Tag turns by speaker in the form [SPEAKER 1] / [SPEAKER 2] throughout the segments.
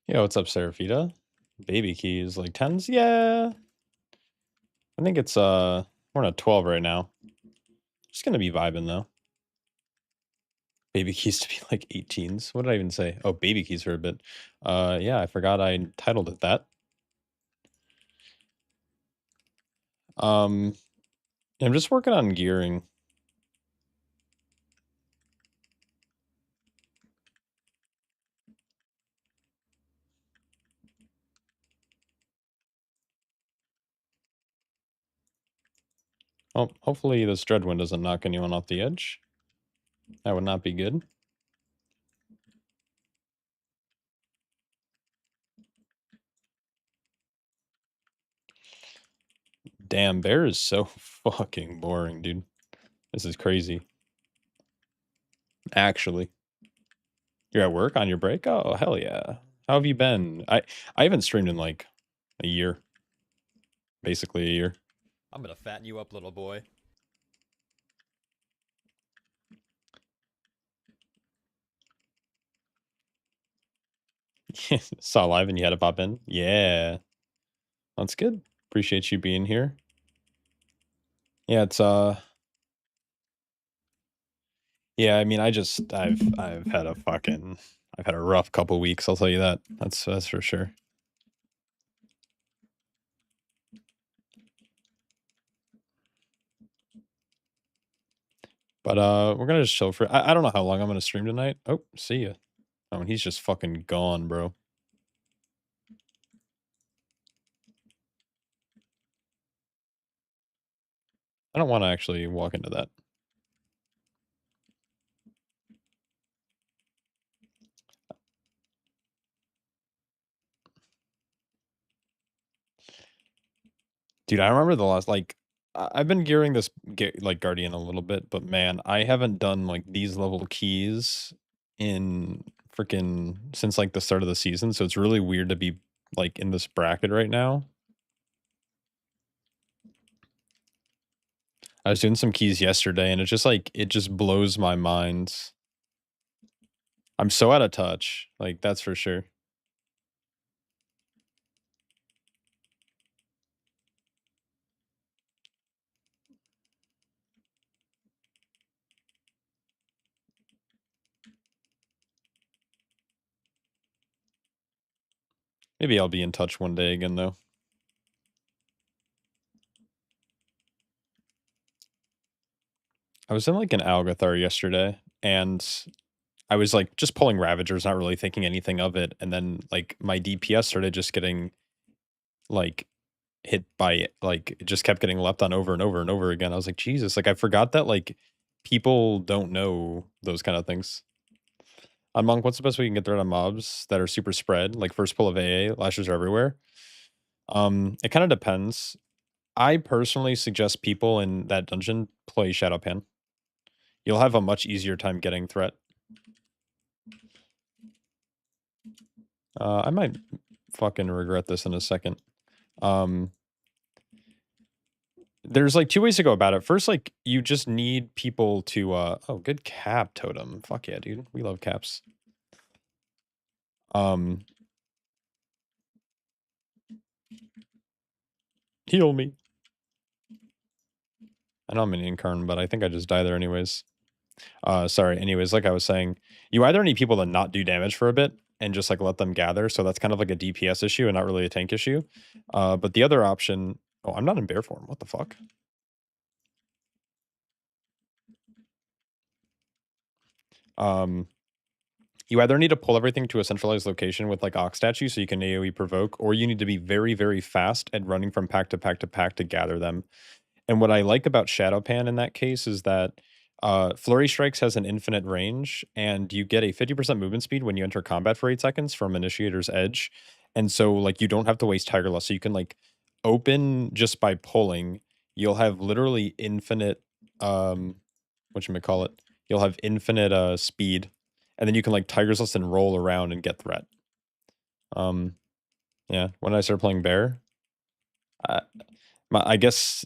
[SPEAKER 1] Yeah, what's up, Seraphita? Baby keys, like 10s? Yeah. I think it's, we're on a 12 right now. Just gonna be vibing, though. Baby keys to be like 18s. What did I even say? Oh, baby keys for a bit. Yeah, I forgot I titled it that. I'm just working on gearing. Oh, hopefully this Dreadwind doesn't knock anyone off the edge. That would not be good. Damn, bear is so fucking boring, dude. This is crazy. Actually. You're at work on your break? Oh, hell yeah. How have you been? I haven't streamed in like a year. Basically a year.
[SPEAKER 2] I'm gonna fatten you up, little boy.
[SPEAKER 1] Saw live and you had to pop in? Yeah. That's good. Appreciate you being here. Yeah, it's yeah, I mean I've had a rough couple weeks, I'll tell you that. That's for sure. But we're gonna just chill for I don't know how long I'm gonna stream tonight. Oh, see ya. Oh, and he's just fucking gone, bro. I don't want to actually walk into that. Dude, I remember the last like I've been gearing this like Guardian a little bit, but man, I haven't done like these level keys in freaking since like the start of the season, so it's really weird to be like in this bracket right now. I was doing some keys yesterday and it's just like it just blows my mind. I'm so out of touch, like that's for sure. Maybe I'll be in touch one day again though. I was in like an Algathar yesterday and I was like just pulling Ravagers, not really thinking anything of it, and then like my DPS started just getting like hit by like it just kept getting leapt on over and over and over again. I was like, Jesus, like I forgot that like people don't know those kind of things. On Monk, what's the best way you can get threat on mobs that are super spread? Like first pull of AA, lashers are everywhere. It kind of depends. I personally suggest people in that dungeon play Shadowpan. You'll have a much easier time getting threat. I might fucking regret this in a second. There's like two ways to go about it. First, like you just need people to oh, good cap totem. Fuck yeah, dude. We love caps. Heal me. I know I'm an incarn, but I think I just die there anyways. Sorry. Anyways, like I was saying, you either need people to not do damage for a bit and just like let them gather. So that's kind of like a DPS issue and not really a tank issue. But the other option, oh, I'm not in bear form. What the fuck? You either need to pull everything to a centralized location with like Ox statue so you can AoE provoke, or you need to be very, very fast at running from pack to pack to pack to gather them. And what I like about Shadowpan in that case is that Flurry Strikes has an infinite range, and you get a 50% movement speed when you enter combat for 8 seconds from Initiator's Edge. And so, like, you don't have to waste Tiger Lust. So you can, like, open just by pulling. You'll have literally infinite, whatchamacallit? You'll have infinite speed. And then you can, like, Tiger's Lust and roll around and get threat. Yeah, when I started playing Bear, I guess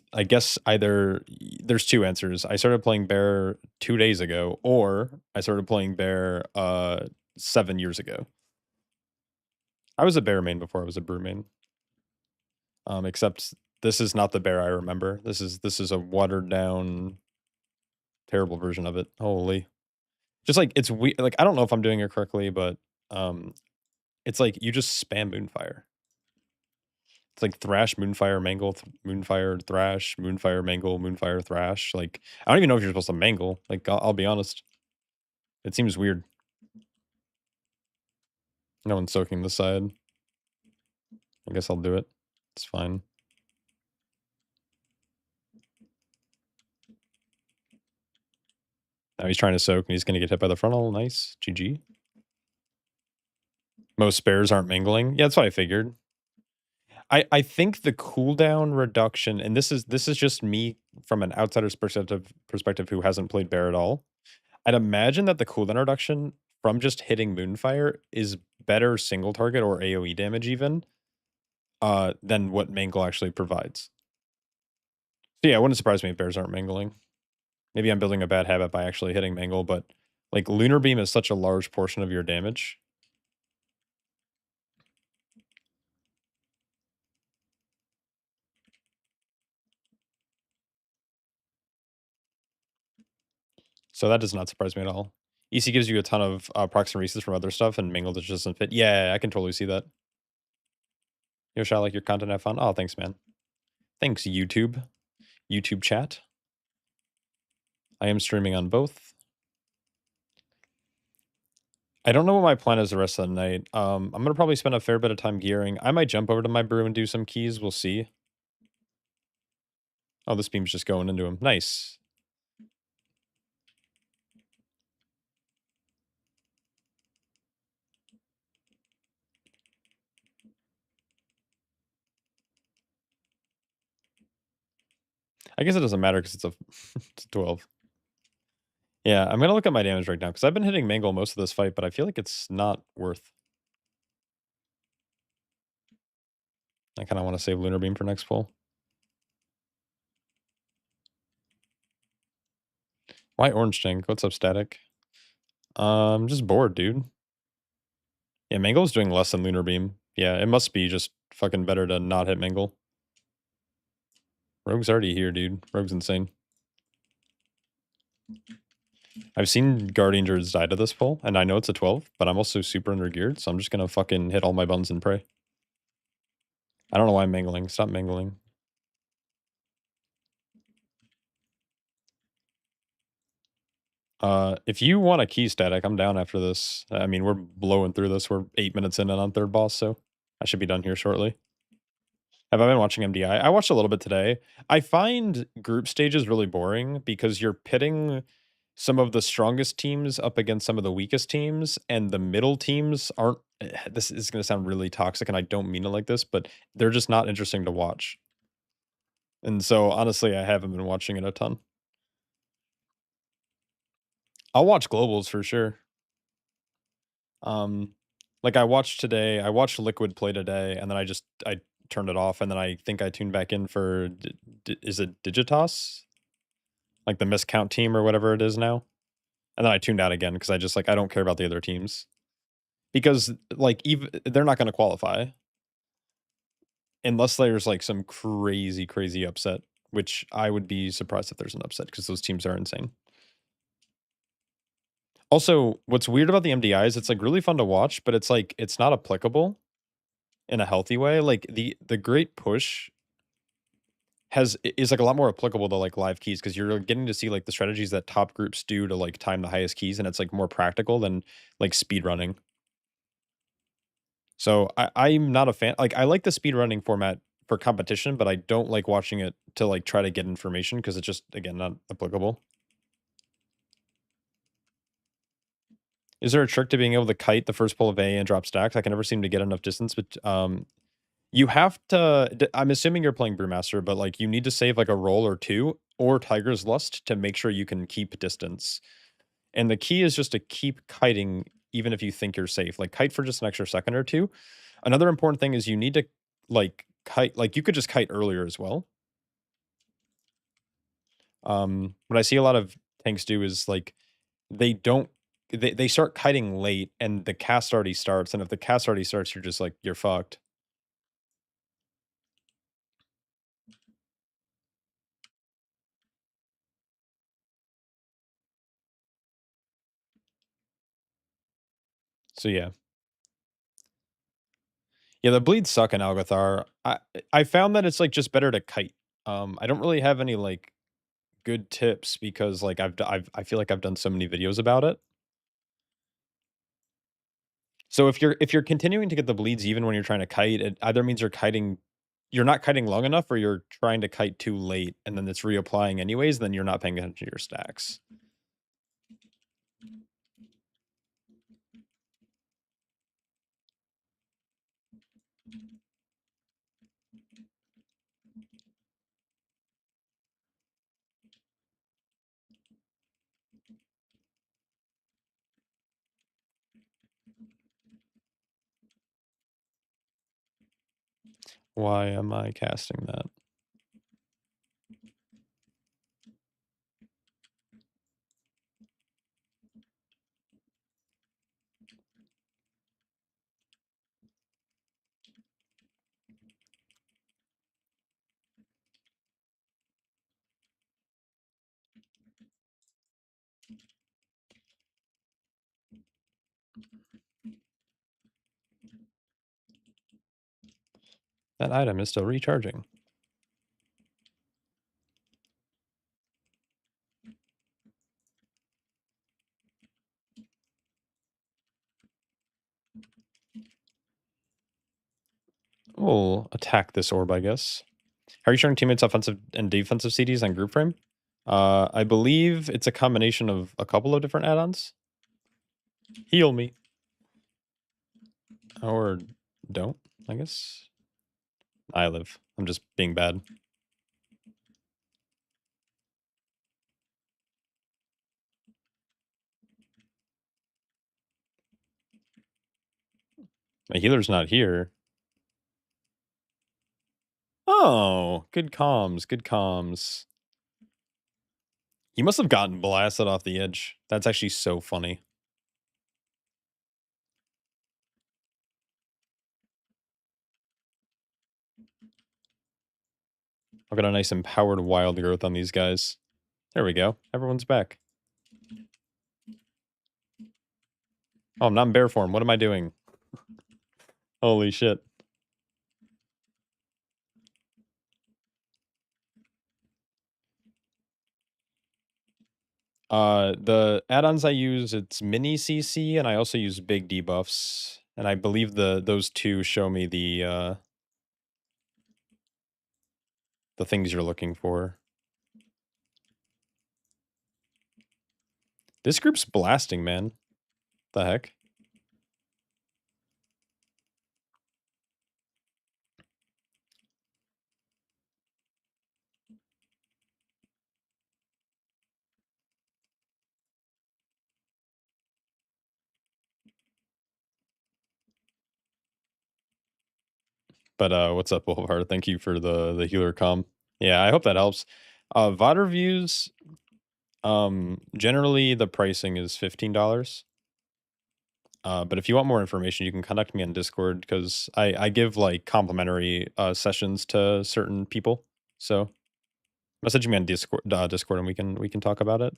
[SPEAKER 1] either there's two answers. I started playing Bear 2 days ago, or I started playing Bear 7 years ago. I was a bear main before I was a brew main. Except this is not the bear I remember. This is a watered down, terrible version of it. Holy. Just like it's like I don't know if I'm doing it correctly, but it's like you just spam Moonfire. It's like Thrash, Moonfire, Mangle, Moonfire, Thrash, Moonfire, Mangle, Moonfire, Thrash. Like I don't even know if you're supposed to Mangle. Like I'll be honest. It seems weird. No one's soaking the side. I guess I'll do it. It's fine. Now he's trying to soak and he's going to get hit by the frontal. Nice. GG. Most spares aren't mingling. Yeah, that's what I figured. I think the cooldown reduction, and this is just me from an outsider's perspective who hasn't played bear at all. I'd imagine that the cooldown reduction from just hitting Moonfire is better single target or AoE damage even than what Mangle actually provides. So yeah, it wouldn't surprise me if bears aren't mangling. Maybe I'm building a bad habit by actually hitting Mangle, but like Lunar Beam is such a large portion of your damage. So that does not surprise me at all. EC gives you a ton of procs and Reese's from other stuff, and Mangle just doesn't fit. Yeah, I can totally see that. Yo, shot like your content, have fun. Oh, thanks, man. Thanks, YouTube. YouTube chat. I am streaming on both. I don't know what my plan is the rest of the night. I'm gonna probably spend a fair bit of time gearing. I might jump over to my brew and do some keys. We'll see. Oh, this beam's just going into him. Nice. I guess it doesn't matter because it's a, it's a 12. Yeah, I'm gonna look at my damage right now because I've been hitting Mangle most of this fight, but I feel like it's not worth. I kind of want to save Lunar Beam for next pull. Why Orange Tank? What's up, Static? Just bored, dude. Yeah, Mangle's doing less than Lunar Beam. Yeah, it must be just fucking better to not hit Mangle. Rogue's already here, dude. Rogue's insane. I've seen Guardian Druids die to this pull, and I know it's a 12, but I'm also super under-geared, so I'm just gonna fucking hit all my buns and pray. I don't know why I'm mangling. Stop mangling. If you want a key static, I'm down after this. I mean, we're blowing through this. We're 8 minutes in and on third boss, so I should be done here shortly. Have I been watching MDI? I watched a little bit today. I find group stages really boring because you're pitting some of the strongest teams up against some of the weakest teams, and the middle teams aren't. This is going to sound really toxic, and I don't mean it like this, but they're just not interesting to watch. And so, honestly, I haven't been watching it a ton. I'll watch globals for sure. Like I watched today. I watched Liquid play today, and then I turned it off, and then I think I tuned back in for is it Digitas, like the miscount team or whatever it is now, and then I tuned out again because I just like I don't care about the other teams because like even they're not going to qualify unless there's like some crazy upset, which I would be surprised if there's an upset because those teams are insane. Also, what's weird about the MDI is it's like really fun to watch, but it's like it's not applicable in a healthy way. Like the great push is like a lot more applicable to like live keys because you're getting to see like the strategies that top groups do to like time the highest keys, and it's like more practical than like speed running. So I'm not a fan. Like I like the speed running format for competition, but I don't like watching it to like try to get information because it's just again not applicable. Is there a trick to being able to kite the first pull of A and drop stacks? I can never seem to get enough distance, but you have to. I'm assuming you're playing Brewmaster, but like you need to save like a roll or two or Tiger's Lust to make sure you can keep distance. And the key is just to keep kiting even if you think you're safe. Like kite for just an extra second or two. Another important thing is you need to like kite. Like you could just kite earlier as well. What I see a lot of tanks do is like they don't they start kiting late, and the cast already starts, and if the cast already starts, you're just like, you're fucked. So yeah. Yeah, the bleeds suck in Algothar. I found that it's, like, just better to kite. I don't really have any, like, good tips because, like, I feel like I've done so many videos about it. So if you're continuing to get the bleeds even when you're trying to kite, it either means you're not kiting long enough or you're trying to kite too late and then it's reapplying anyways, then you're not paying attention to your stacks. Why am I casting that? That item is still recharging. We'll attack this orb, I guess. How are you showing teammates offensive and defensive CDs on group frame? I believe it's a combination of a couple of different add-ons. Heal me. Or don't, I guess. I live. I'm just being bad. My healer's not here. Oh, good comms, good comms. He must have gotten blasted off the edge. That's actually so funny. I've got a nice empowered wild growth on these guys. There we go. Everyone's back. Oh, I'm not in bear form. What am I doing? Holy shit. The add-ons I use, it's mini CC, and I also use big debuffs. And I believe those two show me the things you're looking for. This group's blasting, man. The heck? But what's up, Boulevard? Thank you for the healer comm. Yeah, I hope that helps. VOD reviews, generally the pricing is $15. But if you want more information, you can contact me on Discord because I give like complimentary sessions to certain people. So message me on Discord, and we can talk about it.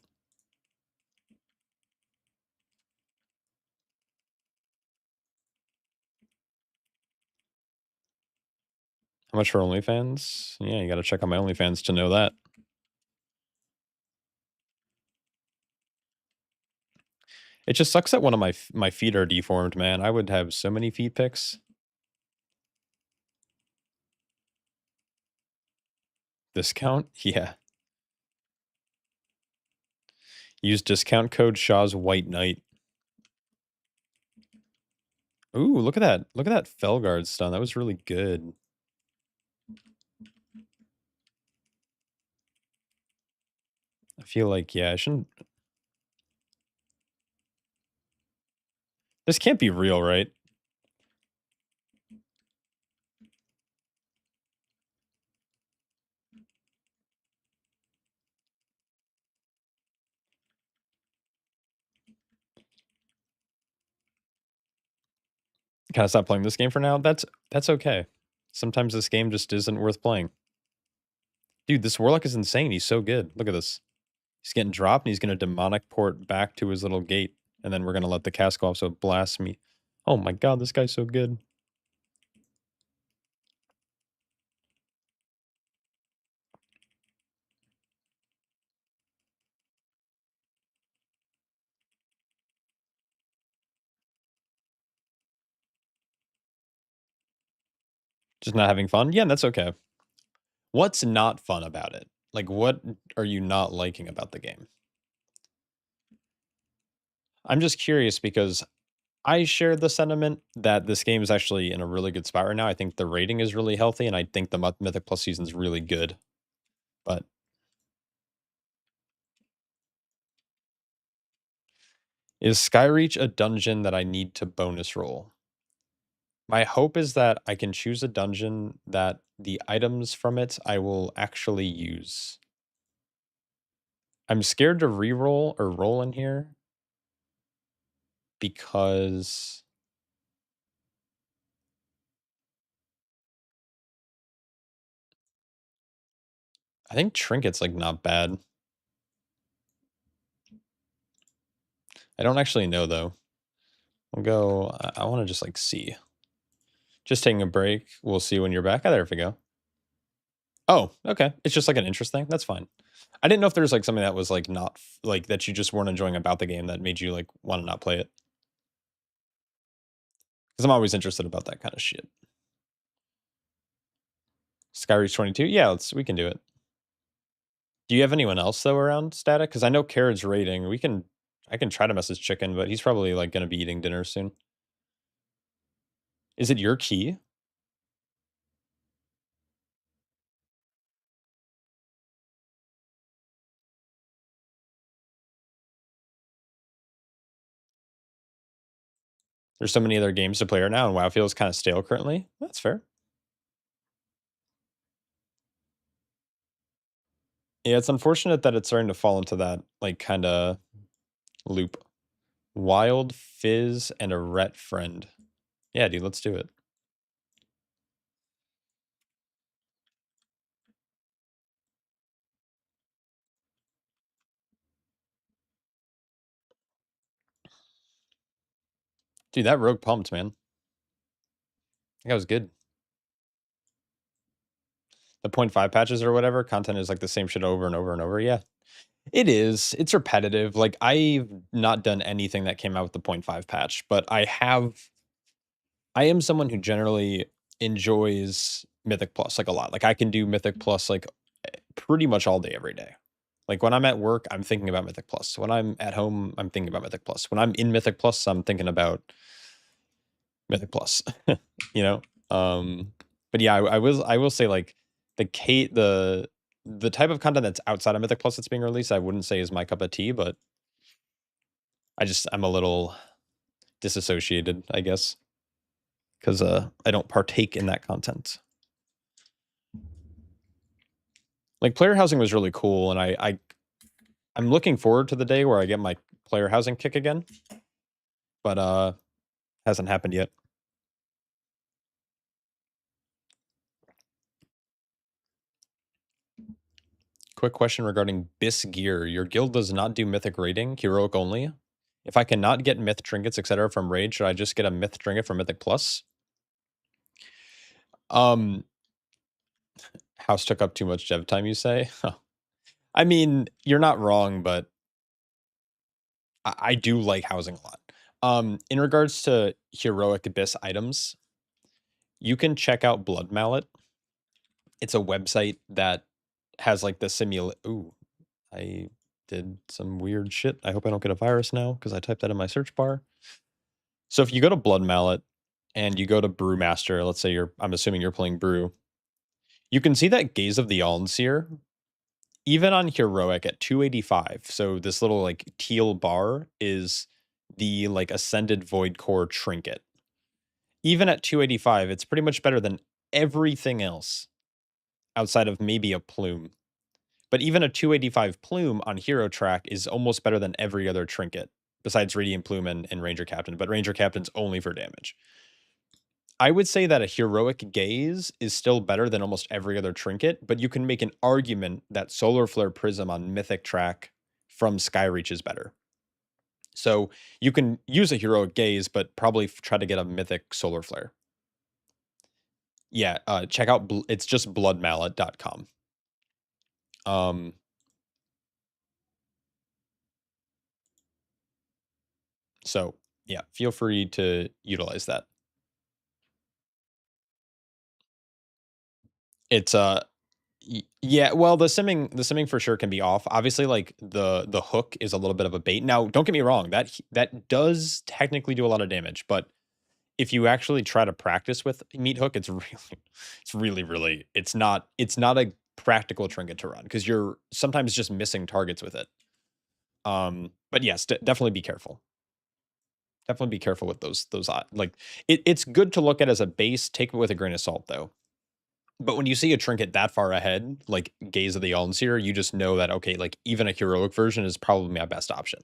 [SPEAKER 1] How much for OnlyFans? Yeah, you got to check out my OnlyFans to know that. It just sucks that one of my feet are deformed, man. I would have so many feet pics. Discount? Yeah. Use discount code Shaw's White Knight. Ooh, look at that. Look at that Felguard stun. That was really good. I feel like, yeah, I shouldn't. This can't be real, right? Kind of stop playing this game for now. That's okay. Sometimes this game just isn't worth playing. Dude, this Warlock is insane. He's so good. Look at this. He's getting dropped, and he's going to demonic port back to his little gate. And then we're going to let the cast go off so it blasts me. Oh my god, this guy's so good. Just not having fun? Yeah, that's okay. What's not fun about it? Like, what are you not liking about the game? I'm just curious because I share the sentiment that this game is actually in a really good spot right now. I think the rating is really healthy, and I think the Mythic Plus season is really good. But is Skyreach a dungeon that I need to bonus roll? My hope is that I can choose a dungeon that the items from it I will actually use. I'm scared to reroll or roll in here because I think Trinket's like not bad. I don't actually know though. I'll go. I want to just like see. Just taking a break. We'll see when you're back. Oh, there we go. Oh, okay. It's just like an interest thing. That's fine. I didn't know if there's like something that was like not like that you just weren't enjoying about the game that made you like want to not play it. Because I'm always interested about that kind of shit. Skyreach 22. Yeah, we can do it. Do you have anyone else though around Static? Because I know Carrot's raiding. I can try to message Chicken, but he's probably like going to be eating dinner soon. Is it your key? There's so many other games to play right now, and WoW feels kind of stale currently. That's fair. Yeah, it's unfortunate that it's starting to fall into that like kind of loop. Wild Fizz and a Ret friend. Yeah, dude, let's do it. Dude, that rogue pumped, man. That was good. The 0.5 patches or whatever, content is like the same shit over and over and over. Yeah, it is. It's repetitive. Like, I've not done anything that came out with the 0.5 patch, but I am someone who generally enjoys Mythic Plus like a lot. Like, I can do Mythic Plus like pretty much all day, every day. Like, when I'm at work, I'm thinking about Mythic Plus. When I'm at home, I'm thinking about Mythic Plus. When I'm in Mythic Plus, I'm thinking about Mythic Plus. You know? But yeah, I will say like the type of content that's outside of Mythic Plus that's being released, I wouldn't say is my cup of tea, but I'm a little disassociated, I guess, because I don't partake in that content. Like, player housing was really cool, and I'm looking forward to the day where I get my player housing kick again, but hasn't happened yet. Quick question regarding Bis gear. Your guild does not do mythic raiding, heroic only. If I cannot get myth trinkets, etc. from raid, should I just get a myth trinket from Mythic Plus? House took up too much dev time, you say? I mean, you're not wrong, but I do like housing a lot. In regards to heroic abyss items, you can check out Blood Mallet. It's a website that has like the Ooh, I did some weird shit. I hope I don't get a virus now because I typed that in my search bar. So if you go to Blood Mallet and you go to Brewmaster, let's say I'm assuming you're playing Brew, you can see that Gaze of the Alnseer, even on Heroic at 285. So this little like teal bar is the like Ascended Void Core Trinket. Even at 285, it's pretty much better than everything else outside of maybe a plume. But even a 285 plume on Hero Track is almost better than every other trinket besides Radiant Plume and Ranger Captain. But Ranger Captain's only for damage. I would say that a heroic gaze is still better than almost every other trinket, but you can make an argument that Solar Flare Prism on Mythic track from Skyreach is better. So you can use a heroic gaze, but probably try to get a Mythic Solar Flare. Yeah, check out it's just bloodmallet.com. So yeah, feel free to utilize that. It's yeah, well, the simming for sure can be off. Obviously, like the hook is a little bit of a bait. Now, don't get me wrong, that does technically do a lot of damage, but if you actually try to practice with meat hook, it's really it's not a practical trinket to run because you're sometimes just missing targets with it. But yes, definitely be careful. Definitely be careful with those like it's good to look at as a base. Take it with a grain of salt though. But when you see a trinket that far ahead, like Gaze of the Seer, you just know that, okay, like even a heroic version is probably my best option.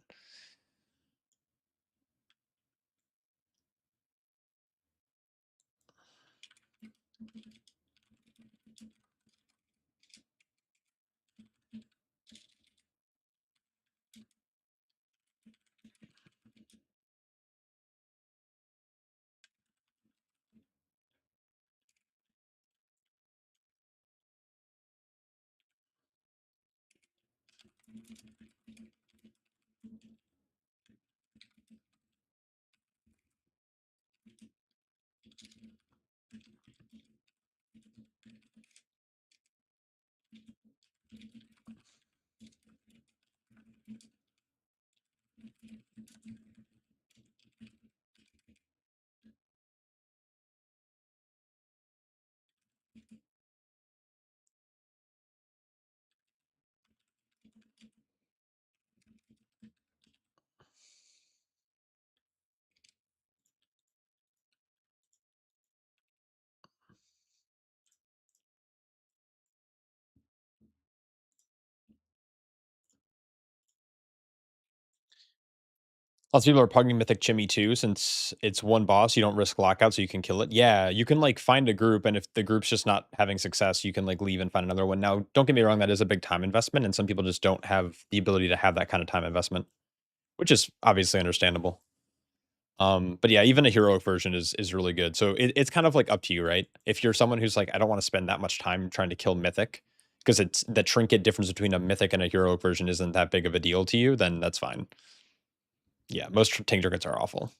[SPEAKER 1] Lots of people are pugging Mythic Chimmy too, since it's one boss, you don't risk lockout, so you can kill it. Yeah, you can like find a group, and if the group's just not having success, you can like leave and find another one. Now, don't get me wrong, that is a big time investment, and some people just don't have the ability to have that kind of time investment, which is obviously understandable. But yeah, even a heroic version is really good. So it's kind of like up to you, right? If you're someone who's like, I don't want to spend that much time trying to kill Mythic, because it's the trinket difference between a Mythic and a heroic version isn't that big of a deal to you, then that's fine. Yeah, most tank trinkets are awful.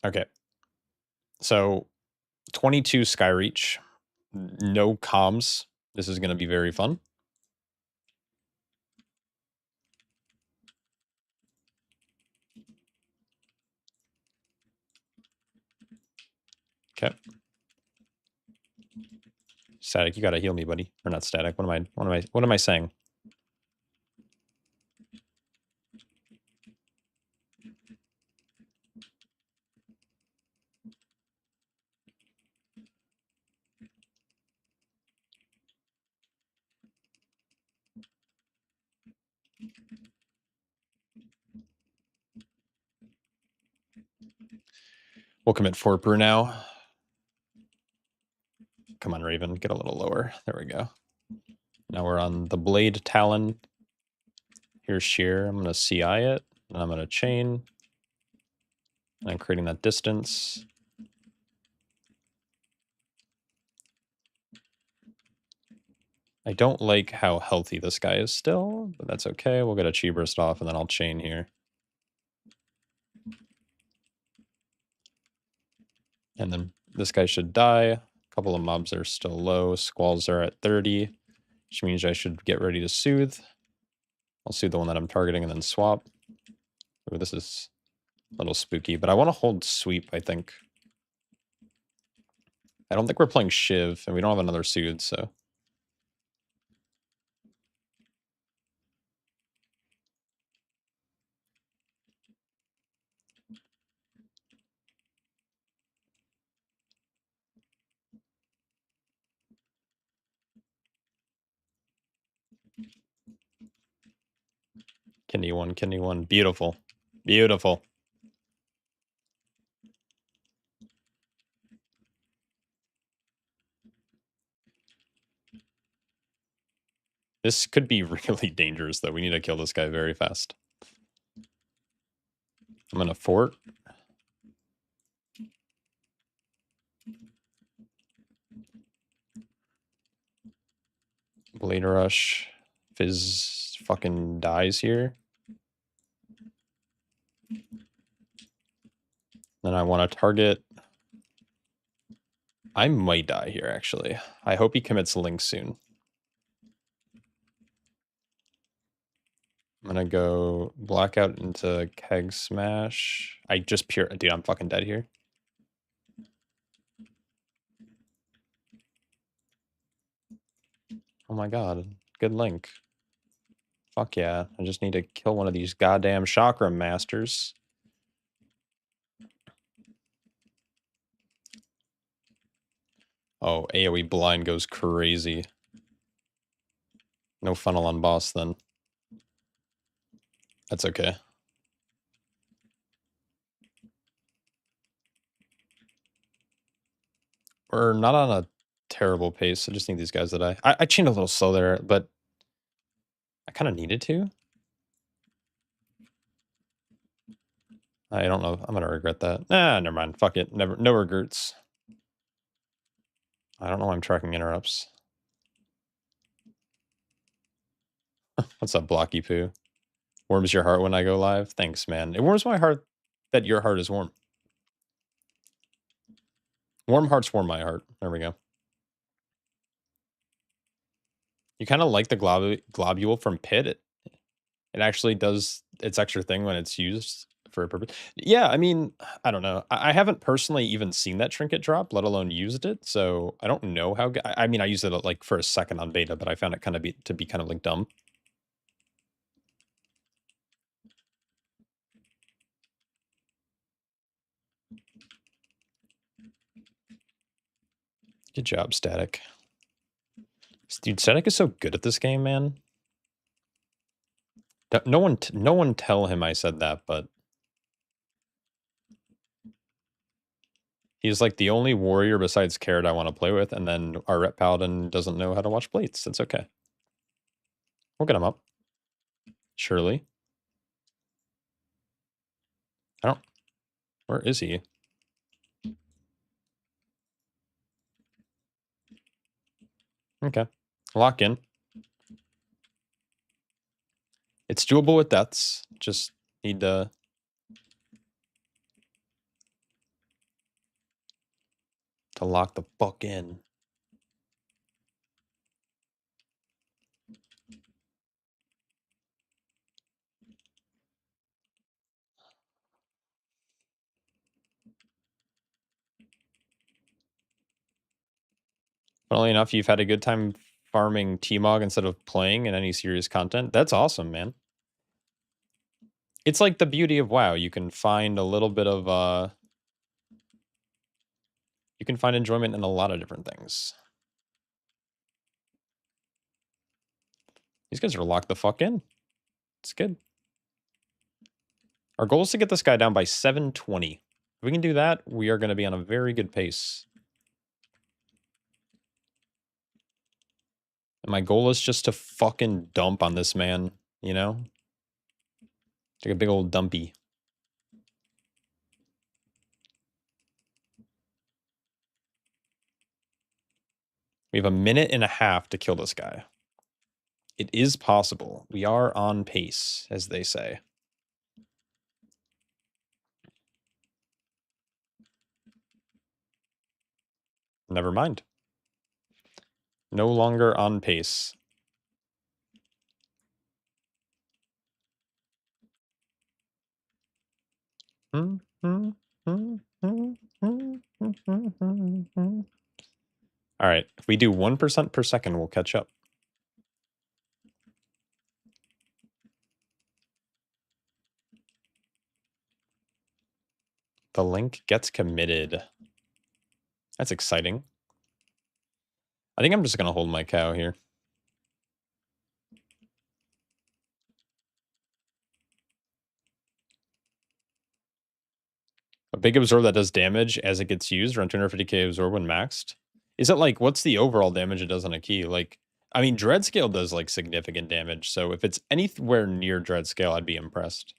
[SPEAKER 1] Okay, so 22 Skyreach, no comms. This is going to be very fun. Okay. Static, you gotta heal me, buddy. Or not static. What am I saying? We'll commit Fort Brew now. Come on, Raven, get a little lower. There we go. Now we're on the Blade Talon. Here's Sheer. I'm gonna CI it, and I'm gonna chain. And I'm creating that distance. I don't like how healthy this guy is still, but that's okay. We'll get a Chi Burst off, and then I'll chain here. And then this guy should die. A couple of mobs are still low. Squalls are at 30, which means I should get ready to soothe. I'll soothe the one that I'm targeting and then swap. Ooh, this is a little spooky, but I want to hold sweep, I think. I don't think we're playing Shiv, and we don't have another soothe, so. Kidney one. Beautiful. Beautiful. This could be really dangerous, though. We need to kill this guy very fast. I'm gonna fort. Blade Rush. Fizz fucking dies here. Then I want to target. I might die here, actually. I hope he commits Link soon. I'm gonna go blackout into Keg Smash. I just pure... Dude, I'm fucking dead here. Oh my god. Good Link. Fuck yeah. I just need to kill one of these goddamn Chakra Masters. Oh, AoE blind goes crazy. No funnel on boss then. That's okay. We're not on a terrible pace. I just need these guys to die. I chained a little slow there, but I kind of needed to. I don't know. I'm gonna regret that. Nah, never mind. Fuck it. Never. No regrets. I don't know why I'm tracking interrupts. What's up, Blocky Poo? Warms your heart when I go live? Thanks, man. It warms my heart that your heart is warm. Warm hearts warm my heart. There we go. You kind of like the globule from Pit. It actually does its extra thing when it's used for a purpose. Yeah, I mean, I don't know. I haven't personally even seen that trinket drop, let alone used it. So I don't know how. I mean, I used it like for a second on beta, but I found it kind of to be kind of like dumb. Good job, Static. Dude, Static is so good at this game, man. No one tell him I said that, but he's like the only warrior besides Carrot I want to play with, and then our rep paladin doesn't know how to watch plates. It's okay. We'll get him up. Surely. I don't... Where is he? Okay. Lock in. It's doable with deaths. Just need to... lock the fuck in. Funnily enough, you've had a good time farming T-Mog instead of playing in any serious content. That's awesome, man. It's like the beauty of WoW. You can find a little bit of... You can find enjoyment in a lot of different things. These guys are locked the fuck in. It's good. Our goal is to get this guy down by 720. If we can do that, we are going to be on a very good pace. And my goal is just to fucking dump on this man, you know? Take a big old dumpy. We have a minute and a half to kill this guy. It is possible. We are on pace, as they say. Never mind. No longer on pace. All right. If we do 1% per second, we'll catch up. The link gets committed. That's exciting. I think I'm just going to hold my cow here. A big absorb that does damage as it gets used, around 250k absorb when maxed. Is it like, what's the overall damage it does on a key? Like, I mean, Dread Scale does like significant damage, so if it's anywhere near Dread Scale, I'd be impressed.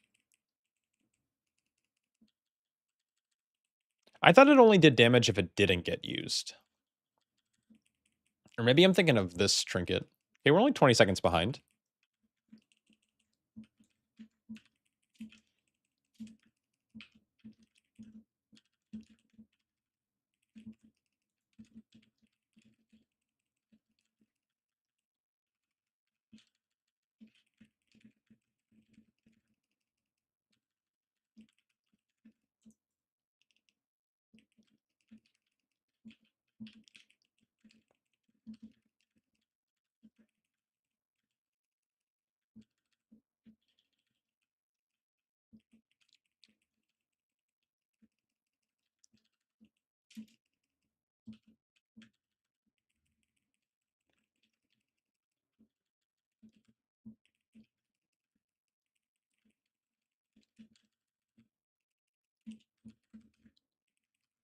[SPEAKER 1] I thought it only did damage if it didn't get used. Or maybe I'm thinking of this trinket. Okay, we're only 20 seconds behind.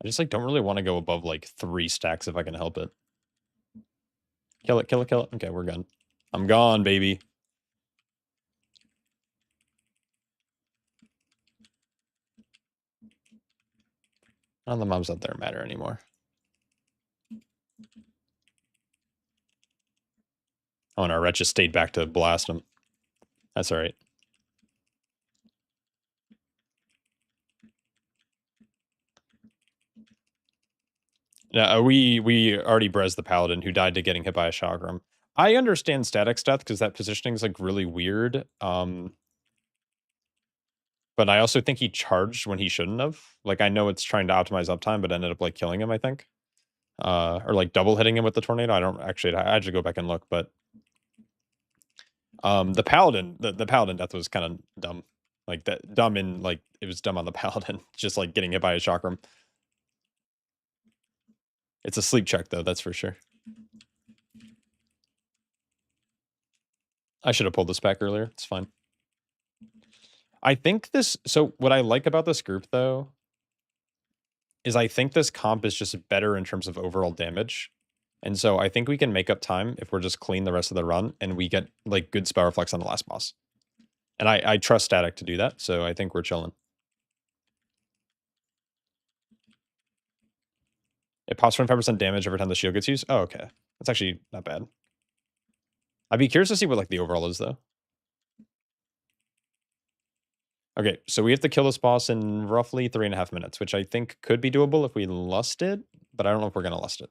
[SPEAKER 1] I just like don't really want to go above like 3 stacks if I can help it. Kill it, kill it, kill it. Okay, we're gone. I'm gone, baby. None of the mobs out there matter anymore. Oh, and our wretch just stayed back to blast him. That's alright. Yeah, we already brez the paladin who died to getting hit by a chakram. I understand static's death because that positioning is like really weird. But I also think he charged when he shouldn't have. Like I know it's trying to optimize uptime, but ended up like killing him, I think. Or like double hitting him with the tornado. I don't actually I had to go back and look, but the paladin the paladin death was kind of dumb. Like that dumb in like it was dumb on the paladin, just like getting hit by a chakram. It's a sleep check though, that's for sure. I should have pulled this back earlier. It's fine. I think this so what I like about this group though is I think this comp is just better in terms of overall damage. And so I think we can make up time if we're just clean the rest of the run and we get like good spell reflex on the last boss. And I trust static to do that, so I think we're chilling. It pops 25% damage every time the shield gets used. Oh, okay. That's actually not bad. I'd be curious to see what like the overall is though. Okay, so we have to kill this boss in roughly 3.5 minutes, which I think could be doable if we lust it, but I don't know if we're gonna lust it.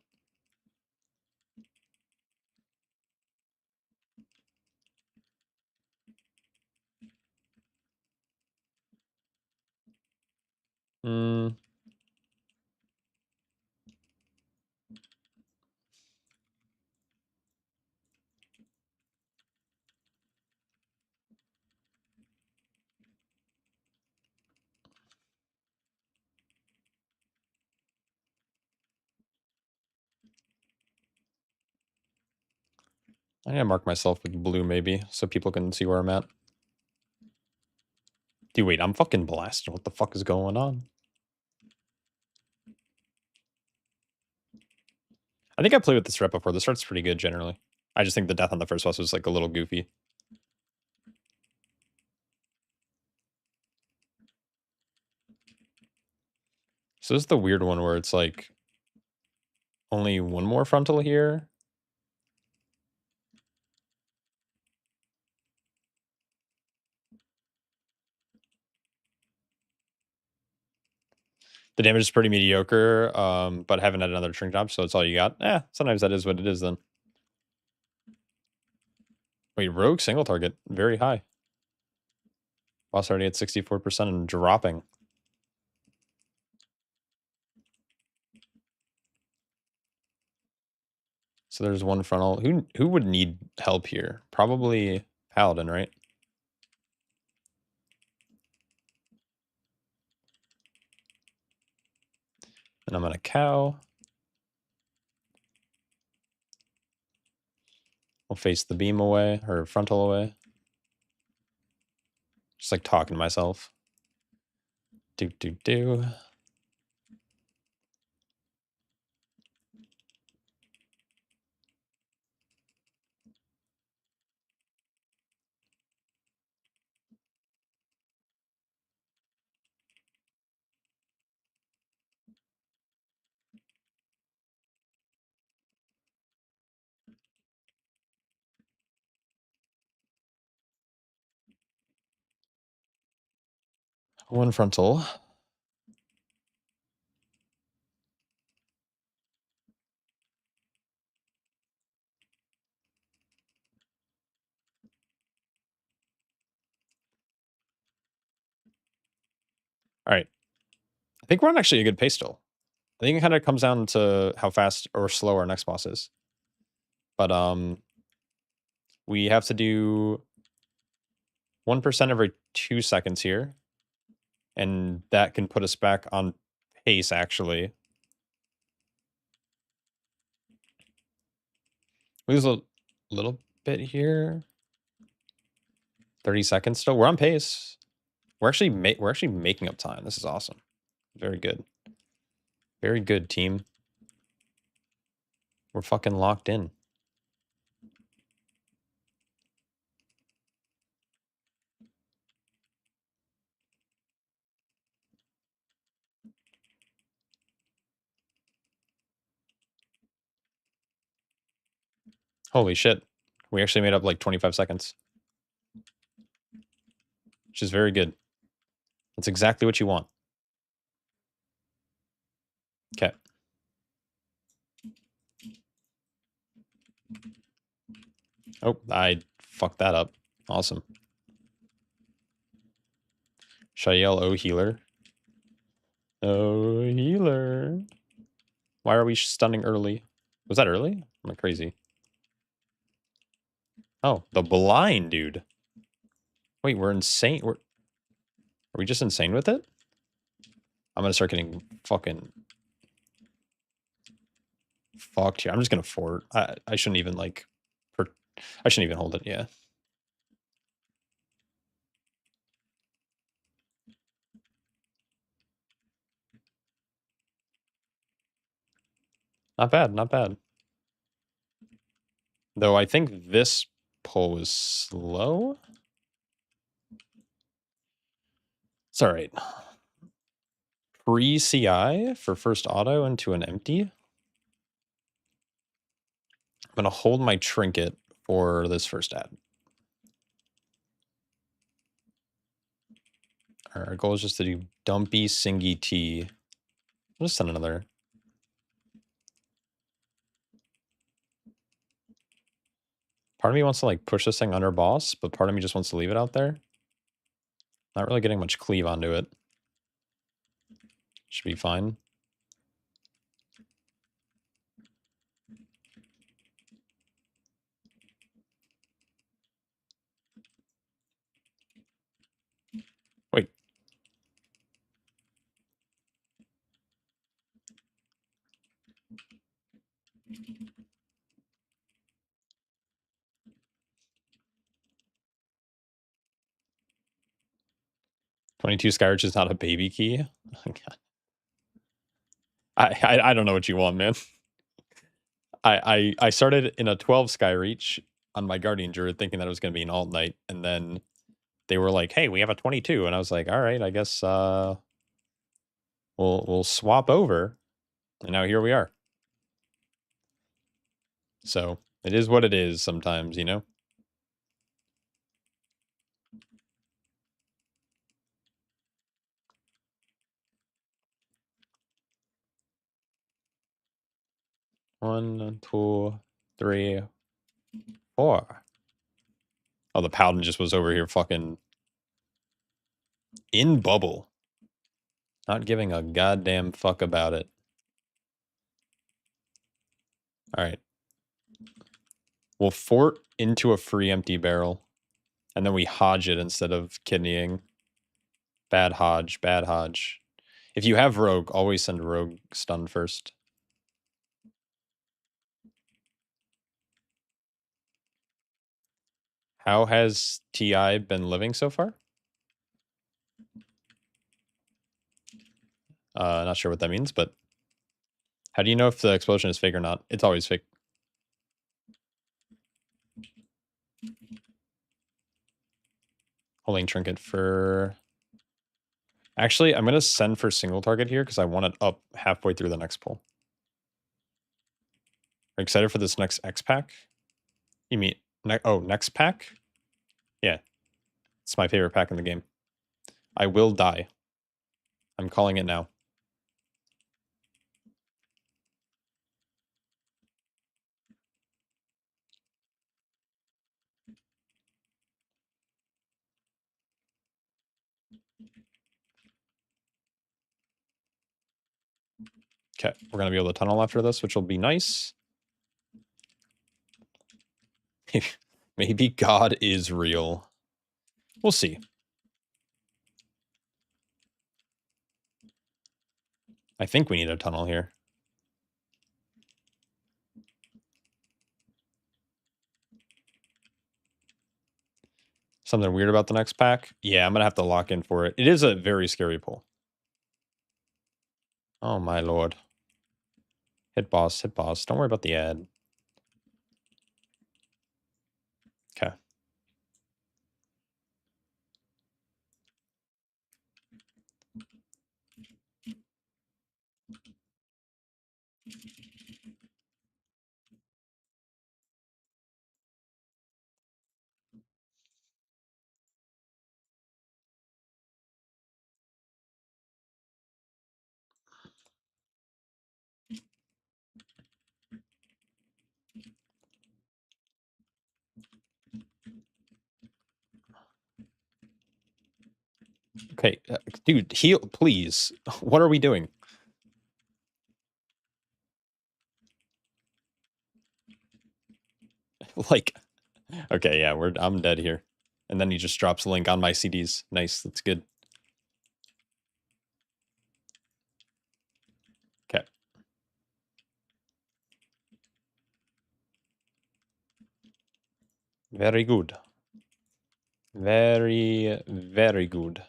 [SPEAKER 1] Hmm. I gotta mark myself with blue maybe, so people can see where I'm at. Dude, wait, I'm fucking blasted. What the fuck is going on? I think I played with this rep before. This start's pretty good generally. I just think the death on the first boss was like a little goofy. So this is the weird one where it's like only one more frontal here. The damage is pretty mediocre, but haven't had another shrink job, so it's all you got. Sometimes that is what it is then. Wait, rogue single target, very high. Boss already at 64% and dropping. So there's one frontal. Who would need help here? Probably Paladin, right? And I'm gonna cow. We'll face the beam away, or frontal away. Just like talking to myself. Do. One frontal. All right. I think we're on actually a good pace still. I think it kind of comes down to how fast or slow our next boss is. But we have to do 1% every 2 seconds here. And that can put us back on pace, actually. Lose a little bit here. 30 seconds still. We're on pace. We're actually making up time. This is awesome. Very good. Very good, team. We're fucking locked in. Holy shit. We actually made up like 25 seconds. Which is very good. That's exactly what you want. Okay. Oh, I fucked that up. Awesome. Should I yell, oh, healer? Oh, healer. Why are we stunning early? Was that early? Am I crazy? Oh, the blind, dude. Wait, we're insane. Are we just insane with it? I'm gonna start getting fucking fucked here. I'm just gonna fort. I shouldn't even like. I shouldn't even hold it. Yeah. Not bad. Not bad. Though I think this pull was slow. It's all right. Pre-CI for first auto into an empty. I'm gonna hold my trinket for this first ad. Our goal is just to do dumpy singy T. I'll just send another. Part of me wants to like push this thing under boss, but part of me just wants to leave it out there. Not really getting much cleave onto it. Should be fine. Wait. "22 Skyreach is not a baby key." I don't know what you want, man. I started in a 12 Skyreach on my Guardian Druid thinking that it was going to be an alt knight, and then they were like, "Hey, we have a 22," and I was like, "All right, I guess we'll swap over," and now here we are. So it is what it is sometimes, you know. One, two, three, four. Oh, the Paladin just was over here fucking in bubble. Not giving a goddamn fuck about it. All right. We'll fort into a free empty barrel. And then we hodge it instead of kidneying. Bad hodge, bad hodge. If you have rogue, always send rogue stun first. How has TI been living so far? Not sure what that means, but how do you know if the explosion is fake or not? It's always fake. Holding trinket for... Actually, I'm going to send for single target here because I want it up halfway through the next pull. Are you excited for this next X pack? You mean... next pack? Yeah. It's my favorite pack in the game. I will die. I'm calling it now. Okay, we're gonna be able to tunnel after this, which will be nice. Maybe God is real. We'll see. I think we need a tunnel here. Something weird about the next pack? Yeah, I'm gonna have to lock in for it. It is a very scary pull. Oh my lord. Hit boss, hit boss. Don't worry about the ad. Okay. Okay, dude, heal, please. What are we doing? Like, okay, yeah, I'm dead here. And then he just drops a link on my CDs. Nice, that's good. Okay. Very good. Very, very good.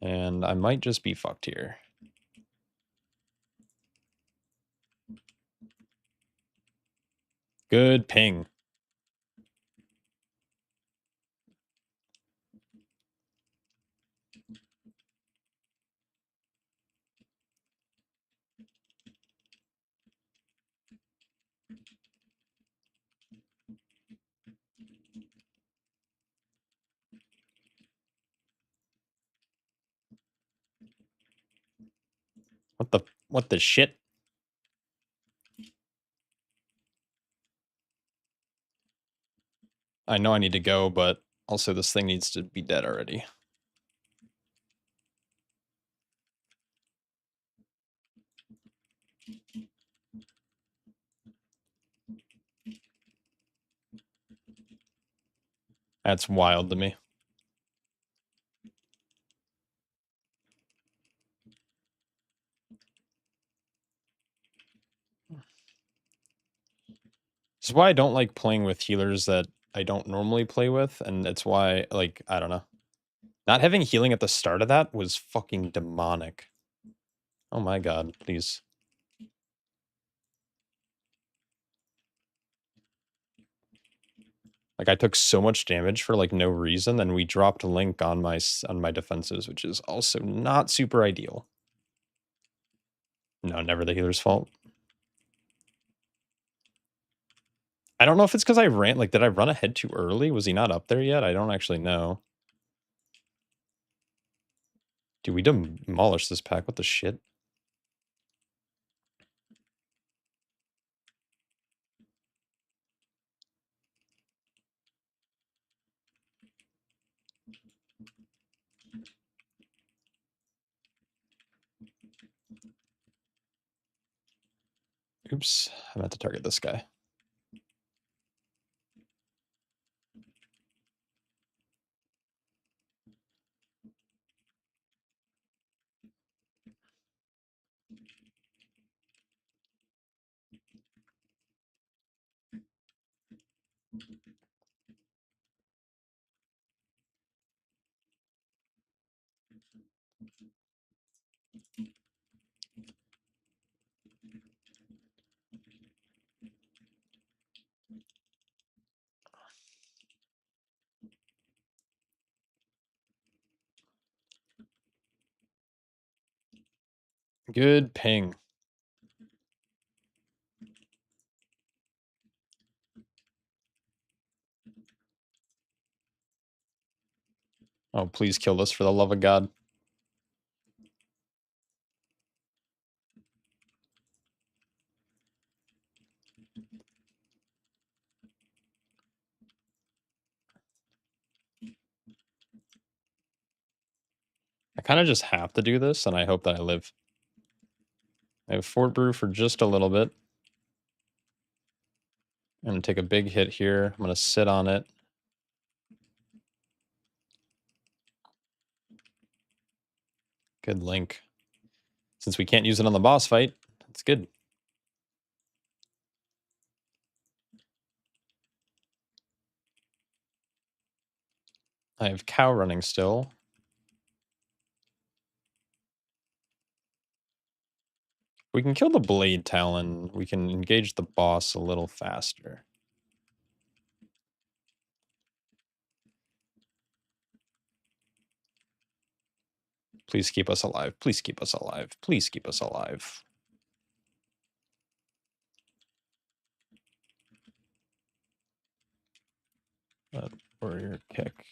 [SPEAKER 1] And I might just be fucked here. Good ping. What the shit? I know I need to go, but also this thing needs to be dead already. That's wild to me. This is why I don't like playing with healers that I don't normally play with, and it's why, like, I don't know. Not having healing at the start of that was fucking demonic. Oh my god, please. Like, I took so much damage for, like, no reason, and we dropped a link on my defenses, which is also not super ideal. No, never the healer's fault. I don't know if it's because I ran, like, did I run ahead too early? Was he not up there yet? I don't actually know. Dude, we demolished this pack. What the shit? Oops, I meant to target this guy. Good ping. Oh, please kill this for the love of God. I kind of just have to do this, and I hope that I live. I have Fort Brew for just a little bit. I'm going to take a big hit here. I'm going to sit on it. Good link. Since we can't use it on the boss fight, it's good. I have cow running still. We can kill the Blade Talon. We can engage the boss a little faster. Please keep us alive. Please keep us alive. Please keep us alive. Warrior kick.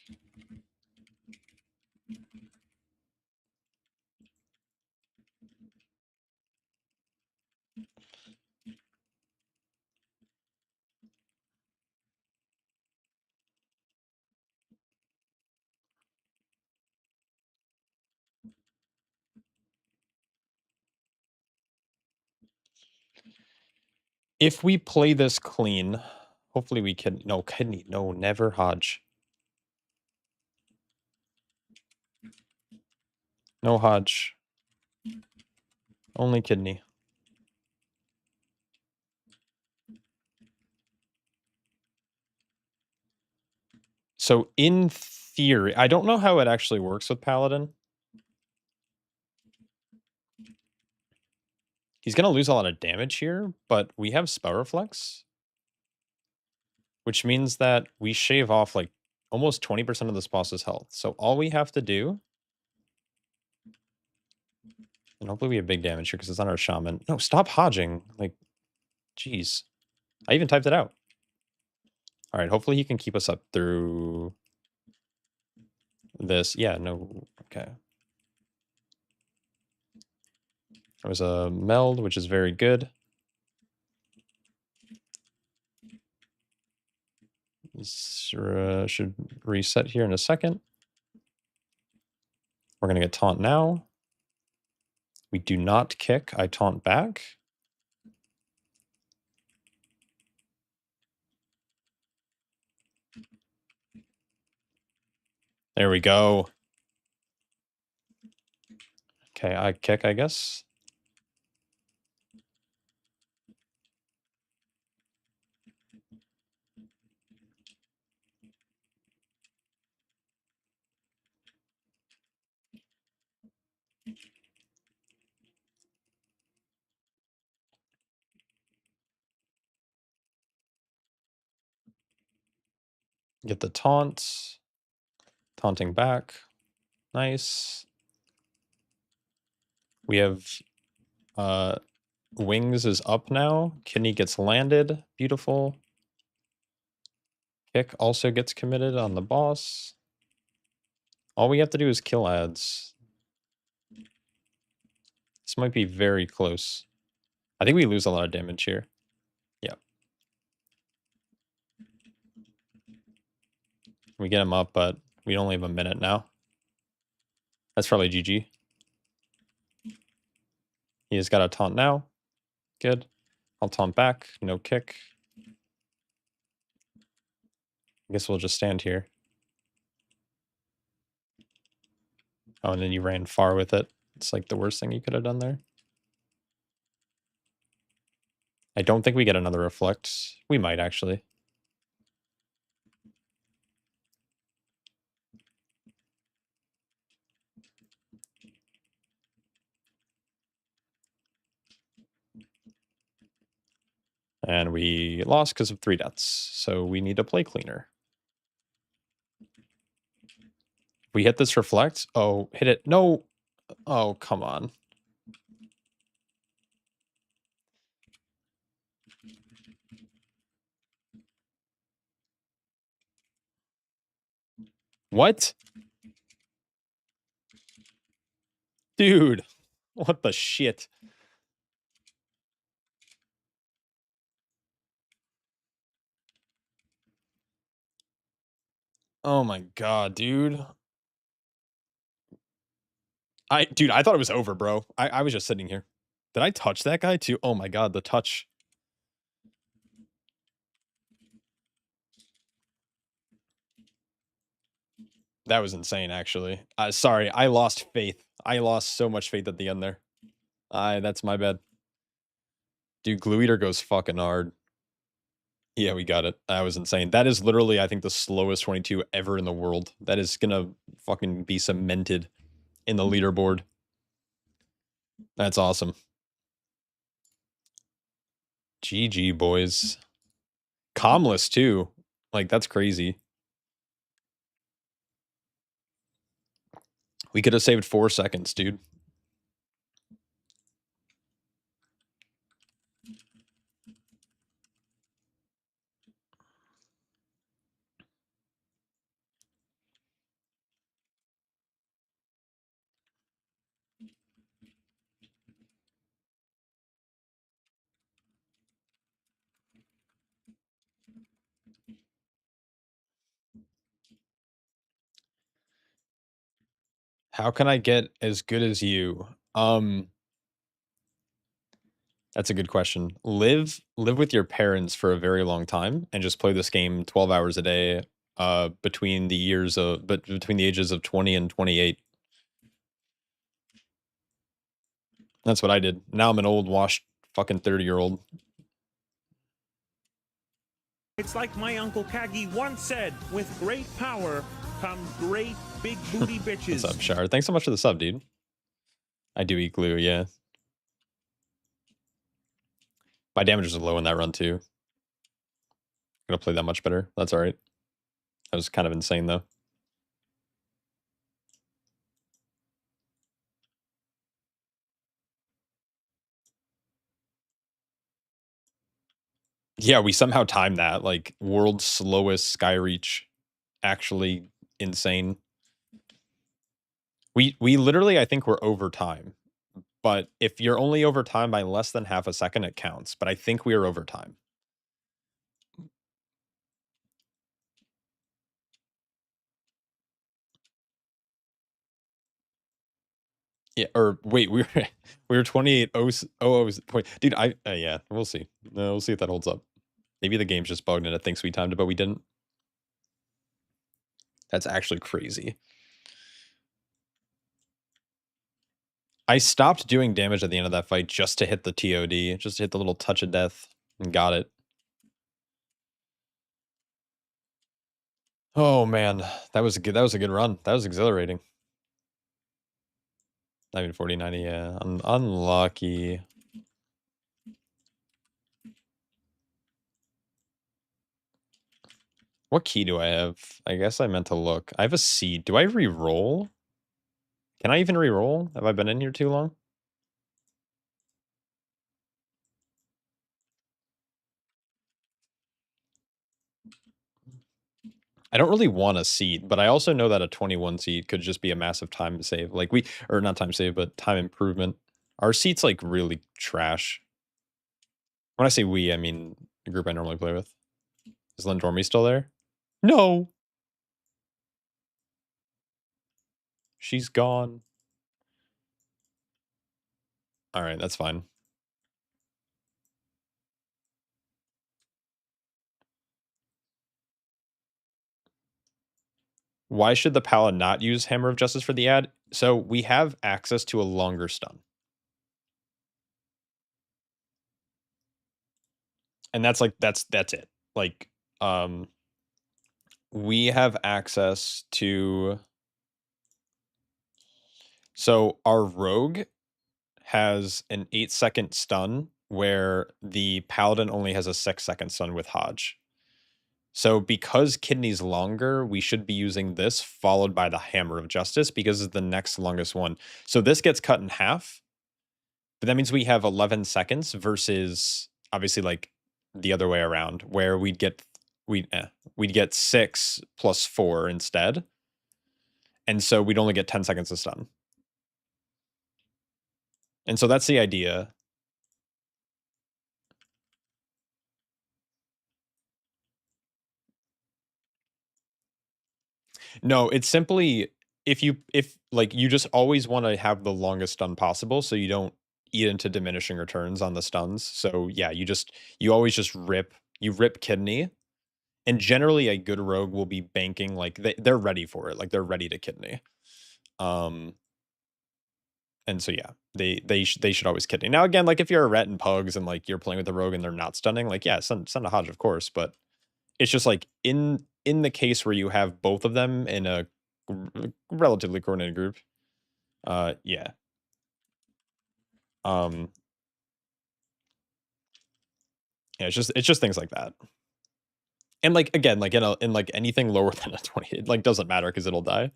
[SPEAKER 1] If we play this clean, hopefully we can... No, kidney. No, never Hodge. No Hodge. Only kidney. So in theory, I don't know how it actually works with Paladin. He's going to lose a lot of damage here, but we have Spell Reflex, which means that we shave off like almost 20% of this boss's health. So all we have to do, and hopefully we have big damage here because it's on our shaman. No, stop hodging. Like, jeez. I even typed it out. All right, hopefully he can keep us up through this. Yeah, no, okay. There was a meld, which is very good. This should reset here in a second. We're going to get taunt now. We do not kick. I taunt back. There we go. Okay, I kick, I guess. Get the taunt. Taunting back. Nice. We have wings is up now. Kidney gets landed. Beautiful. Kick also gets committed on the boss. All we have to do is kill ads. This might be very close. I think we lose a lot of damage here. Yeah. We get him up, but we only have a minute now. That's probably GG. He has got a taunt now. Good. I'll taunt back. No kick. I guess we'll just stand here. Oh, and then you ran far with it. It's like the worst thing you could have done there. I don't think we get another reflect. We might actually. And we lost because of 3 deaths. So we need to play cleaner. We hit this reflect. Oh, hit it. No. Oh, come on. What? Dude, what the shit? Oh my god, dude. Dude, I thought it was over, bro. I was just sitting here. Did I touch that guy too? Oh my god, the touch. That was insane, actually. Sorry, I lost faith. I lost so much faith at the end there. That's my bad. Dude, Glue Eater goes fucking hard. Yeah, we got it. That was insane. That is literally, I think, the slowest 22 ever in the world. That is gonna fucking be cemented in the leaderboard. That's awesome. GG, boys. Calmless, too. Like, that's crazy. We could have saved 4 seconds, dude. How can I get as good as you? That's a good question. Live with your parents for a very long time and just play this game 12 hours a day between between the ages of 20 and 28. That's what I did. Now I'm an old washed fucking 30-year-old.
[SPEAKER 3] It's like my Uncle Kagi once said, with great power comes great big booty bitches.
[SPEAKER 1] What's up, Shard? Thanks so much for the sub, dude. I do eat glue, yeah. My damage was low in that run, too. Gonna play that much better. That's alright. That was kind of insane, though. Yeah, we somehow timed that. Like, world's slowest Skyreach. Actually insane. We literally, I think we're over time. But if you're only over time by less than half a second, it counts. But I think we are over time. Yeah, or wait, we were 28 point. Dude, yeah, we'll see. No, we'll see if that holds up. Maybe the game's just bugged and it thinks we timed it, but we didn't. That's actually crazy. I stopped doing damage at the end of that fight just to hit the TOD, just to hit the little touch of death, and got it. Oh man, that was a good run. That was exhilarating. I mean 40, 90, yeah. Unlucky. What key do I have? I guess I meant to look. I have a seed. Do I re-roll? Can I even re-roll? Have I been in here too long? I don't really want a seed, but I also know that a 21 seed could just be a massive time save. Like or not time save, but time improvement. Our seat's like really trash. When I say we, I mean the group I normally play with. Is Lindormy still there? No. She's gone. All right, that's fine. Why should the Paladin not use Hammer of Justice for the ad? So we have access to a longer stun. And that's like that's it. Like we have access to, so our rogue has an 8-second stun where the paladin only has a 6-second stun with Hodge. So because Kidney's longer, we should be using this followed by the Hammer of Justice because it's the next longest one. So this gets cut in half, but that means we have 11 seconds versus obviously like the other way around where we'd get 6 plus 4 instead. And so we'd only get 10 seconds to stun. And so that's the idea. No, it's simply if like you just always want to have the longest stun possible so you don't eat into diminishing returns on the stuns. So yeah, you always just rip kidney. And generally a good rogue will be banking like they're ready for it. Like they're ready to kidney. And so yeah, they should always kidney. Now again, like if you're a ret and pugs and like you're playing with the rogue and they're not stunning, like yeah, send a Hodge, of course, but it's just like in the case where you have both of them in a relatively coordinated group. Yeah. Yeah, it's just things like that. And like again, like in like anything lower than a 20, it like doesn't matter because it'll die.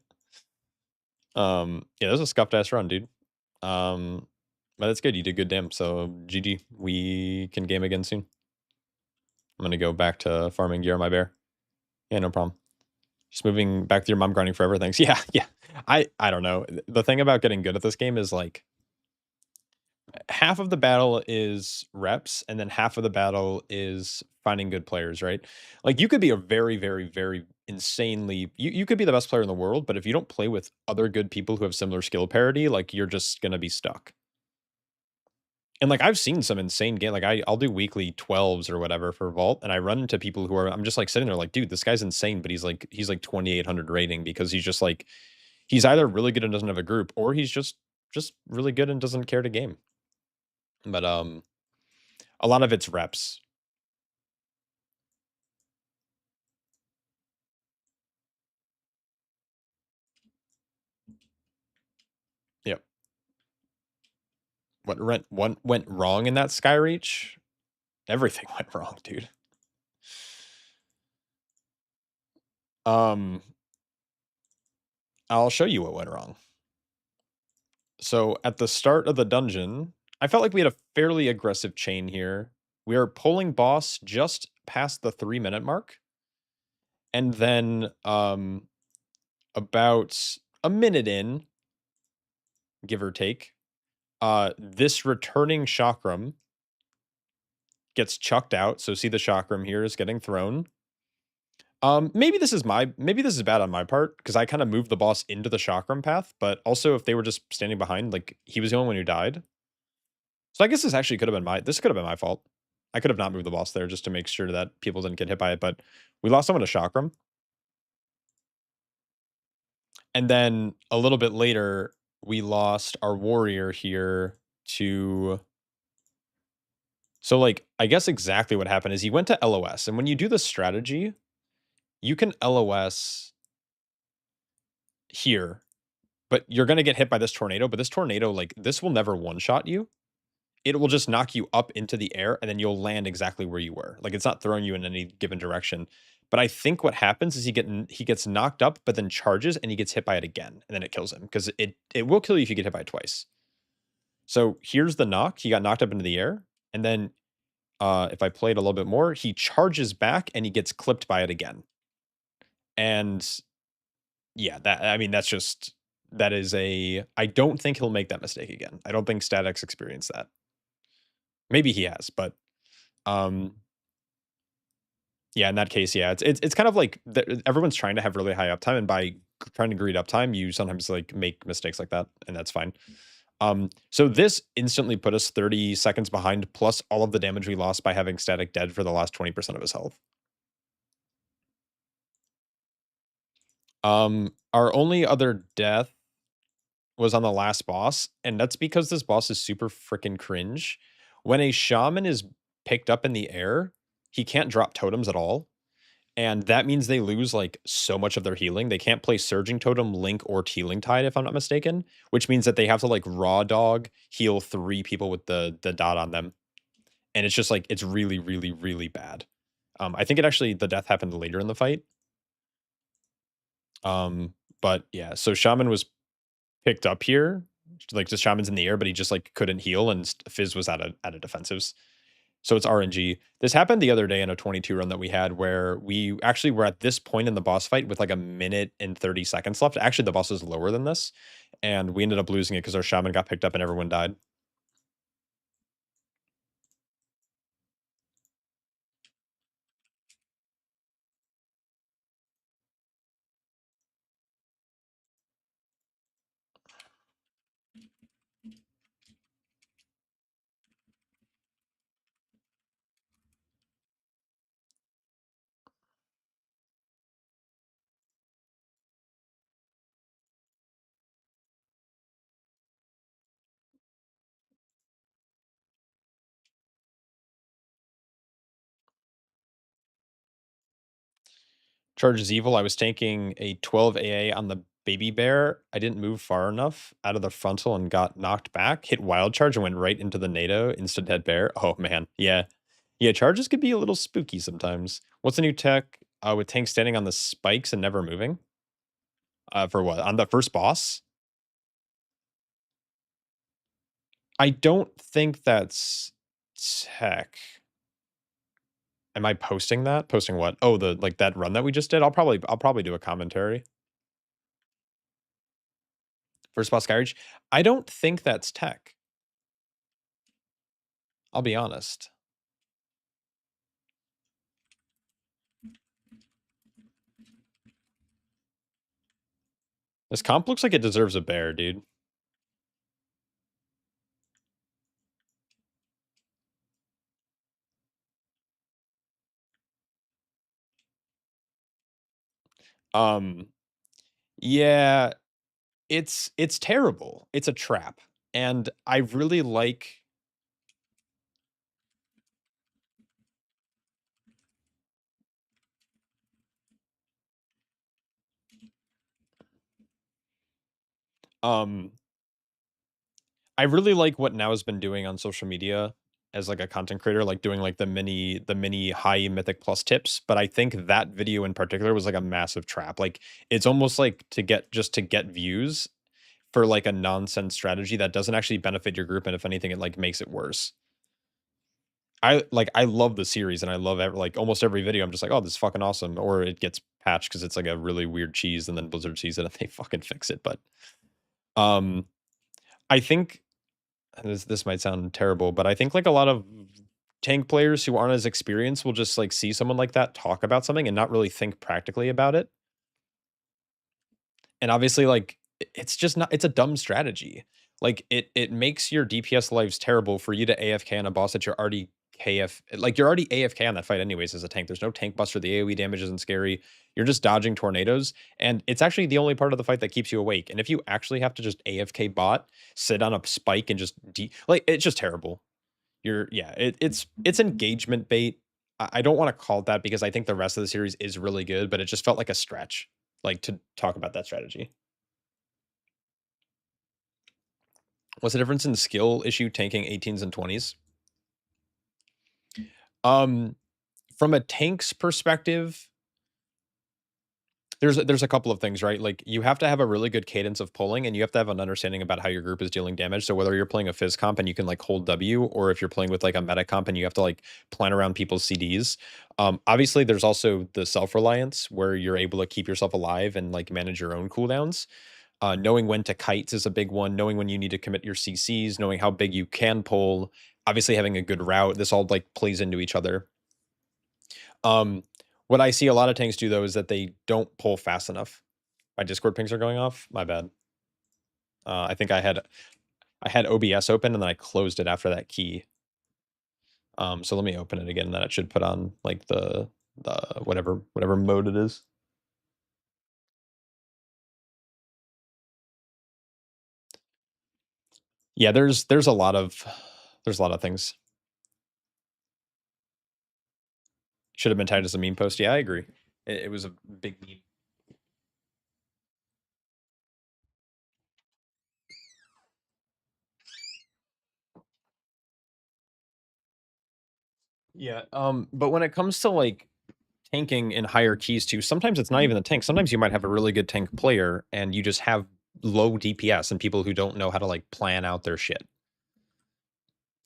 [SPEAKER 1] Yeah, there's a scuffed ass run, dude. But that's good. You did good, damn. So GG. We can game again soon. I'm gonna go back to farming gear, my bear. Yeah, no problem. Just moving back to your mom grinding forever. Thanks. Yeah, yeah. I don't know. The thing about getting good at this game is like half of the battle is reps, and then half of the battle is finding good players, right? Like you could be a very, very, very insanely you could be the best player in the world, but if you don't play with other good people who have similar skill parity, like you're just gonna be stuck. And like I've seen some insane game. Like I'll do weekly 12s or whatever for Vault, and I run into people who are I'm just like sitting there like, dude, this guy's insane, but he's like 2800 rating because he's just like he's either really good and doesn't have a group, or he's just really good and doesn't care to game. But a lot of it's reps. Yep. What went wrong in that Skyreach? Everything went wrong, dude. I'll show you what went wrong. So at the start of the dungeon, I felt like we had a fairly aggressive chain here. We are pulling boss just past the 3-minute mark. And then about a minute in, give or take, this returning chakram gets chucked out. So see the chakram here is getting thrown. Maybe this is bad on my part because I kind of moved the boss into the chakram path, but also if they were just standing behind, like he was the only one who died. So I guess this actually could have been my fault. I could have not moved the boss there just to make sure that people didn't get hit by it, but we lost someone to chakram. And then a little bit later, we lost our warrior here to so like I guess exactly what happened is he went to LOS, and when you do the strategy, you can LOS here, but you're going to get hit by this tornado, but this tornado, like this will never one-shot you. It will just knock you up into the air and then you'll land exactly where you were. Like it's not throwing you in any given direction. But I think what happens is he gets knocked up, but then charges and he gets hit by it again, and then it kills him because it will kill you if you get hit by it twice. So here's the knock. He got knocked up into the air, and then if I play it a little bit more, he charges back and he gets clipped by it again. And yeah, that is I don't think he'll make that mistake again. I don't think StatX experienced that. Maybe he has, but yeah, in that case, yeah, it's kind of like everyone's trying to have really high uptime, and by trying to greed uptime, you sometimes like make mistakes like that, and that's fine. So this instantly put us 30 seconds behind, plus all of the damage we lost by having Static dead for the last 20% of his health. Our only other death was on the last boss, and that's because this boss is super freaking cringe. When a shaman is picked up in the air, he can't drop totems at all. And that means they lose like so much of their healing. They can't play Surging Totem, Link, or Tealing Tide, if I'm not mistaken, which means that they have to like raw dog heal 3 people with the dot on them. And it's just like, it's really, really, really bad. I think the death happened later in the fight. But yeah, so Shaman was picked up here, like the Shaman's in the air, but he just like couldn't heal, and Fizz was out of defensives. So it's RNG. This happened the other day in a 22 run that we had where we actually were at this point in the boss fight with like a minute and 30 seconds left. Actually, the boss is lower than this, and we ended up losing it because our shaman got picked up and everyone died. Charge is evil. I was tanking a 12 AA on the baby bear. I didn't move far enough out of the frontal and got knocked back. Hit wild charge and went right into the NATO. Instant dead bear. Oh man, yeah, yeah. Charges could be a little spooky sometimes. What's the new tech with tanks standing on the spikes and never moving? For what? On the first boss? I don't think that's tech. Am I posting that? Posting what? Oh, the like that run that we just did? I'll probably do a commentary. First boss Skyreach. I don't think that's tech. I'll be honest. This comp looks like it deserves a bear, dude. Yeah, it's terrible. It's a trap. And I really like um I really like what Now has been doing on social media as like a content creator, like doing like the mini high mythic plus tips. But I think that video in particular was like a massive trap. Like it's almost like to get views for like a nonsense strategy that doesn't actually benefit your group, and if anything, it like makes it worse. I love the series and I love like almost every video. I'm just like, oh, this is fucking awesome. Or it gets patched because it's like a really weird cheese, and then Blizzard sees it and they fucking fix it. But um I think this might sound terrible, but I think like a lot of tank players who aren't as experienced will just like see someone like that talk about something and not really think practically about it. And obviously, like it's just not. It's a dumb strategy. Like it makes your DPS lives terrible for you to AFK on a boss that you're already KF. Like you're already AFK on that fight anyways as a tank. There's no tank buster. The AOE damage isn't scary. You're just dodging tornadoes, and it's actually the only part of the fight that keeps you awake. And if you actually have to just AFK bot, sit on a spike, and just like it's just terrible. Yeah. It's engagement bait. I don't want to call it that because I think the rest of the series is really good, but it just felt like a stretch, like to talk about that strategy. What's the difference in skill issue tanking 18s and 20s? From a tank's perspective, there's a couple of things, right? Like you have to have a really good cadence of pulling, and you have to have an understanding about how your group is dealing damage. So whether you're playing a fizz comp and you can like hold W, or if you're playing with like a meta comp and you have to like plan around people's CDs. Obviously, there's also the self-reliance where you're able to keep yourself alive and like manage your own cooldowns. Knowing when to kites is a big one. Knowing when you need to commit your CCs. Knowing how big you can pull. Obviously, having a good route. This all like plays into each other. What I see a lot of tanks do though is that they don't pull fast enough. My Discord pings are going off. My bad. I think I had OBS open and then I closed it after that key. So let me open it again, and then it should put on like the whatever mode it is. Yeah, there's a lot of things. Should have been tagged as a meme post. Yeah, I agree. It was a big meme. Yeah. But when it comes to like tanking in higher keys too, sometimes it's not even the tank. Sometimes you might have a really good tank player and you just have low DPS and people who don't know how to like plan out their shit.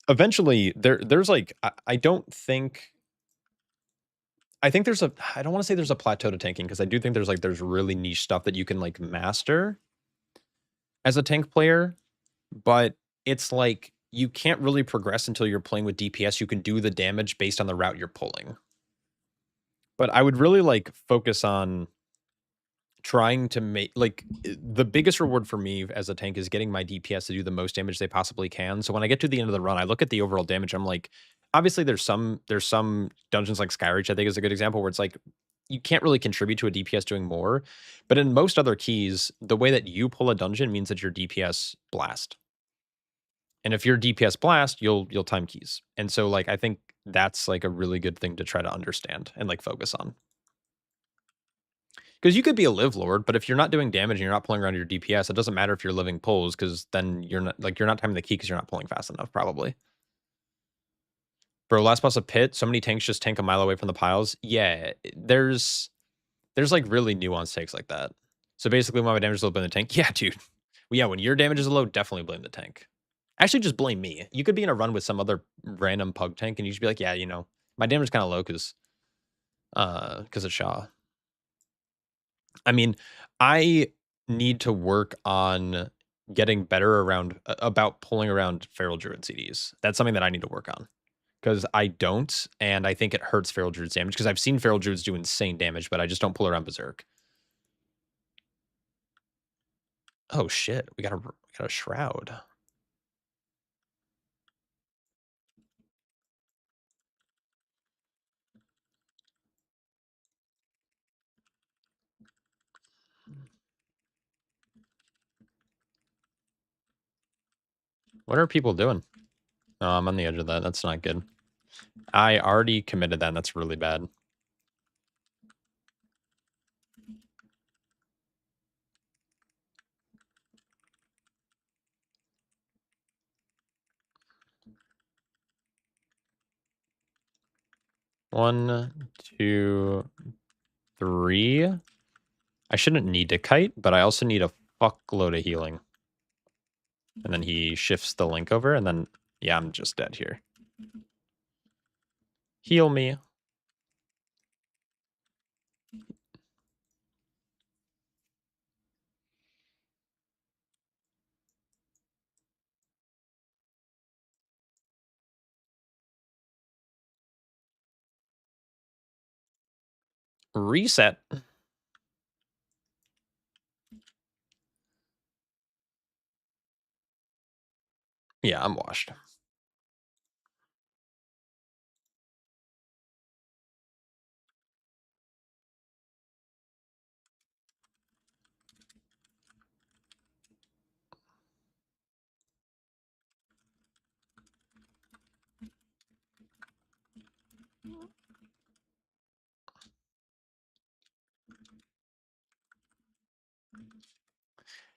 [SPEAKER 1] Eventually, there's like I don't think. I think there's a. I don't want to say there's a plateau to tanking because I do think there's really niche stuff that you can like master as a tank player, but it's like you can't really progress until you're playing with DPS. You can do the damage based on the route you're pulling. But I would really like focus on trying to make like the biggest reward for me as a tank is getting my DPS to do the most damage they possibly can. So when I get to the end of the run, I look at the overall damage. I'm like, obviously there's some dungeons like Skyreach, I think is a good example where it's like you can't really contribute to a DPS doing more. But in most other keys, the way that you pull a dungeon means that your DPS blast. And if you're DPS blast, you'll time keys. And so like I think that's like a really good thing to try to understand and like focus on. Because you could be a live lord, but if you're not doing damage and you're not pulling around your DPS, it doesn't matter if you're living pulls, because then you're not timing the key because you're not pulling fast enough, probably. Bro, last boss of Pit, so many tanks just tank a mile away from the piles. Yeah, there's like really nuanced takes like that. So basically, when my damage is low, blame the tank. Yeah, dude. Well, yeah, when your damage is low, definitely blame the tank. Actually, just blame me. You could be in a run with some other random pug tank, and you should be like, yeah, you know, my damage is kind of low because it's Shaw. I mean, I need to work on getting better around about pulling around Feral Druid CDs. That's something that I need to work on because I don't, and I think it hurts Feral Druid's damage because I've seen Feral Druids do insane damage, but I just don't pull around Berserk. Oh shit, we got a shroud. What are people doing? Oh, I'm on the edge of that. That's not good. I already committed that, and that's really bad. One, two, three. I shouldn't need to kite, but I also need a fuckload of healing. And then he shifts the link over, and then, yeah, I'm just dead here. Heal me. Reset. Yeah, I'm washed.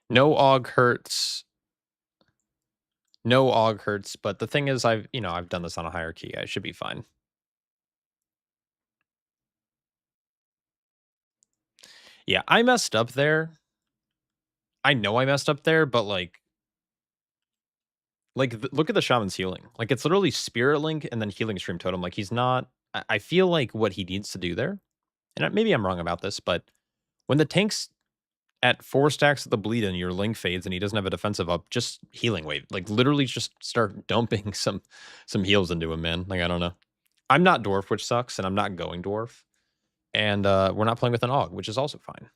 [SPEAKER 1] No aug hurts. No aug hurts, but the thing is, I've done this on a higher key. I should be fine. Yeah, I messed up there. I know I messed up there, but like look at the shaman's healing. Like it's literally Spirit Link and then healing stream totem. Like he's not. I feel like what he needs to do there, and maybe I'm wrong about this, but when the tank's at 4 stacks of the bleed and your link fades and he doesn't have a defensive up, just healing wave. Like literally just start dumping some heals into him, man. Like I don't know. I'm not dwarf, which sucks, and I'm not going dwarf. And we're not playing with an AUG, which is also fine.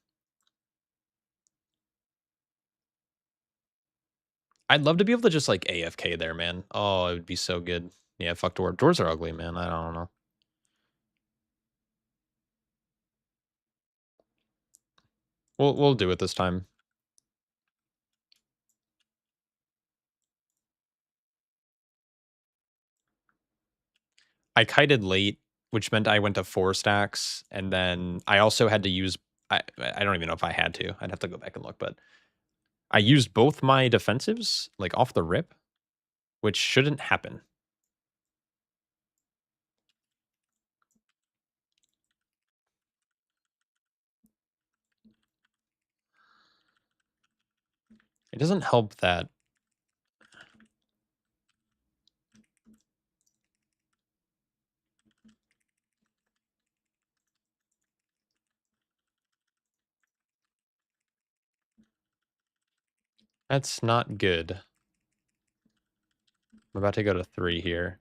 [SPEAKER 1] I'd love to be able to just like AFK there, man. Oh, it would be so good. Yeah, fuck dwarf. Dwarves are ugly, man. I don't know. We'll do it this time. I kited late, which meant I went to 4 stacks, and then I also had to use. I don't even know if I had to. I'd have to go back and look, but I used both my defensives like off the rip, which shouldn't happen. It doesn't help that. That's not good. I'm about to go to 3 here.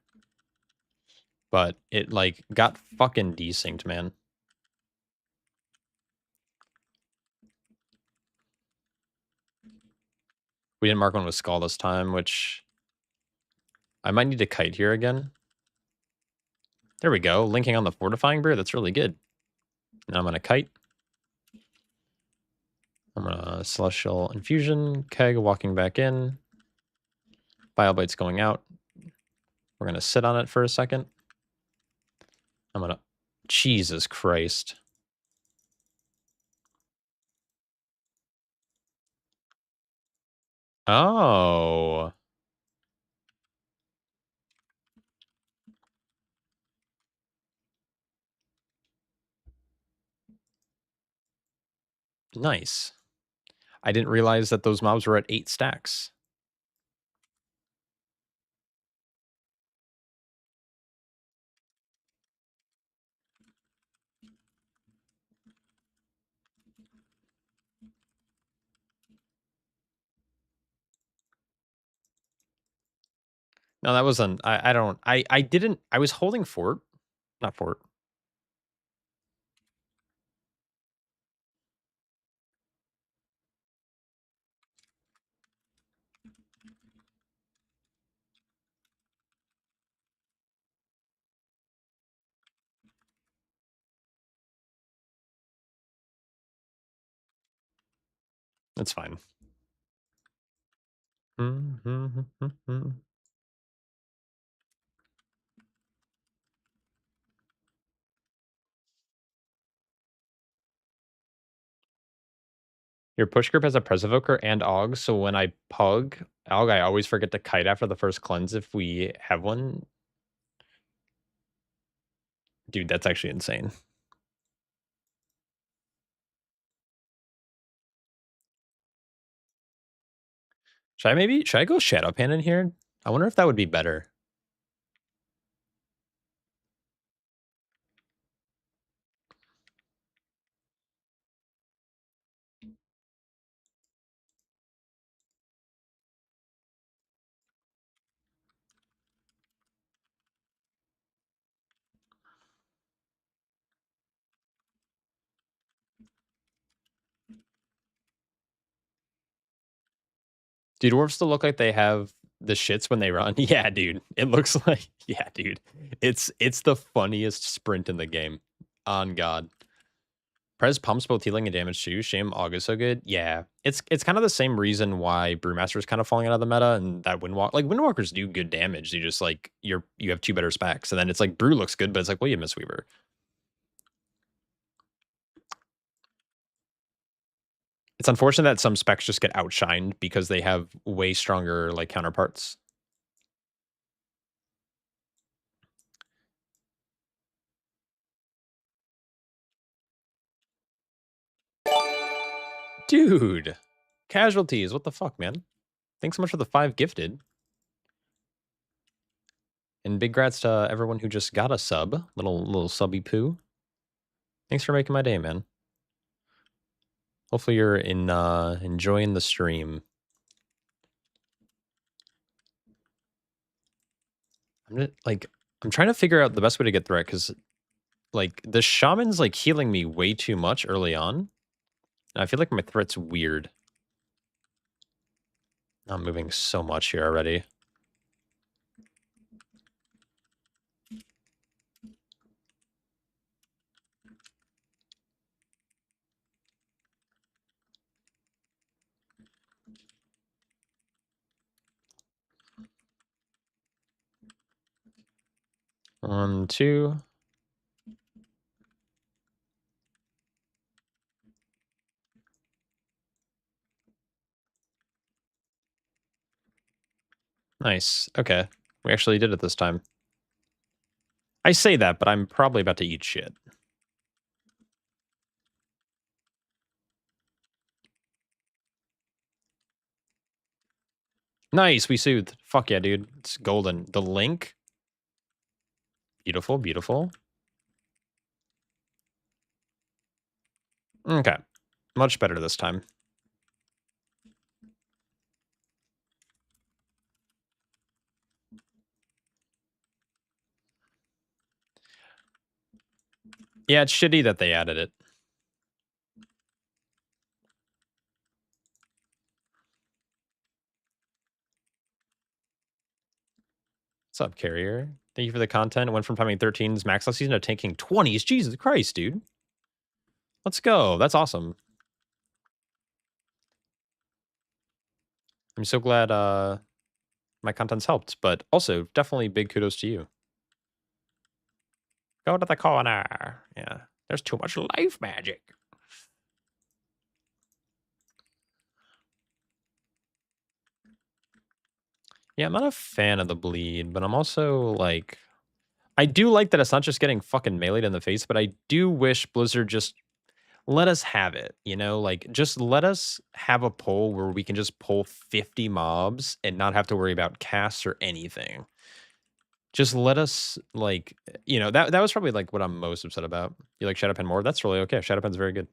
[SPEAKER 1] But it, like, got fucking desynced, man. We didn't mark one with Skull this time, which... I might need to kite here again. There we go. Linking on the Fortifying Brew. That's really good. Now I'm going to kite. I'm going to Celestial Infusion. Keg walking back in. Biobite's going out. We're going to sit on it for a second. I'm going to... Jesus Christ. Oh. Nice. I didn't realize that those mobs were at 8 stacks. No, that wasn't. I don't. I didn't. I was holding fort, not fort. That's fine. Your push group has a Pres Evoker and Aug, so when I pug Aug, I always forget to kite after the first cleanse if we have one. Dude, that's actually insane. Should I go Shadowpan in here? I wonder if that would be better. Do dwarves still look like they have the shits when they run? Yeah, dude. It looks like yeah, dude. It's the funniest sprint in the game. On God. Prez pumps both healing and damage too. Shame Aug is so good. Yeah. It's kind of the same reason why Brewmaster is kind of falling out of the meta and that Windwalker like Windwalkers do good damage. You just like you have 2 better specs. And then it's like Brew looks good, but it's like, well, you have Mistweaver. It's unfortunate that some specs just get outshined because they have way stronger like counterparts. Dude, casualties. What the fuck, man? Thanks so much for the 5 gifted. And big grats to everyone who just got a sub. Little subby poo. Thanks for making my day, man. Hopefully you're enjoying the stream. I'm trying to figure out the best way to get threat because like the shaman's like healing me way too much early on. And I feel like my threat's weird. I'm moving so much here already. One, two. Nice. Okay. We actually did it this time. I say that, but I'm probably about to eat shit. Nice, we soothed. Fuck yeah, dude. It's golden. The link. Beautiful, beautiful. Okay. Much better this time. Yeah, it's shitty that they added it. What's up, Carrier? Thank you for the content. Went from timing 13s max last season to tanking 20s. Jesus Christ, dude. Let's go. That's awesome. I'm so glad my content's helped, but also definitely big kudos to you. Go to the corner. Yeah. There's too much life magic. Yeah, I'm not a fan of the bleed, but I'm also like, I do like that it's not just getting fucking meleeed in the face, but I do wish Blizzard just let us have it, you know? Like, just let us have a pull where we can just pull 50 mobs and not have to worry about casts or anything. Just let us, like, you know, that was probably, like, what I'm most upset about. You like Shadowpen more? That's really okay. Shadowpen's very good.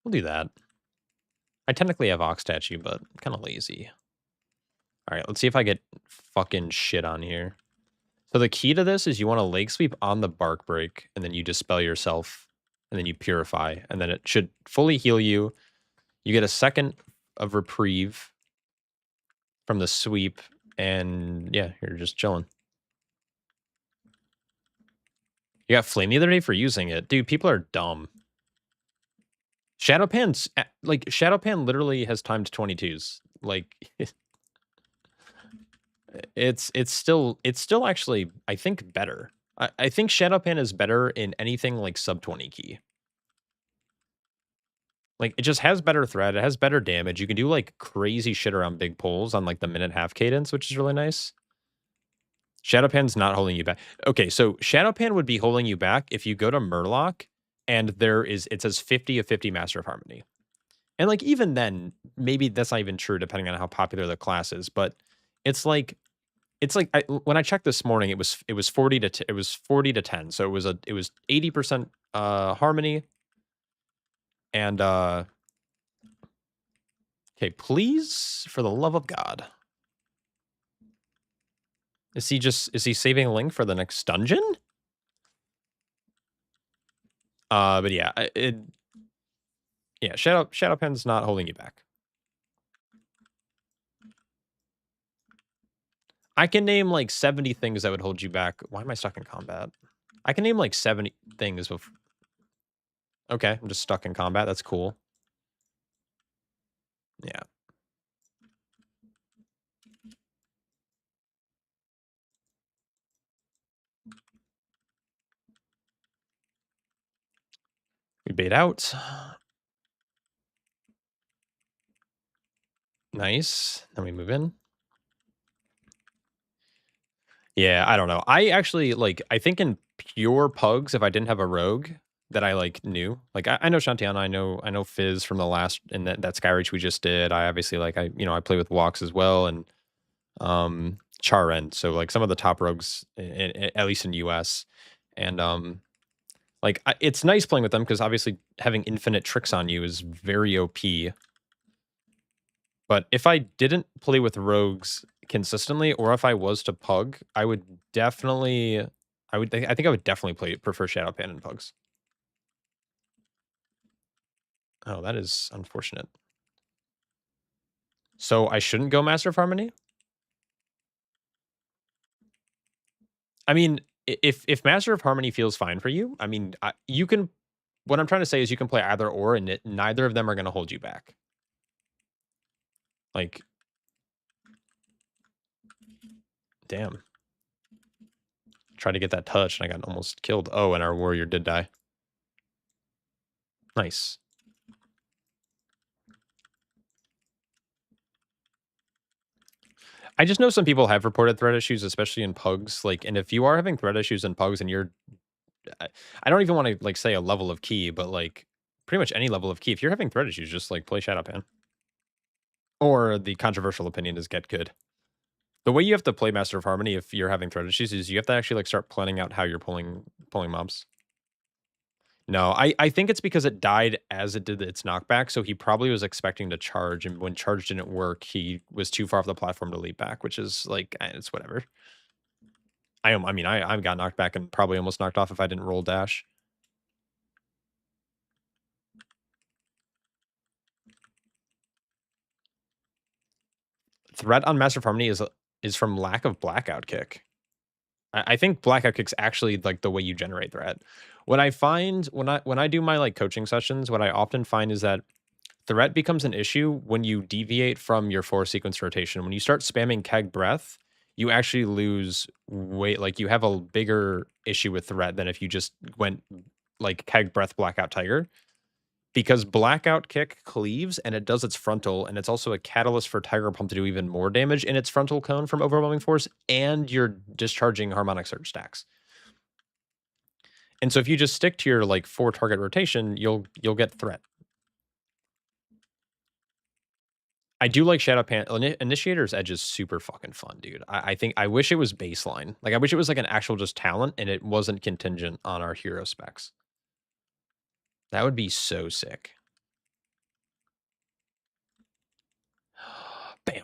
[SPEAKER 1] We'll do that. I technically have Ox Statue, but I'm kind of lazy. All right, let's see if I get fucking shit on here. So the key to this is you want to leg sweep on the bark break, and then you dispel yourself, and then you purify, and then it should fully heal you. You get a second of reprieve from the sweep, and yeah, you're just chilling. You got flame the other day for using it. Dude, people are dumb. Shadowpan's, like, Shadowpan literally has timed 22s. Like, it's still actually, I think, better. I think Shadowpan is better in anything like sub 20 key. Like, it just has better threat, it has better damage. You can do, like, crazy shit around big pulls on, like, the minute half cadence, which is really nice. Shadowpan's not holding you back. Okay, so Shadowpan would be holding you back if you go to Murloc and it says 50 of 50 Master of Harmony. And, like, even then, maybe that's not even true depending on how popular the class is, but it's like when I checked this morning, it was 40 to 10. So it was 80% harmony. And okay, please, for the love of God. Is he saving a link for the next dungeon? But yeah, Shadowpen's not holding you back. I can name like 70 things that would hold you back. Why am I stuck in combat? I can name like 70 things before. Okay, I'm just stuck in combat. That's cool. Yeah. We bait out. Nice. Then we move in. Yeah, I don't know. I actually, like, I think in pure pugs, if I didn't have a rogue that I, like, knew, like, I know Shantiana, I know Fizz from the last, and that Skyreach we just did. I obviously, like, I play with Walks as well, and Charen. So, like, some of the top rogues, at least in US. And, like, it's nice playing with them because obviously having infinite tricks on you is very OP. But if I didn't play with rogues consistently, or if I was to pug, I would definitely, I think I would definitely prefer Shadowpan and pugs. Oh, that is unfortunate. So I shouldn't go Master of Harmony? I mean, if Master of Harmony feels fine for you, I mean, you can, what I'm trying to say is you can play either or, and neither of them are going to hold you back. Like, damn. Tried to get that touch, and I got almost killed. Oh, and our warrior did die. Nice. I just know some people have reported thread issues, especially in pugs. Like, and if you are having thread issues in pugs and you're, I don't even want to, like, say a level of key, but, like, pretty much any level of key, if you're having thread issues, just, like, play Shadowpan. Or the controversial opinion is get good. The way you have to play Master of Harmony if you're having thread issues is you have to actually, like, start planning out how you're pulling mobs. No, I think it's because it died as it did its knockback, so he probably was expecting to charge, and when charge didn't work, he was too far off the platform to leap back, which is, like, it's whatever. I mean, I got knocked back and probably almost knocked off if I didn't roll dash. Threat on Master of Harmony is from lack of blackout kick. I think blackout kick's actually, like, the way you generate threat. What I find when I do my, like, coaching sessions, what I often find is that threat becomes an issue when you deviate from your 4 sequence rotation. When you start spamming keg breath, you actually lose weight. Like, you have a bigger issue with threat than if you just went, like, Keg Breath, Blackout Tiger. Because Blackout Kick cleaves, and it does its frontal, and it's also a catalyst for Tiger Pump to do even more damage in its frontal cone from Overwhelming Force, and you're discharging Harmonic Surge stacks. And so if you just stick to your, like, 4 target rotation, you'll get threat. I do like Shadow Pan. Initiator's Edge is super fucking fun, dude. I think I wish it was baseline. Like, I wish it was like an actual just talent, and it wasn't contingent on our hero specs. That would be so sick. Bam.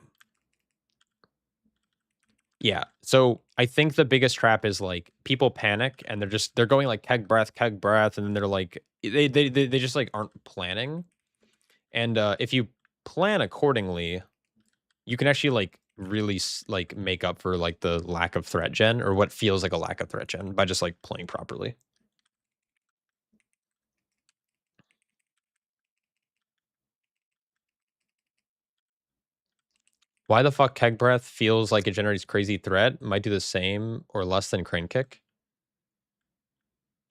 [SPEAKER 1] Yeah. So I think the biggest trap is like people panic and they're going like keg breath, and then they're like they just like aren't planning. And if you plan accordingly, you can actually like really like make up for like the lack of threat gen or what feels like a lack of threat gen by just like playing properly. Why the fuck keg breath feels like it generates crazy threat might do the same or less than crane kick?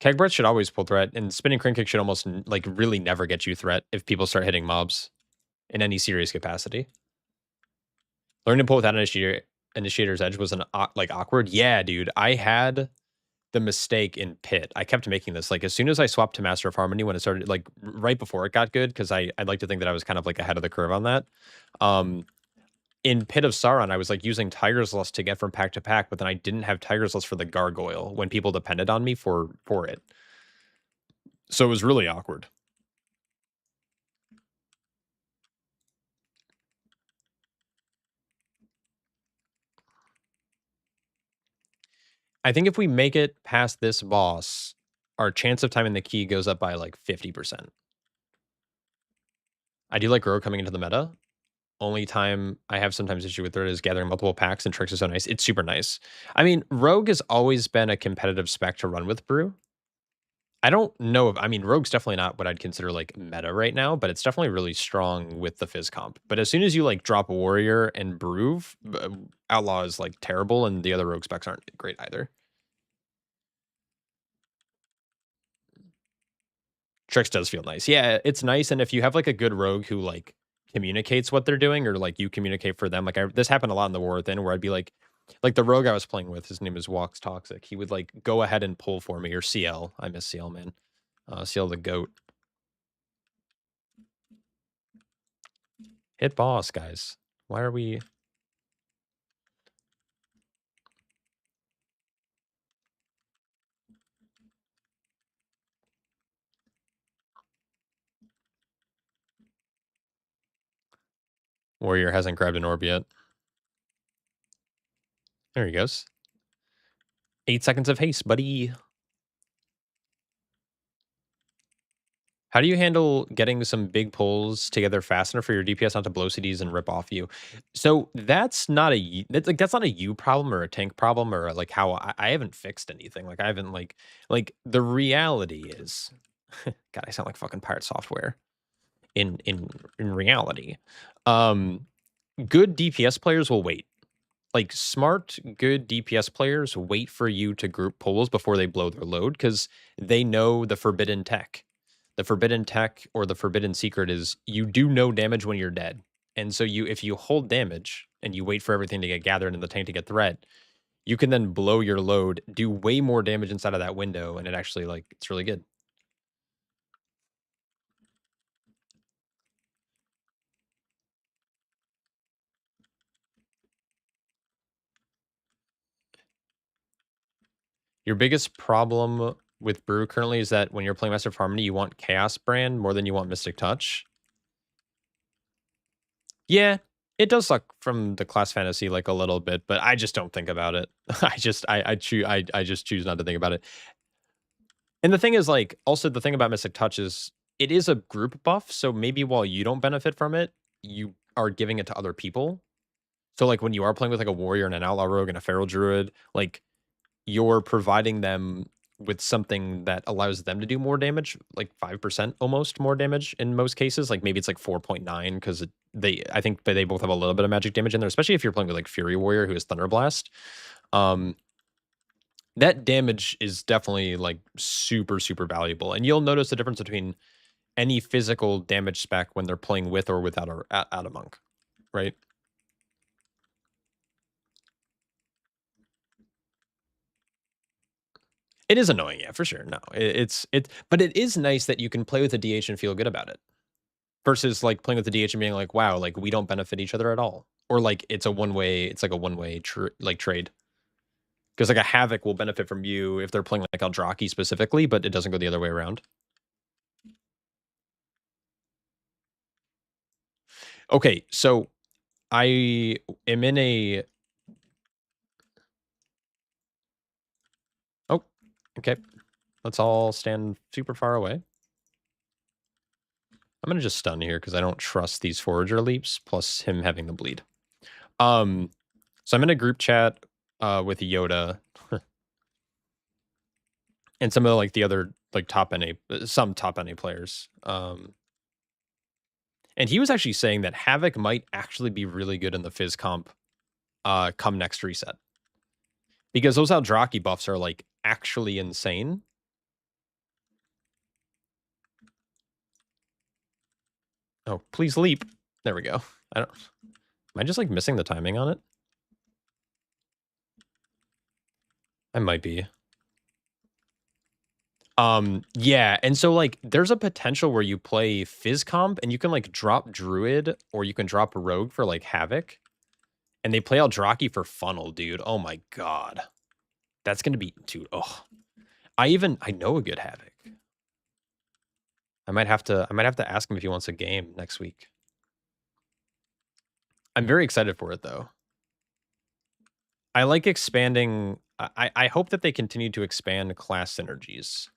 [SPEAKER 1] Keg breath should always pull threat, and spinning crane kick should almost like really never get you threat if people start hitting mobs in any serious capacity. Learning to pull without initiator's edge was an like awkward. Yeah, dude, I had the mistake in Pit. I kept making this like as soon as I swapped to Master of Harmony when it started, like right before it got good, because I'd like to think that I was kind of like ahead of the curve on that. In Pit of Sauron, I was like using Tiger's Lust to get from pack to pack, but then I didn't have Tiger's Lust for the Gargoyle when people depended on me for it. So it was really awkward. I think if we make it past this boss, our chance of timing the key goes up by like 50%. I do like Rogue coming into the meta. Only time I have sometimes issue with it is gathering multiple packs, and Tricks is so nice. It's super nice. I mean, Rogue has always been a competitive spec to run with Brew. I don't know if, I mean, Rogue's definitely not what I'd consider like meta right now, but it's definitely really strong with the Fizz comp. But as soon as you like drop Warrior and Brew, Outlaw is like terrible, and the other Rogue specs aren't great either. Tricks does feel nice. Yeah, it's nice. And if you have like a good rogue who like communicates what they're doing, or like you communicate for them, like this happened a lot in the War Within, where I'd be like the rogue I was playing with, his name is Walks Toxic. He would like go ahead and pull for me, or CL. I miss CL, man. CL the goat. Hit boss, guys. Why are we? Warrior hasn't grabbed an orb yet. There he goes. 8 seconds of haste, buddy. How do you handle getting some big pulls together fast enough for your DPS not to blow CDs and rip off you? So that's not that's not a you problem or a tank problem, or like how I haven't fixed anything. Like I haven't like the reality is, God, I sound like fucking Pirate Software. In reality, good DPS players will wait. Like smart, good DPS players wait for you to group pulls before they blow their load, because they know the forbidden tech. The forbidden tech or the forbidden secret is you do no damage when you're dead. And so if you hold damage and you wait for everything to get gathered in the tank to get threat, you can then blow your load, do way more damage inside of that window, and it actually like it's really good. Your biggest problem with Brew currently is that when you're playing Master of Harmony, you want Chaos Brand more than you want Mystic Touch. Yeah, it does suck from the class fantasy like a little bit, but I just don't think about it. I just choose not to think about it. And the thing is, like, also the thing about Mystic Touch is it is a group buff, so maybe while you don't benefit from it, you are giving it to other people. So like when you are playing with like a warrior and an outlaw rogue and a feral druid, like you're providing them with something that allows them to do more damage, like 5% almost more damage in most cases. Like maybe it's like 4.9 because I think they both have a little bit of magic damage in there, especially if you're playing with like Fury Warrior who has Thunder Blast. That damage is definitely like super, super valuable. And you'll notice the difference between any physical damage spec when they're playing with or without a monk, right? It is annoying, yeah, for sure. No, but it is nice that you can play with a DH and feel good about it. Versus like playing with the DH and being like, wow, like we don't benefit each other at all. Or like it's like a one-way trade. Because like a Havoc will benefit from you if they're playing like Eldraki specifically, but it doesn't go the other way around. Okay, so I am in a... Oh, okay. Let's all stand super far away. I'm going to just stun here because I don't trust these Forager leaps, plus him having the bleed. So I'm in a group chat with Yoda and some of like the other like some top NA players. And he was actually saying that Havoc might actually be really good in the Fizz comp come next reset. Because those Eldraki buffs are like actually insane. Oh, please leap. There we go. Am I just like missing the timing on it? I might be. Yeah, and so like there's a potential where you play Fizz comp and you can like drop Druid or you can drop Rogue for like Havoc. And they play Eldraki for funnel, dude. Oh my god. That's gonna be, dude, oh. I know a good Havoc. I might have to ask him if he wants a game next week. I'm very excited for it though. I like expanding. I hope that they continue to expand class synergies.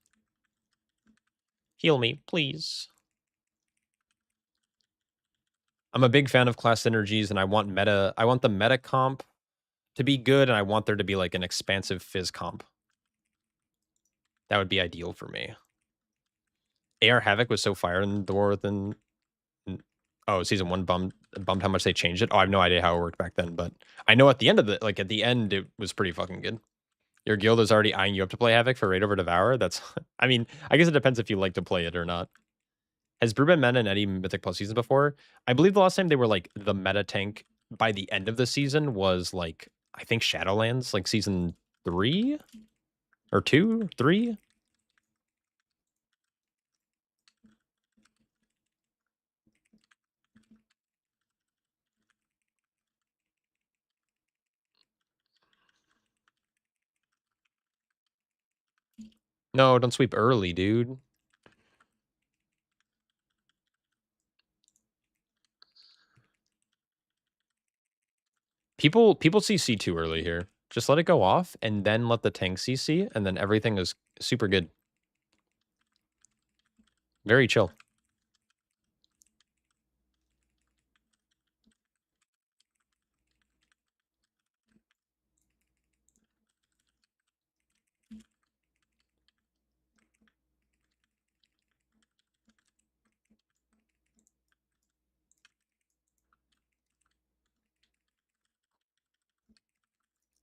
[SPEAKER 1] Heal me, please. I'm a big fan of class synergies, and I want the meta comp to be good, and I want there to be like an expansive Fizz comp. That would be ideal for me. AR Havoc was so fire in the war within. Oh, season 1 bummed how much they changed it. Oh, I have no idea how it worked back then, but I know at the end it was pretty fucking good. Your guild is already eyeing you up to play Havoc for Raid over Devour. That's, I mean, I guess it depends if you like to play it or not. Has Brew been meta in any Mythic Plus seasons before? I believe the last time they were like the meta tank by the end of the season was like, I think Shadowlands, like season 3 or 2, 3. No, don't sweep early, dude. People CC too early here. Just let it go off and then let the tank CC and then everything is super good. Very chill.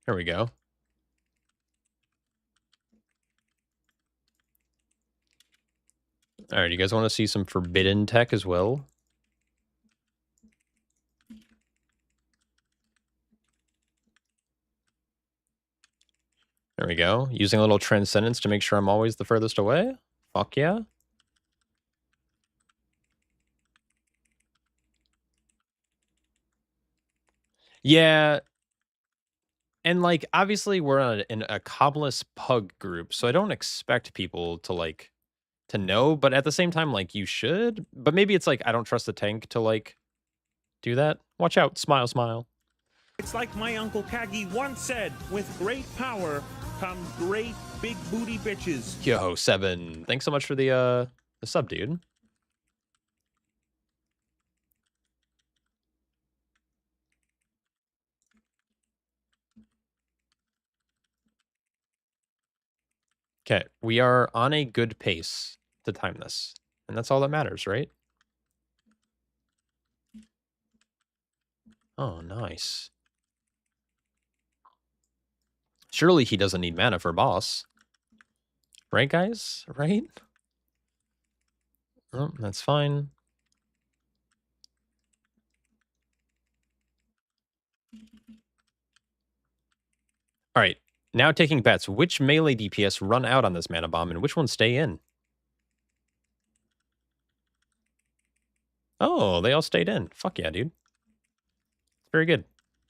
[SPEAKER 1] There we go. All right, you guys want to see some forbidden tech as well? There we go. Using a little transcendence to make sure I'm always the furthest away. Fuck yeah. Yeah. And like, obviously we're in a comless pug group, so I don't expect people to like, to know, but at the same time, like you should, but maybe it's like, I don't trust the tank to like do that. Watch out. Smile, smile.
[SPEAKER 3] It's like my Uncle Kagi once said, with great power comes great big booty bitches.
[SPEAKER 1] Yo, 7. Thanks so much for the sub, dude. Okay, we are on a good pace to time this. And that's all that matters, right? Oh, nice. Surely he doesn't need mana for boss. Right, guys? Right? Oh, that's fine. All right, now taking bets. Which melee DPS run out on this mana bomb and which ones stay in? Oh, they all stayed in. Fuck yeah, dude. Very good.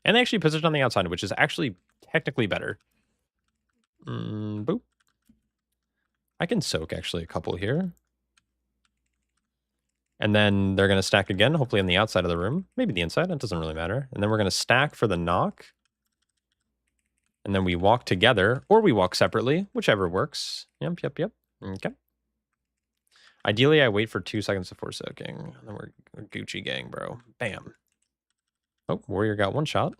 [SPEAKER 1] And they actually positioned on the outside, which is actually technically better. Boop. I can soak actually a couple here. And then they're going to stack again, hopefully on the outside of the room. Maybe the inside, it doesn't really matter. And then we're going to stack for the knock. And then we walk together, or we walk separately, whichever works. Yep. Okay. Ideally, I wait for 2 seconds before soaking. And then we're Gucci gang, bro. Bam. Oh, warrior got one shot.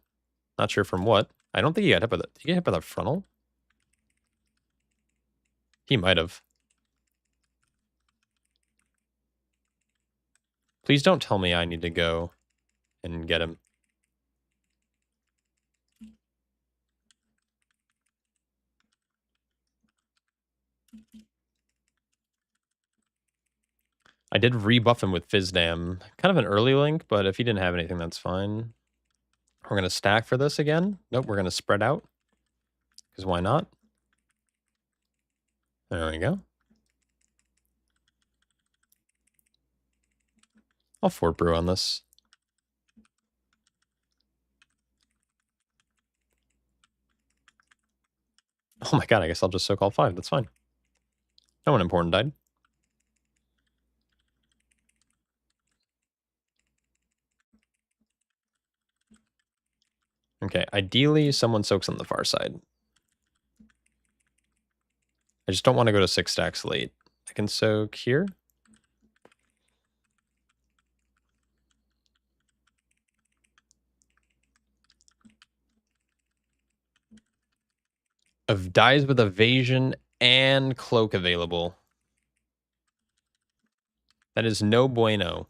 [SPEAKER 1] Not sure from what. I don't think he got hit by the... Did he get hit by the frontal? He might have. Please don't tell me I need to go and get him. I did rebuff him with Fizdam. Kind of an early link, but if he didn't have anything, that's fine. We're going to stack for this again. Nope, we're going to spread out. Because why not? There we go. I'll Fort Brew on this. Oh my god, I guess I'll just soak all 5. That's fine. No one important died. Okay, ideally someone soaks on the far side. I just don't want to go to 6 stacks late. I can soak here. Of dies with evasion and cloak available. That is no bueno.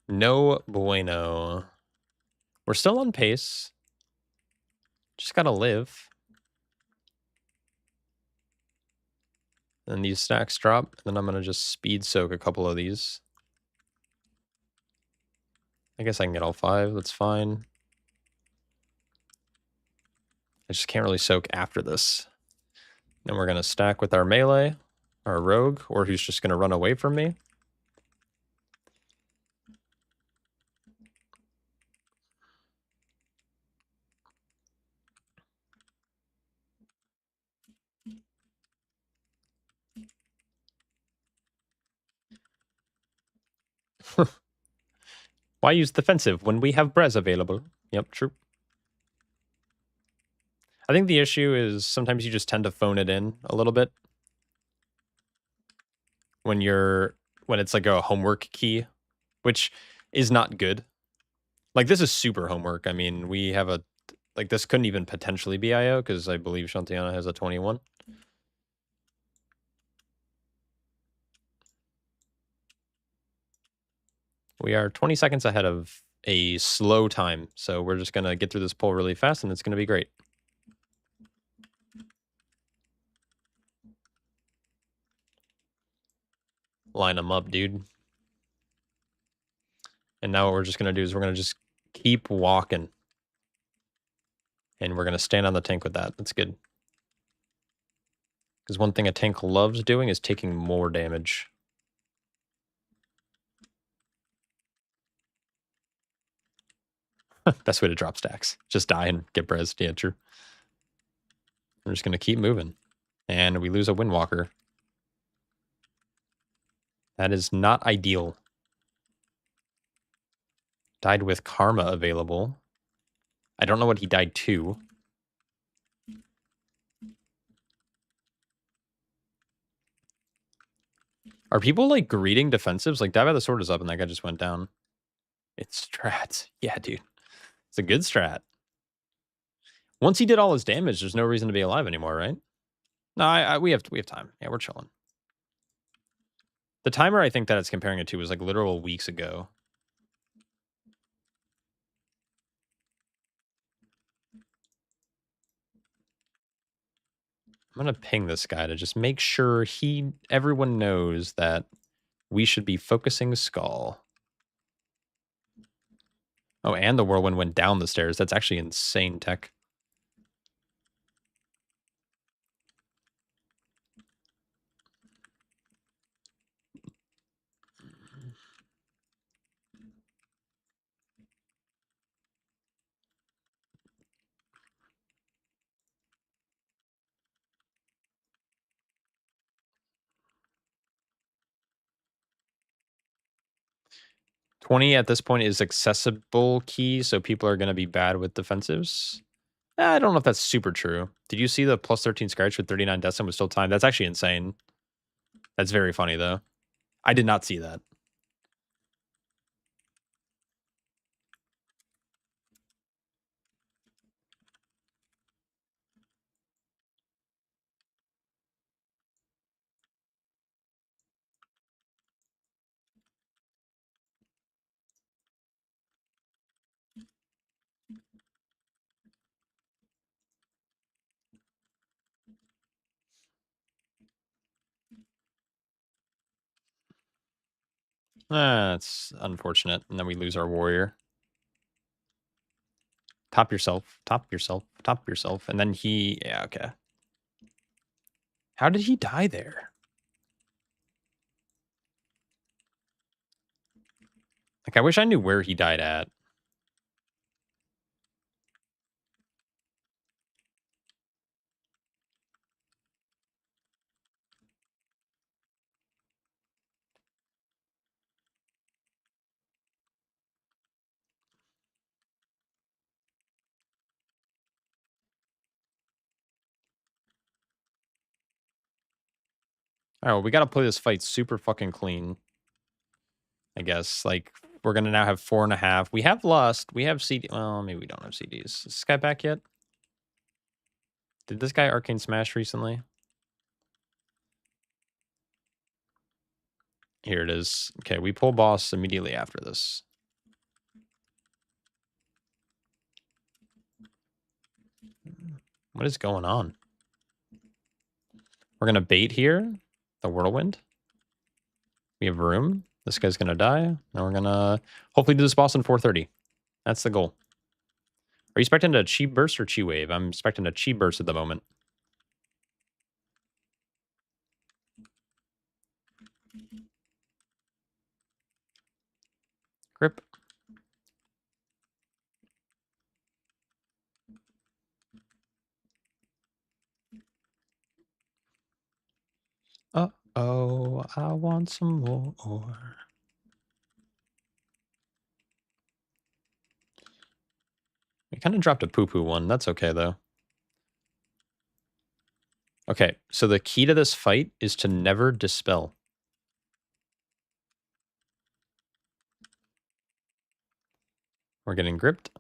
[SPEAKER 1] No bueno. We're still on pace. Just gotta live. And these stacks drop, and then I'm gonna just speed soak a couple of these. I guess I can get all 5, that's fine. I just can't really soak after this. Then we're gonna stack with our melee, our rogue, or who's just gonna run away from me. Why use defensive when we have Brez available? Yep, true. I think the issue is sometimes you just tend to phone it in a little bit. When it's like a homework key, which is not good. Like this is super homework. I mean, we have this couldn't even potentially be IO because I believe Shantiana has a 21. We are 20 seconds ahead of a slow time, so we're just going to get through this poll really fast, and it's going to be great. Line them up, dude. And now what we're just going to do is we're going to just keep walking. And we're going to stand on the tank with that. That's good. Because one thing a tank loves doing is taking more damage. Best way to drop stacks. Just die and get Brez. Yeah, true. We're just going to keep moving. And we lose a Windwalker. That is not ideal. Died with Karma available. I don't know what he died to. Are people like greeting defensives? Like, Die by the Sword is up and that guy just went down. It's strat. Yeah, dude. It's a good strat. Once he did all his damage, there's no reason to be alive anymore, right? No, we have time. Yeah, we're chilling. The timer I think that it's comparing it to was like literal weeks ago. I'm gonna ping this guy to just make sure everyone knows that we should be focusing Skull. Oh, and the whirlwind went down the stairs. That's actually insane tech. $20 at this point is accessible key, so people are going to be bad with defensives. I don't know if that's super true. Did you see the plus 13 Skyreach with 39 deaths and was still timed? That's actually insane. That's very funny, though. I did not see that. That's unfortunate. And then we lose our warrior. Top yourself. Top yourself. Top yourself. And then he... Yeah, okay. How did he die there? Like, I wish I knew where he died at. Oh, we gotta play this fight super fucking clean. I guess. Like, we're gonna now have 4.5. We have Lust. We have CD. Well, maybe we don't have CDs. Is this guy back yet? Did this guy Arcane Smash recently? Here it is. Okay, we pull boss immediately after this. What is going on? We're gonna bait here. The whirlwind. We have room. This guy's gonna die. Now we're gonna hopefully do this boss in 4:30. That's the goal. Are you expecting a chi burst or chi wave? I'm expecting a chi burst at the moment. Grip. Uh-oh, I want some more. We kind of dropped a poo-poo one. That's okay, though. Okay, so the key to this fight is to never dispel. We're getting gripped.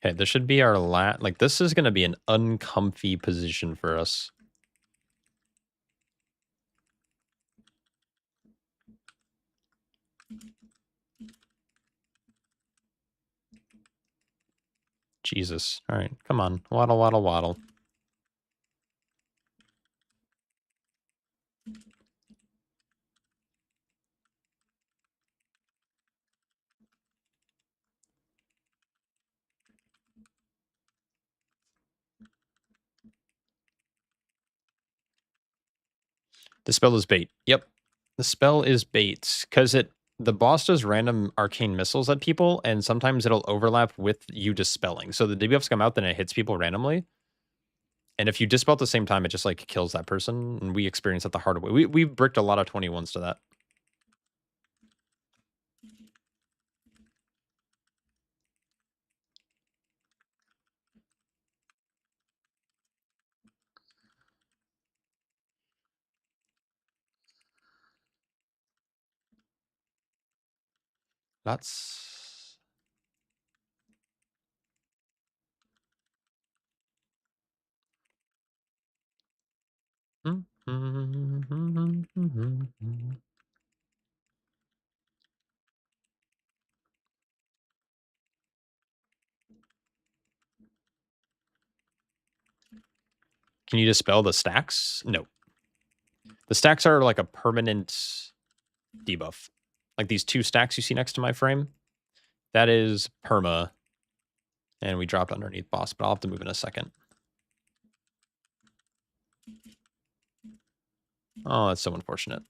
[SPEAKER 1] Okay, this should be our last... Like, this is going to be an uncomfy position for us. Jesus. All right, come on. Waddle, waddle, waddle. The spell is bait. Yep. The spell is bait. Because the boss does random arcane missiles at people, and sometimes it'll overlap with you dispelling. So the debuffs come out, then it hits people randomly. And if you dispel at the same time, it just like kills that person. And we experience that the hard way. We've bricked a lot of 21s to that. That's... Can you dispel the stacks? No. The stacks are like a permanent debuff. Like these 2 stacks you see next to my frame, that is perma. And we dropped underneath boss, but I'll have to move in a second. Oh, that's so unfortunate.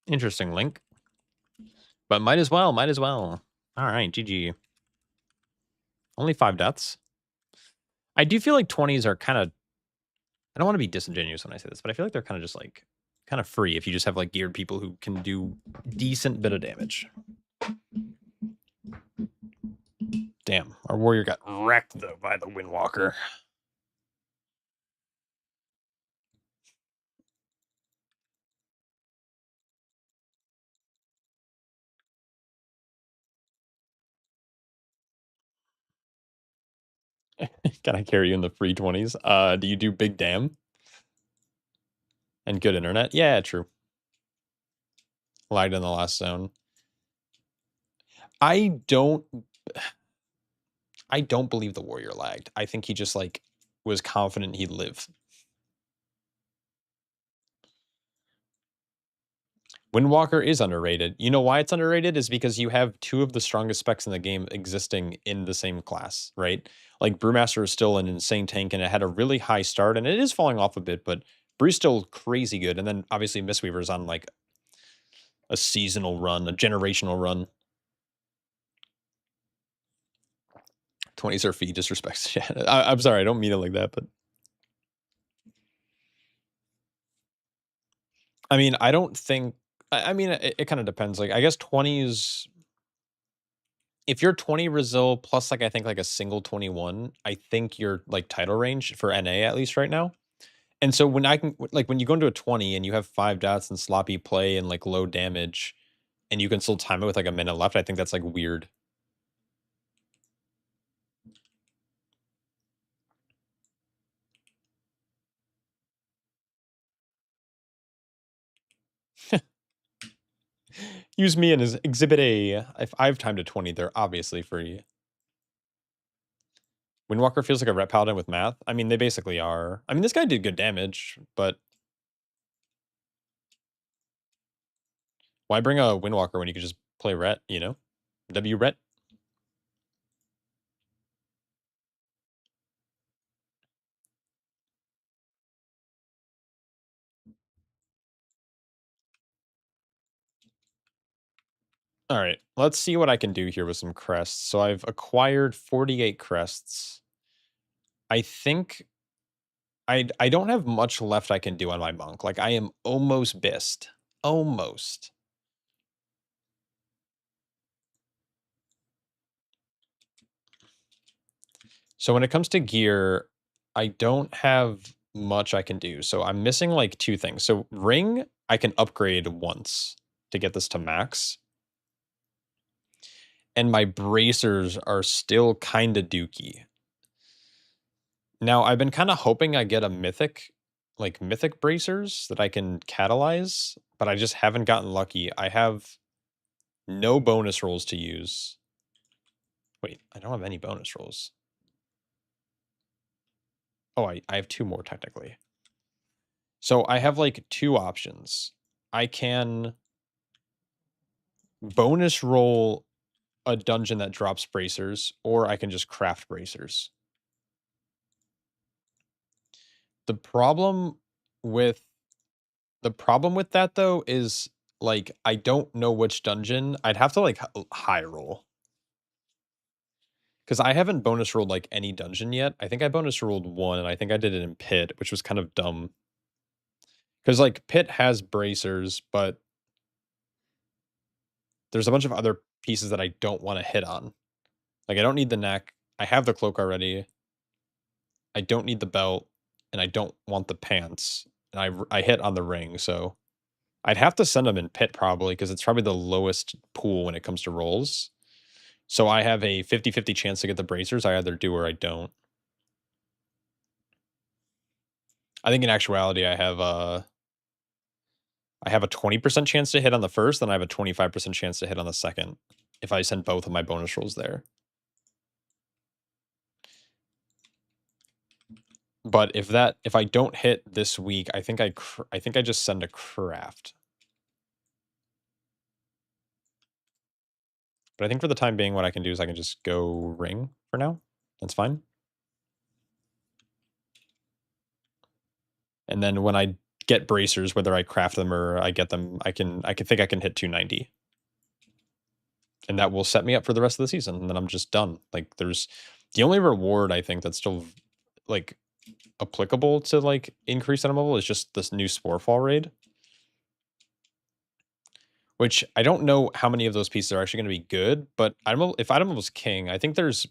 [SPEAKER 1] Interesting link. But might as well, might as well. All right, GG. Only 5 deaths. I do feel like 20s are kind of... I don't want to be disingenuous when I say this, but I feel like they're kind of just like... kind of free if you just have like geared people who can do decent bit of damage. Damn, our warrior got wrecked though by the Windwalker. Can I carry you in the free 20s? Do you do big dam? And good internet? Yeah, true. Lagged in the last zone. I don't believe the warrior lagged. I think he just like was confident he'd live. Windwalker is underrated. You know why it's underrated is because you have 2 of the strongest specs in the game existing in the same class, right? Like Brewmaster is still an insane tank and it had a really high start and it is falling off a bit, but Brew's still crazy good. And then obviously Mistweaver's on like a seasonal run, a generational run. 20s are fee disrespects. I'm sorry, I don't mean it like that, but I mean, I don't think... I mean, it kind of depends. Like, I guess 20s... If you're 20 Brazil plus, like, I think, like, a single 21, I think you're, like, title range for NA, at least right now. And so when I can... Like, when you go into a 20 and you have 5 dots and sloppy play and, like, low damage, and you can still time it with, like, a minute left, I think that's, like, weird. Use me in as Exhibit A. If I've timed to 20, they're obviously free. Windwalker feels like a rep paladin with math. I mean, they basically are. I mean, this guy did good damage, but why bring a Windwalker when you could just play Ret, you know? W Ret? All right, let's see what I can do here with some crests. So I've acquired 48 crests. I think I don't have much left I can do on my monk. Like, I am almost bist. Almost. So when it comes to gear, I don't have much I can do. So I'm missing like 2 things. So ring, I can upgrade once to get this to max. And my bracers are still kind of dookie. Now, I've been kind of hoping I get a mythic, like mythic bracers that I can catalyze, but I just haven't gotten lucky. I have no bonus rolls to use. Wait, I don't have any bonus rolls. Oh, I have 2 more technically. So I have like 2 options. I can bonus roll a dungeon that drops bracers, or I can just craft bracers. The problem with that though is like I don't know which dungeon. I'd have to like high roll. Because I haven't bonus rolled like any dungeon yet. I think I bonus rolled one, and I think I did it in Pit, which was kind of dumb. Because like Pit has bracers, but there's a bunch of other pieces that I don't want to hit on. Like I don't need the neck. I have the cloak already. I don't need the belt, and I don't want the pants. And I hit on the ring, so I'd have to send them in Pit probably because it's probably the lowest pool when it comes to rolls. So I have a 50-50 chance to get the bracers. I either do or I don't. I think in actuality, I have a 20% chance to hit on the first, and I have a 25% chance to hit on the second if I send both of my bonus rolls there. But if I don't hit this week, I think I just send a craft. But I think for the time being, what I can do is I can just go ring for now. That's fine. And then when I get bracers, whether I craft them or I get them, I can think I can hit 290. And that will set me up for the rest of the season. And then I'm just done. Like there's the only reward I think that's still like applicable to like increase item level is just this new Sporefall raid. Which I don't know how many of those pieces are actually going to be good, but if item level's king, I think there's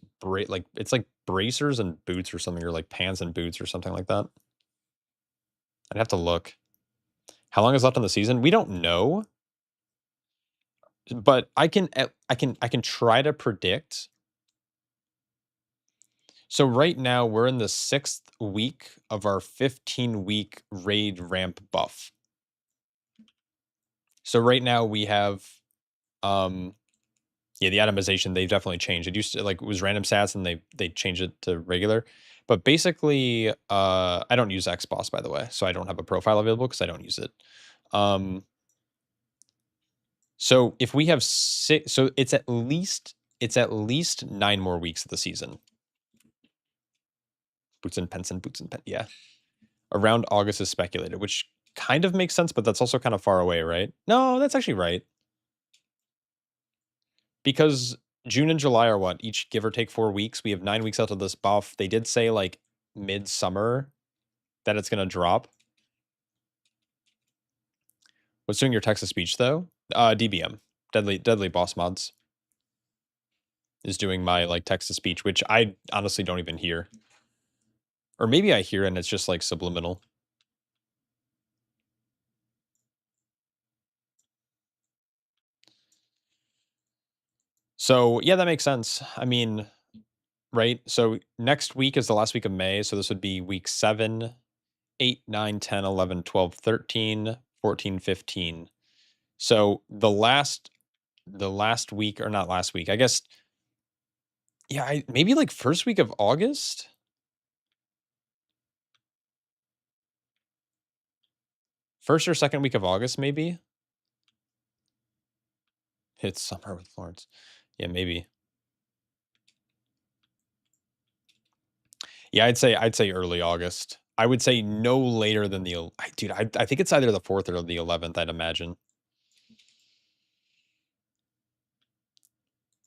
[SPEAKER 1] it's like bracers and boots or something, or like pants and boots or something like that. I'd have to look. How long is left on the season? We don't know. But I can try to predict. So right now we're in the 6th week of our 15-week raid ramp buff. So right now we have yeah, the atomization, they've definitely changed. It used to like it was random stats and they changed it to regular. But basically I don't use Xboss, by the way, so I don't have a profile available because I don't use it. So if we have 6, so it's at least 9 more weeks of the season. Boots and pants, yeah. Around August is speculated, which kind of makes sense, but that's also kind of far away, right? No, that's actually right. Because June and July are what? Each give or take 4 weeks. We have 9 weeks out of this buff. They did say like midsummer that it's going to drop. What's doing your text-to-speech though? DBM, Deadly Boss Mods, is doing my like text-to-speech, which I honestly don't even hear. Or maybe I hear and it's just like subliminal. So yeah, that makes sense. I mean, right? So next week is the last week of May. So this would be week 7, 8, 9, 10, 11, 12, 13, 14, 15. So the last week, or not last week, I guess. Yeah, maybe like first week of August. First or second week of August, maybe. It's summer with Florence. Yeah, maybe. Yeah, I'd say early August. I would say no later than dude, I think it's either the 4th or the 11th, I'd imagine.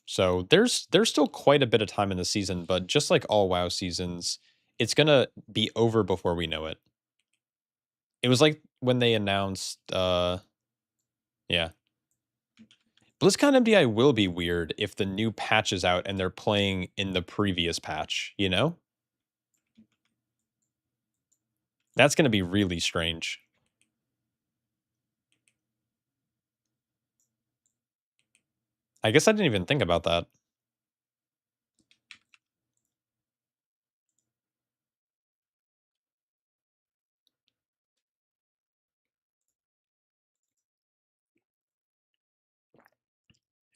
[SPEAKER 1] So there's still quite a bit of time in the season, but just like all WoW seasons, it's gonna be over before we know it. It was like when they announced yeah. BlizzCon MDI will be weird if the new patch is out and they're playing in the previous patch, you know? That's gonna be really strange. I guess I didn't even think about that.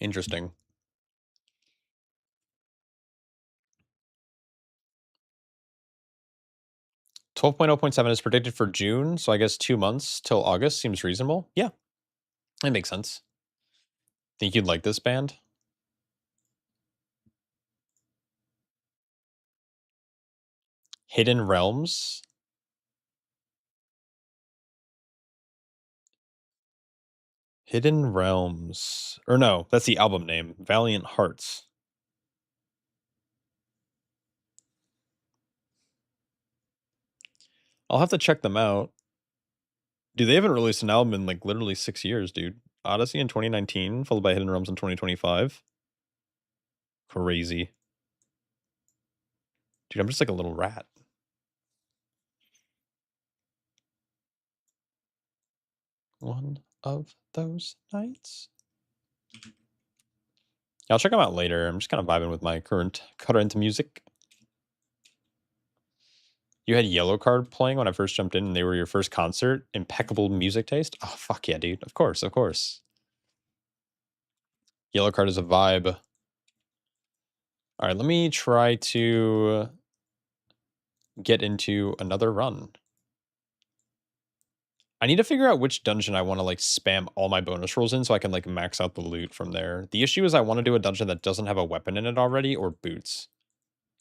[SPEAKER 1] Interesting. 12.0.7 is predicted for June, so I guess 2 months till August seems reasonable. Yeah, that makes sense. Think you'd like this band? Hidden Realms. Hidden Realms. Or no, that's the album name. Valiant Hearts. I'll have to check them out. Dude, they haven't released an album in like literally 6 years, dude. Odyssey in 2019, followed by Hidden Realms in 2025. Crazy. Dude, I'm just like a little rat. One of those nights. Yeah, I'll check them out later. I'm just kind of vibing with my current music. You had Yellow Card playing when I first jumped in and they were your first concert. Impeccable music taste. Oh, fuck yeah, dude. Of course, of course. Yellow Card is a vibe. All right, let me try to get into another run. I need to figure out which dungeon I want to like spam all my bonus rolls in so I can like max out the loot from there. The issue is I want to do a dungeon that doesn't have a weapon in it already or boots.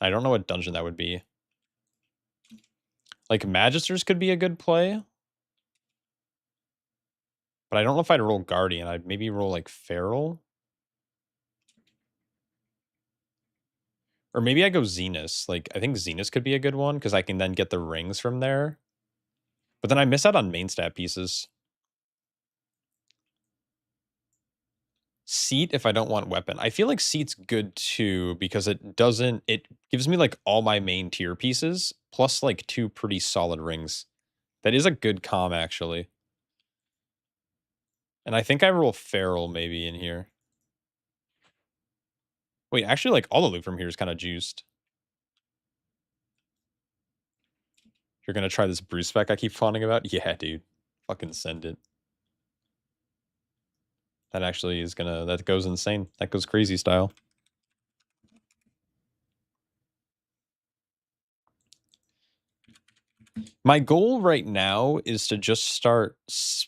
[SPEAKER 1] I don't know what dungeon that would be. Like Magisters could be a good play. But I don't know if I'd roll Guardian. I'd maybe roll like Feral. Or maybe I go Zenus. Like, I think Zenus could be a good one because I can then get the rings from there. But then I miss out on main stat pieces. Seat if I don't want weapon. I feel like Seat's good too because it gives me like all my main tier pieces plus like 2 pretty solid rings. That is a good comm actually. And I think I roll Feral maybe in here. Wait, actually like all the loot from here is kind of juiced. You're gonna try this Bruce spec I keep fawning about? Yeah, dude. Fucking send it. That actually is gonna, that goes insane. That goes crazy style. My goal right now is to just start,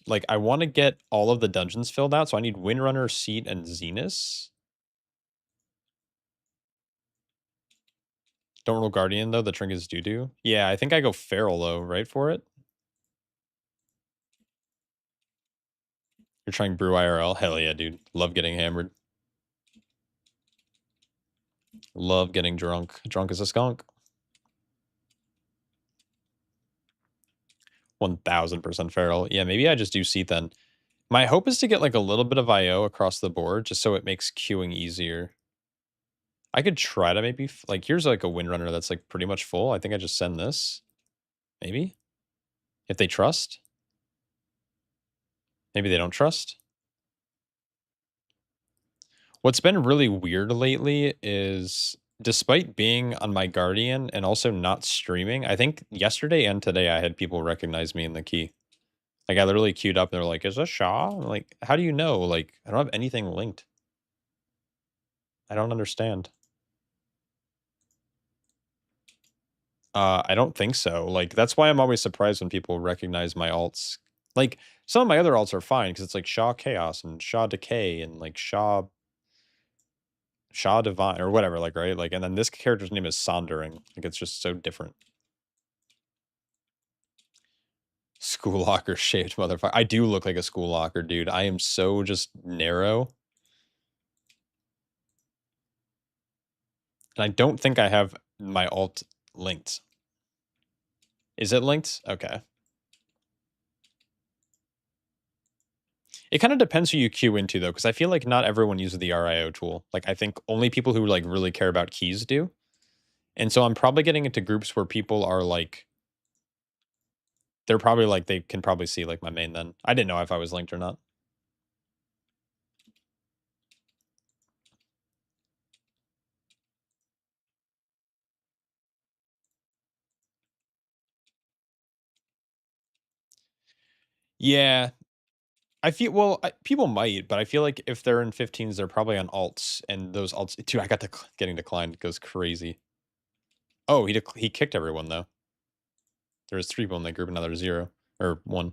[SPEAKER 1] like, I want to get all of the dungeons filled out, so I need Windrunner, Seat, and Zenus. Don't roll Guardian, though. The trinkets do. Yeah, I think I go Feral, though, right, for it? You're trying Brew IRL? Hell yeah, dude. Love getting hammered. Love getting drunk. Drunk as a skunk. 1000% Feral. Yeah, maybe I just do Seat then. My hope is to get, like, a little bit of IO across the board, just so it makes queuing easier. I could try to maybe, like, here's, like, a Windrunner that's, like, pretty much full. I think I just send this. Maybe? If they trust? Maybe they don't trust? What's been really weird lately is, despite being on my Guardian and also not streaming, I think yesterday and today I had people recognize me in the key. Like, I literally queued up and they're like, "Is this Shaw?" I'm like, how do you know? Like, I don't have anything linked. I don't understand. I don't think so. Like, that's why I'm always surprised when people recognize my alts. Like, some of my other alts are fine because it's like Shaw Chaos and Shaw Decay and like Shaw Divine or whatever, like, right? Like, and then this character's name is Sondering. Like, it's just so different. School locker shaped motherfucker. I do look like a school locker, dude. I am so just narrow. And I don't think I have my alt linked. Is it linked? Okay. It kind of depends who you queue into, though, because I feel like not everyone uses the RIO tool. Like, I think only people who, like, really care about keys do. And so I'm probably getting into groups where people are, like, they're probably, like, they can probably see, like, my main then. I didn't know if I was linked or not. Yeah, I feel, well, people might, but I feel like if they're in 15s, they're probably on alts, and those alts, dude, I got getting declined. It goes crazy. Oh, he kicked everyone though. There was 3 people in that group, another 0 or 1.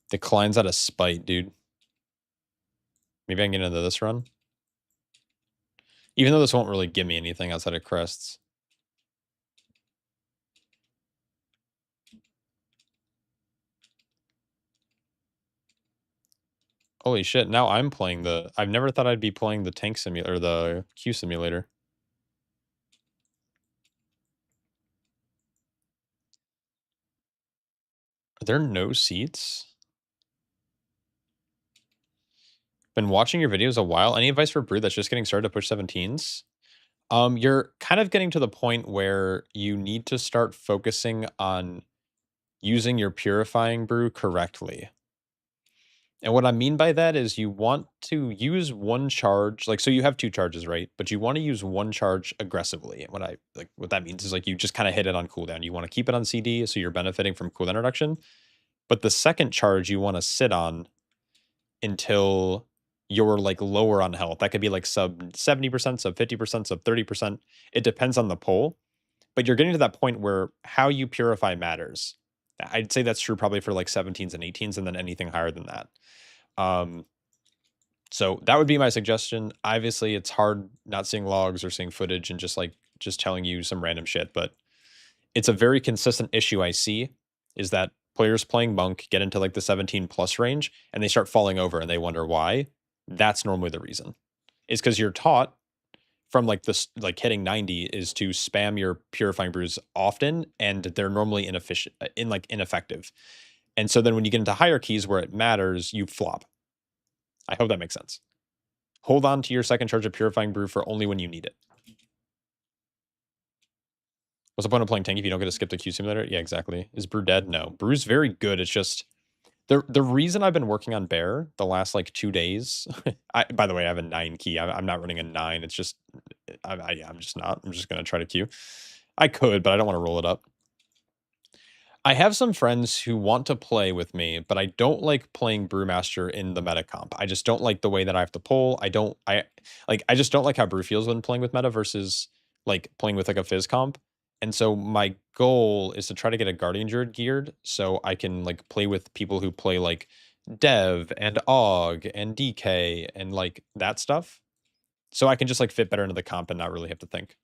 [SPEAKER 1] Declines out of spite, dude. Maybe I can get into this run, even though this won't really give me anything outside of crests. Holy shit, now I'm playing the... I've never thought I'd be playing the tank simulator, or the Q simulator. Are there no seats? Been watching your videos a while. Any advice for Brew that's just getting started to push 17s? You're kind of getting to the point where you need to start focusing on using your purifying brew correctly. And what I mean by that is you want to use one charge, like, so you have two charges, right? But you want to use one charge aggressively. And what that means is, like, you just kind of hit it on cooldown. You want to keep it on CD, so you're benefiting from cooldown reduction. But the second charge you want to sit on until you're, like, lower on health. That could be like sub 70%, sub 50%, sub 30%. It depends on the pull. But you're getting to that point where how you purify matters. I'd say that's true probably for like 17s and 18s, and then anything higher than that. So that would be my suggestion. Obviously, it's hard not seeing logs or seeing footage and just telling you some random shit, but it's a very consistent issue I see, is that players playing Monk get into like the 17 plus range and they start falling over and they wonder why. That's normally the reason. It's because you're taught from like this, like hitting 90 is to spam your purifying brews often, and they're normally ineffective. And so then when you get into higher keys where it matters, you flop. I hope that makes sense. Hold on to your second charge of purifying brew for only when you need it. What's the point of playing tank if you don't get to skip the Q simulator? Yeah, exactly. Is Brew dead? No. Brew's very good. It's just the reason I've been working on Bear the last like 2 days. By the way, I have a 9 key. I'm not running a 9. It's just I'm just not. I'm just gonna try to Q. I could, but I don't want to roll it up. I have some friends who want to play with me, but I don't like playing Brewmaster in the meta comp. I just don't like the way that I have to pull. I just don't like how Brew feels when playing with meta versus like playing with like a Fizz comp. And so my goal is to try to get a Guardian Druid geared so I can like play with people who play like Dev and Og and DK and like that stuff. So I can just like fit better into the comp and not really have to think.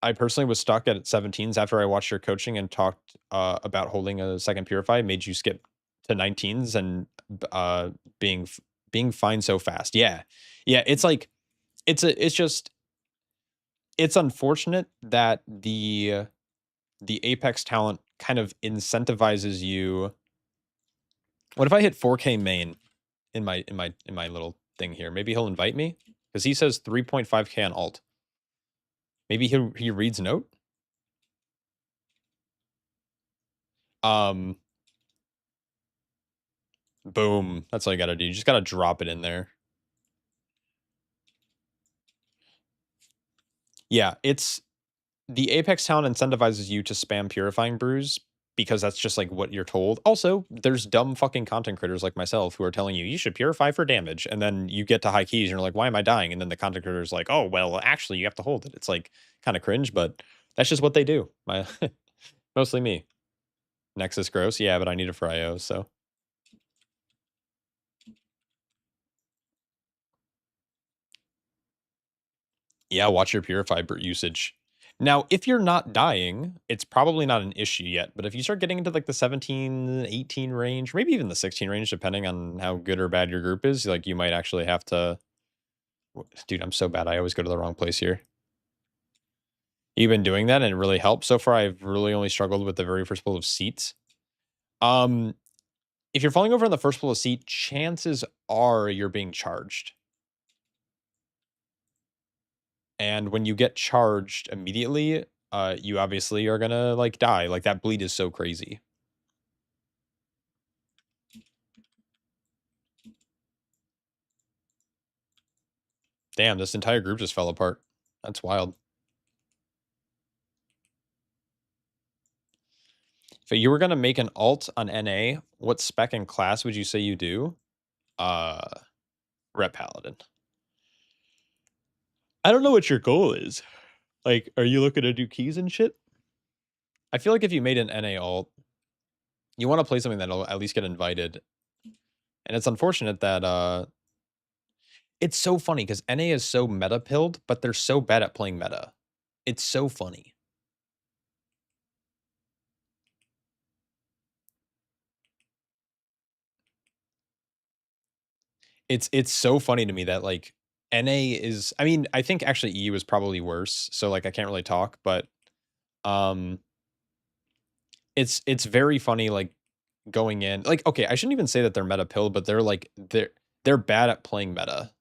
[SPEAKER 1] I personally was stuck at 17s after I watched your coaching and talked about holding a second purify, made you skip to 19s and being fine so fast. Yeah. Yeah, it's like it's unfortunate that the Apex talent kind of incentivizes you. What if I hit 4K main in my little thing here? Maybe he'll invite me because he says 3.5K on alt. Maybe he reads note. Boom. That's all you gotta do. You just gotta drop it in there. Yeah, it's the Apex talent incentivizes you to spam purifying brews because that's just like what you're told. Also, there's dumb fucking content creators like myself who are telling you should purify for damage, and then you get to high keys and you're like, why am I dying? And then the content creator is like, oh well, actually you have to hold it. It's like kind of cringe, but that's just what they do. Mostly me. Nexus gross, yeah, but I need it for IO, so. Yeah, watch your purify usage. Now, if you're not dying, it's probably not an issue yet. But if you start getting into like the 17, 18 range, maybe even the 16 range, depending on how good or bad your group is, like you might actually have to. Dude, I'm so bad. I always go to the wrong place here. You've been doing that and it really helps. So far, I've really only struggled with the very first pull of seats. If you're falling over on the first pull of seat, chances are you're being charged. And when you get charged immediately, you obviously are gonna like die. Like that bleed is so crazy. Damn, this entire group just fell apart. That's wild. If you were gonna make an alt on NA, what spec and class would you say you do? Rep Paladin. I don't know what your goal is. Like, are you looking to do keys and shit? I feel like if you made an NA alt, you want to play something that'll at least get invited. And it's unfortunate that it's so funny because NA is so meta pilled, but they're so bad at playing meta. It's so funny. It's so funny to me that, like, NA is I mean, I think actually EU is probably worse, so, like, I can't really talk, but, um, it's very funny, like, going in like, okay, I shouldn't even say that they're meta pill, but they're, like, they're bad at playing meta.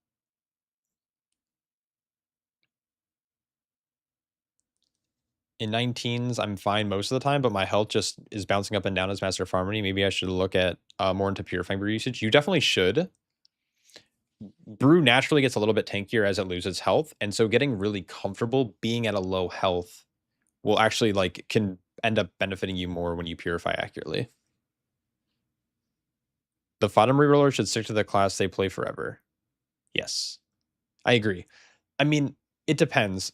[SPEAKER 1] In 19s, I'm fine most of the time, but my health just is bouncing up and down as Master of Harmony. Maybe I should look at, more into Purifying Brew usage. You definitely should. Brew naturally gets a little bit tankier as it loses health, and so getting really comfortable being at a low health will actually, like, can end up benefiting you more when you purify accurately. The Fodom reroller should stick to the class they play forever. Yes, I agree. I mean, it depends.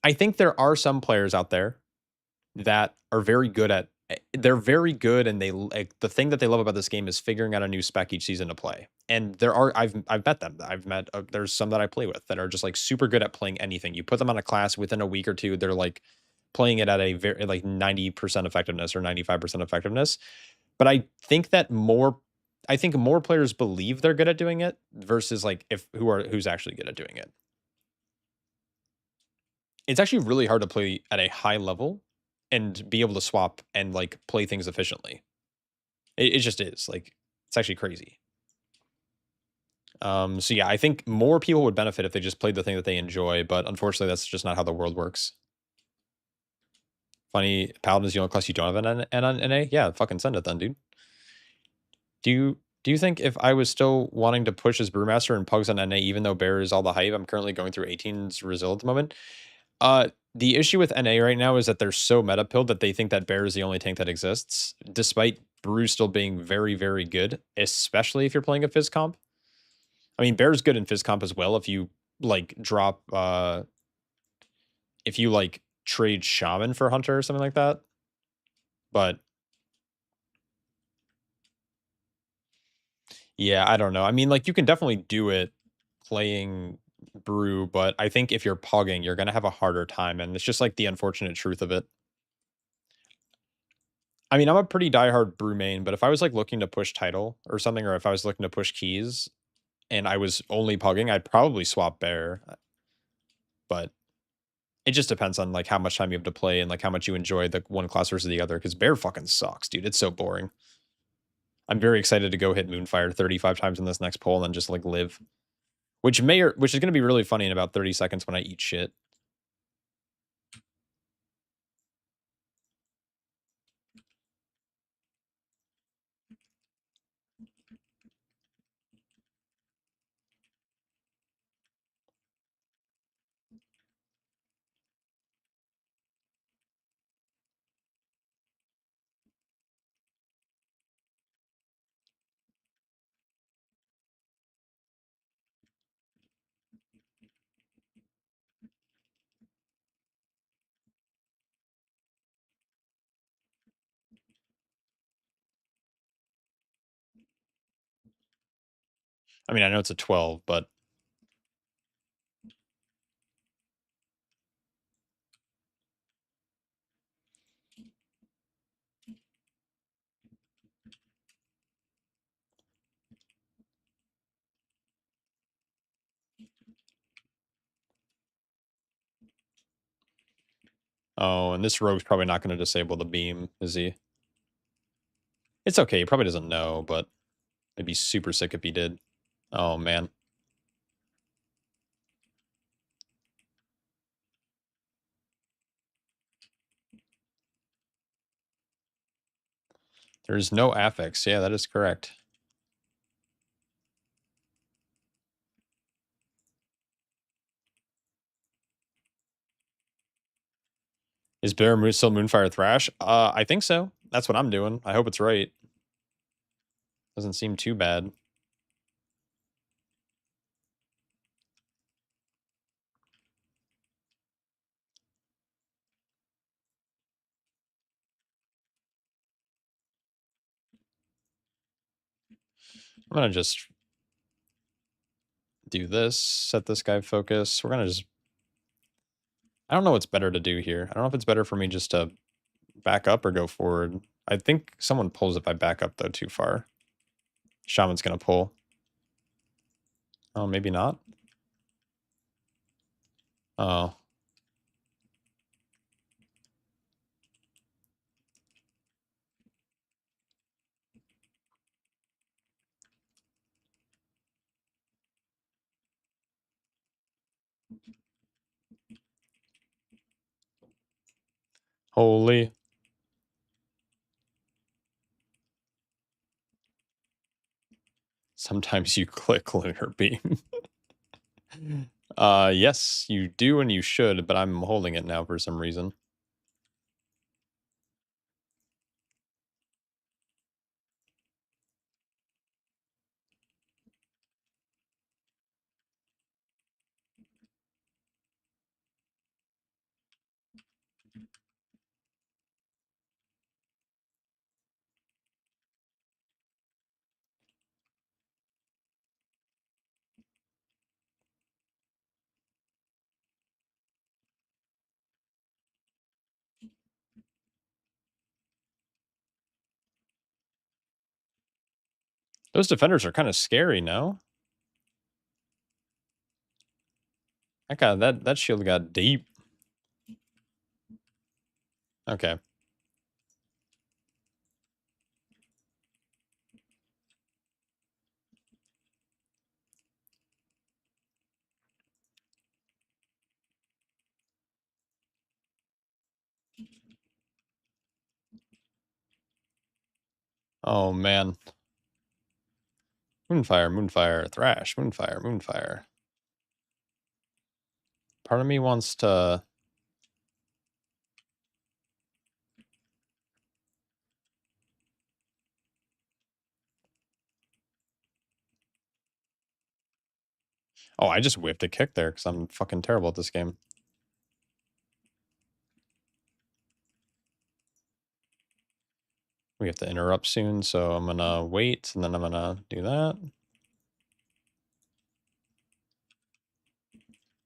[SPEAKER 1] I think there are some players out there that are very good at they're very good and they like the thing that they love about this game is figuring out a new spec each season to play. And there are I've met them. I've met there's some that I play with that are just like super good at playing anything. You put them on a class within a week or two, they're like playing it at a very like 90% effectiveness or 95% effectiveness. But I think more players believe they're good at doing it versus like if who's actually good at doing it. It's actually really hard to play at a high level and be able to swap and like play things efficiently. It just is like it's actually crazy. So yeah, I think more people would benefit if they just played the thing that they enjoy, but unfortunately, that's just not how the world works. Funny, Paladin is the only class you don't have an NA? Yeah, fucking send it then, dude. Do you think if I was still wanting to push as Brewmaster and Pugs on NA, even though Bear is all the hype, I'm currently going through 18's result at the moment? The issue with NA right now is that they're so meta pilled that they think that Bear is the only tank that exists, despite Brew still being very, very good, especially if you're playing a Fizz comp. I mean, Bear's good in Fizz comp as well if you like drop if you like trade Shaman for Hunter or something like that. But yeah, I don't know. I mean, like you can definitely do it playing Brew, but I think if you're pogging, you're gonna have a harder time, and it's just like the unfortunate truth of it. I mean, I'm a pretty diehard Brew main, but if I was like looking to push title or something, or if I was looking to push keys and I was only pugging, I'd probably swap Bear. But it just depends on like how much time you have to play and like how much you enjoy the one class versus the other. Because Bear fucking sucks, dude. It's so boring. I'm very excited to go hit Moonfire 35 times in this next poll and then just like live, which is gonna be really funny in about 30 seconds when I eat shit. I mean, I know it's a 12, but oh, and this rogue's probably not gonna disable the beam, is he? It's okay, he probably doesn't know, but it'd be super sick if he did. Oh man. There's no affix. Yeah, that is correct. Is Bear Moon still Moonfire Thrash? I think so. That's what I'm doing. I hope it's right. Doesn't seem too bad. I'm gonna just do this, set this guy focus. We're gonna just I don't know what's better to do here. I don't know if it's better for me just to back up or go forward. I think someone pulls if I back up though too far. Shaman's gonna pull. Oh, maybe not. Oh. Holy. Sometimes you click Lunar Beam. Yes, you do and you should, but I'm holding it now for some reason. Those defenders are kind of scary, no? That shield got deep. Okay. Oh man. Moonfire, Moonfire, Thrash, Moonfire, Moonfire. Part of me wants to... Oh, I just whipped a kick there because I'm fucking terrible at this game. We have to interrupt soon, so I'm gonna wait, and then I'm gonna do that.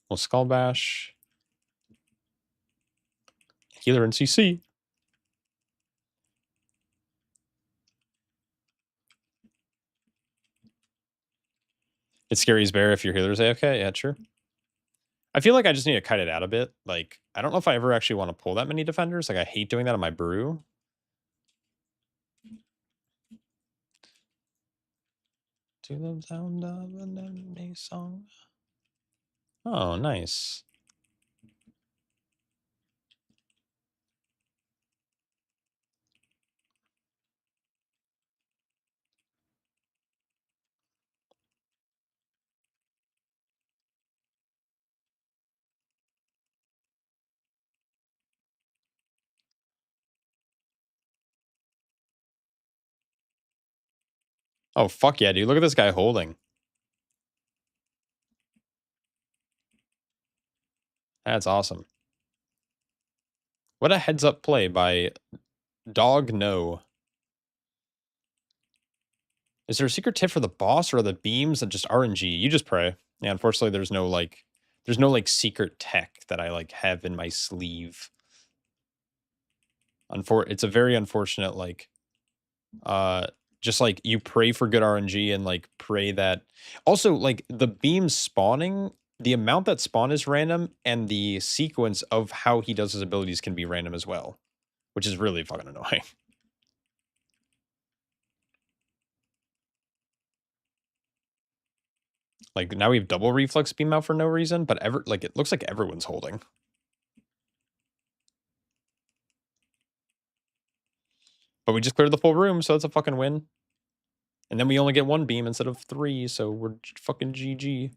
[SPEAKER 1] We'll Skull Bash. Healer and CC. It's scary as bear if your healer's AFK. Yeah, sure. I feel like I just need to cut it out a bit. Like, I don't know if I ever actually want to pull that many defenders. Like, I hate doing that on my brew. To the sound of an enemy song. Oh, nice. Oh, fuck yeah, dude. Look at this guy holding. That's awesome. What a heads up play by Dog No. Is there a secret tip for the boss or are the beams and just RNG? You just pray. Yeah, unfortunately there's no like secret tech that I like have in my sleeve. It's a very unfortunate like just like you pray for good RNG and like pray that also like the beams spawning, the amount that spawn is random and the sequence of how he does his abilities can be random as well, which is really fucking annoying. Like now we have double reflex beam out for no reason, but it looks like everyone's holding. But we just cleared the full room, so it's a fucking win. And then we only get one beam instead of 3, so we're fucking GG.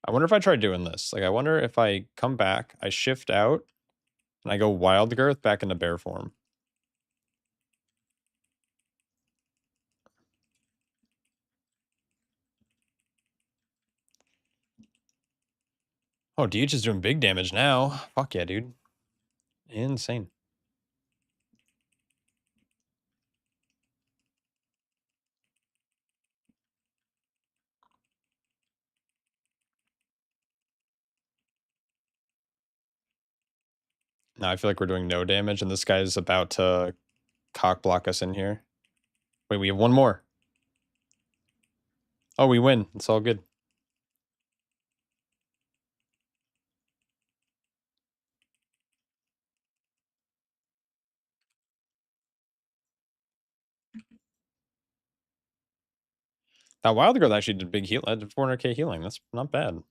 [SPEAKER 1] I wonder if I try doing this. Like, I wonder if I come back, I shift out, and I go Wild Girth back into bear form. Oh, DH is doing big damage now. Fuck yeah, dude. Insane. Now I feel like we're doing no damage, and this guy's about to cock block us in here. Wait, we have one more. Oh, we win. It's all good. That wild girl actually did big heal. Did 400k healing. That's not bad.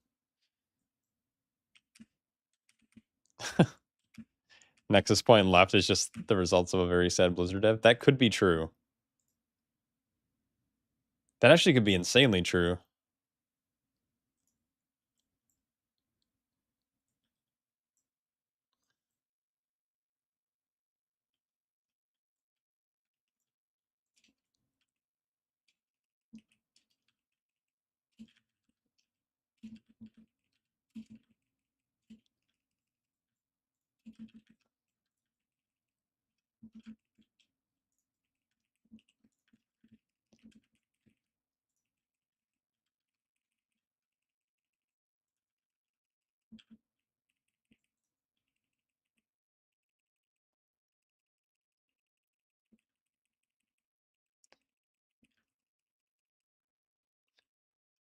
[SPEAKER 1] Nexus point left is just the results of a very sad Blizzard dev. That could be true. That actually could be insanely true.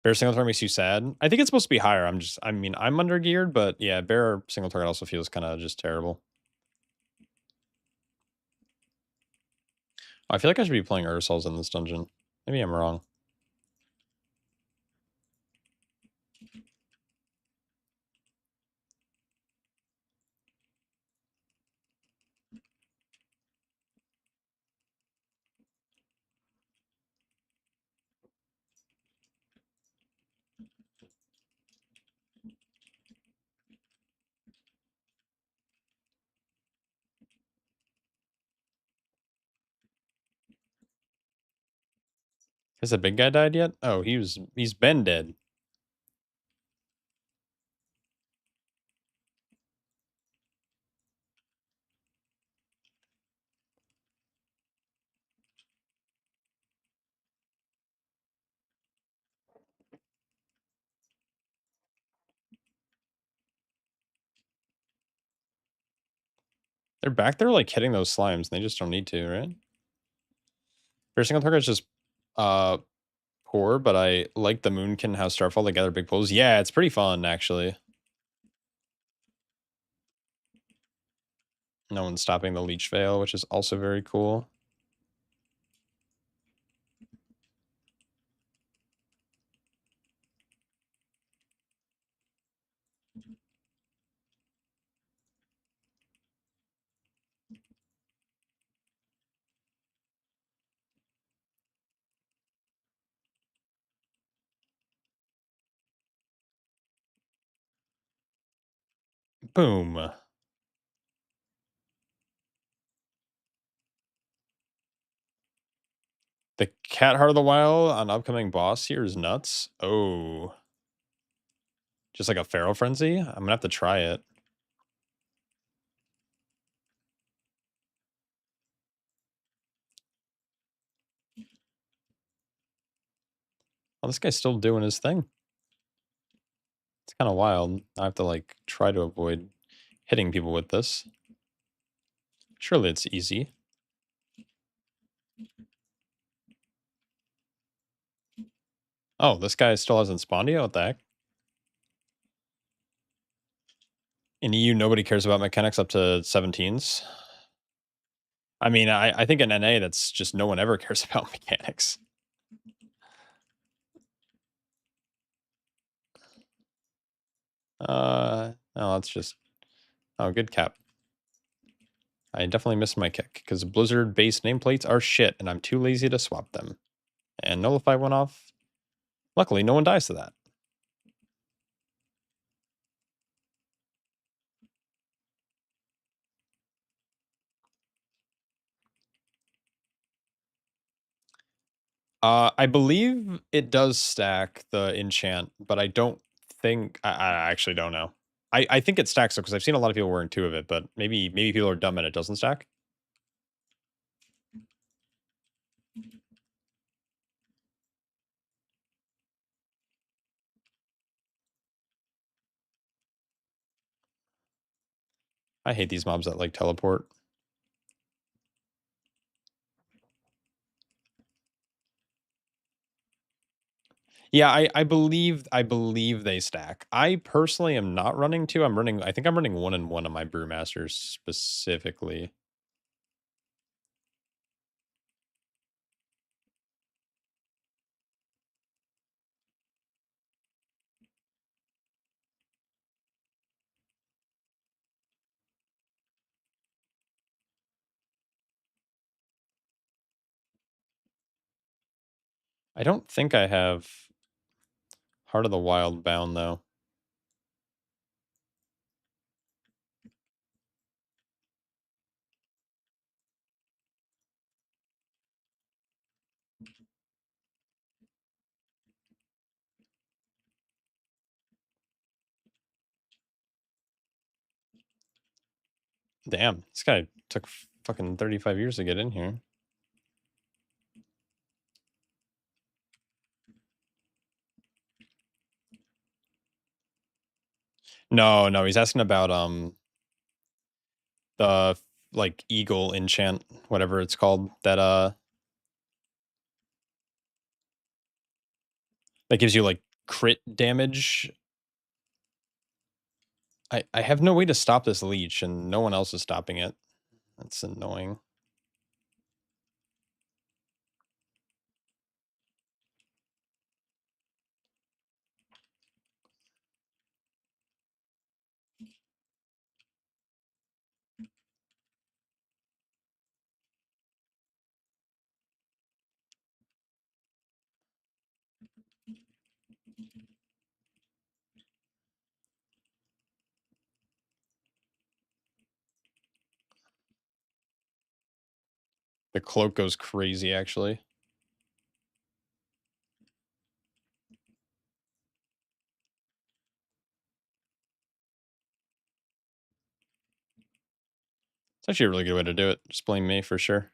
[SPEAKER 1] Bear single target makes you sad. I think it's supposed to be higher. I mean, I'm under geared, but yeah, bear single target also feels kind of just terrible. I feel like I should be playing Ursols in this dungeon. Maybe I'm wrong. Has the big guy died yet? Oh, he's been dead. They're back there like hitting those slimes, and they just don't need to, right? Bear single target is just poor, but I like the Moonkin how Starfall they gather big pools. Yeah, it's pretty fun actually. No one's stopping the Leech Veil, which is also very cool. Boom. The Cat Heart of the Wild on upcoming boss here is nuts. Oh. Just like a Feral Frenzy? I'm gonna have to try it. Oh, this guy's still doing his thing. It's kind of wild. I have to like try to avoid hitting people with this. Surely it's easy. Oh, this guy still hasn't spawned yet? What the heck? In EU, nobody cares about mechanics up to 17s. I mean, I think in NA, that's just no one ever cares about mechanics. No, that's just... Oh, good cap. I definitely missed my kick, because Blizzard-based nameplates are shit, and I'm too lazy to swap them. And Nullify went off. Luckily, no one dies to that. I believe it does stack the enchant, but I don't think... I actually don't know. I think it stacks, because I've seen a lot of people wearing 2 of it, but maybe people are dumb and it doesn't stack. I hate these mobs that like teleport. Yeah, I believe they stack. I personally am not running 2. I think I'm running 1 and 1 on my brewmasters specifically. I don't think I have Heart of the Wild bound though. Damn, this guy took fucking 35 years to get in here. No, he's asking about the like eagle enchant, whatever it's called, that gives you like crit damage. I have no way to stop this leech and no one else is stopping it. That's annoying. The cloak goes crazy actually. It's actually a really good way to do it. Just blame me for sure.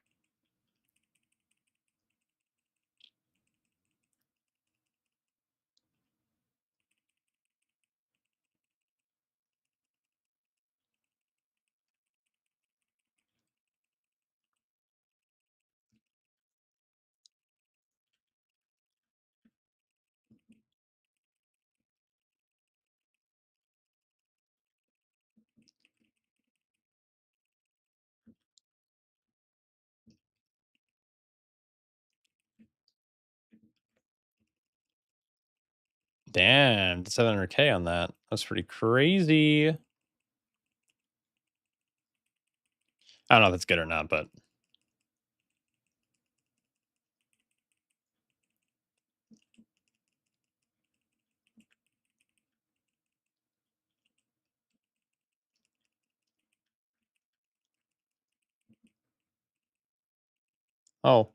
[SPEAKER 1] Damn, 700k on that. That's pretty crazy. I don't know if that's good or not, but oh,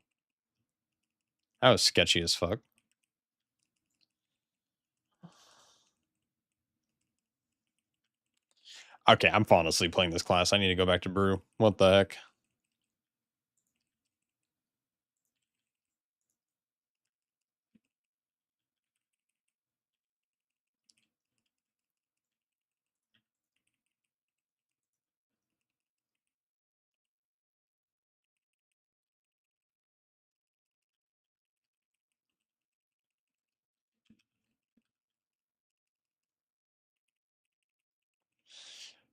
[SPEAKER 1] that was sketchy as fuck. Okay, I'm falling asleep playing this class. I need to go back to brew. What the heck?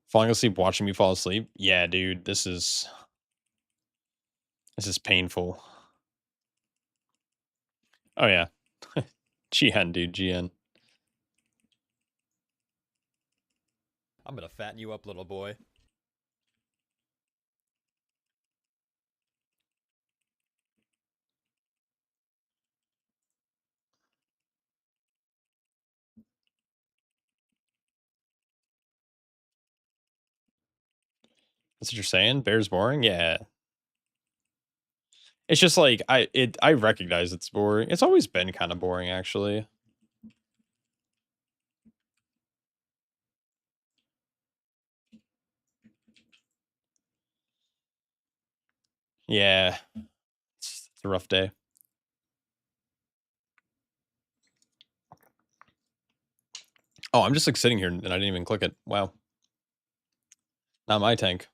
[SPEAKER 1] Falling asleep watching me fall asleep? Yeah, dude, this is painful. Oh yeah. GN, dude, GN.
[SPEAKER 2] I'm gonna fatten you up, little boy.
[SPEAKER 1] That's what you're saying? Bear's boring? Yeah. It's just like I recognize it's boring. It's always been kind of boring actually. Yeah. It's a rough day. Oh, I'm just like sitting here and I didn't even click it. Wow. Not my tank.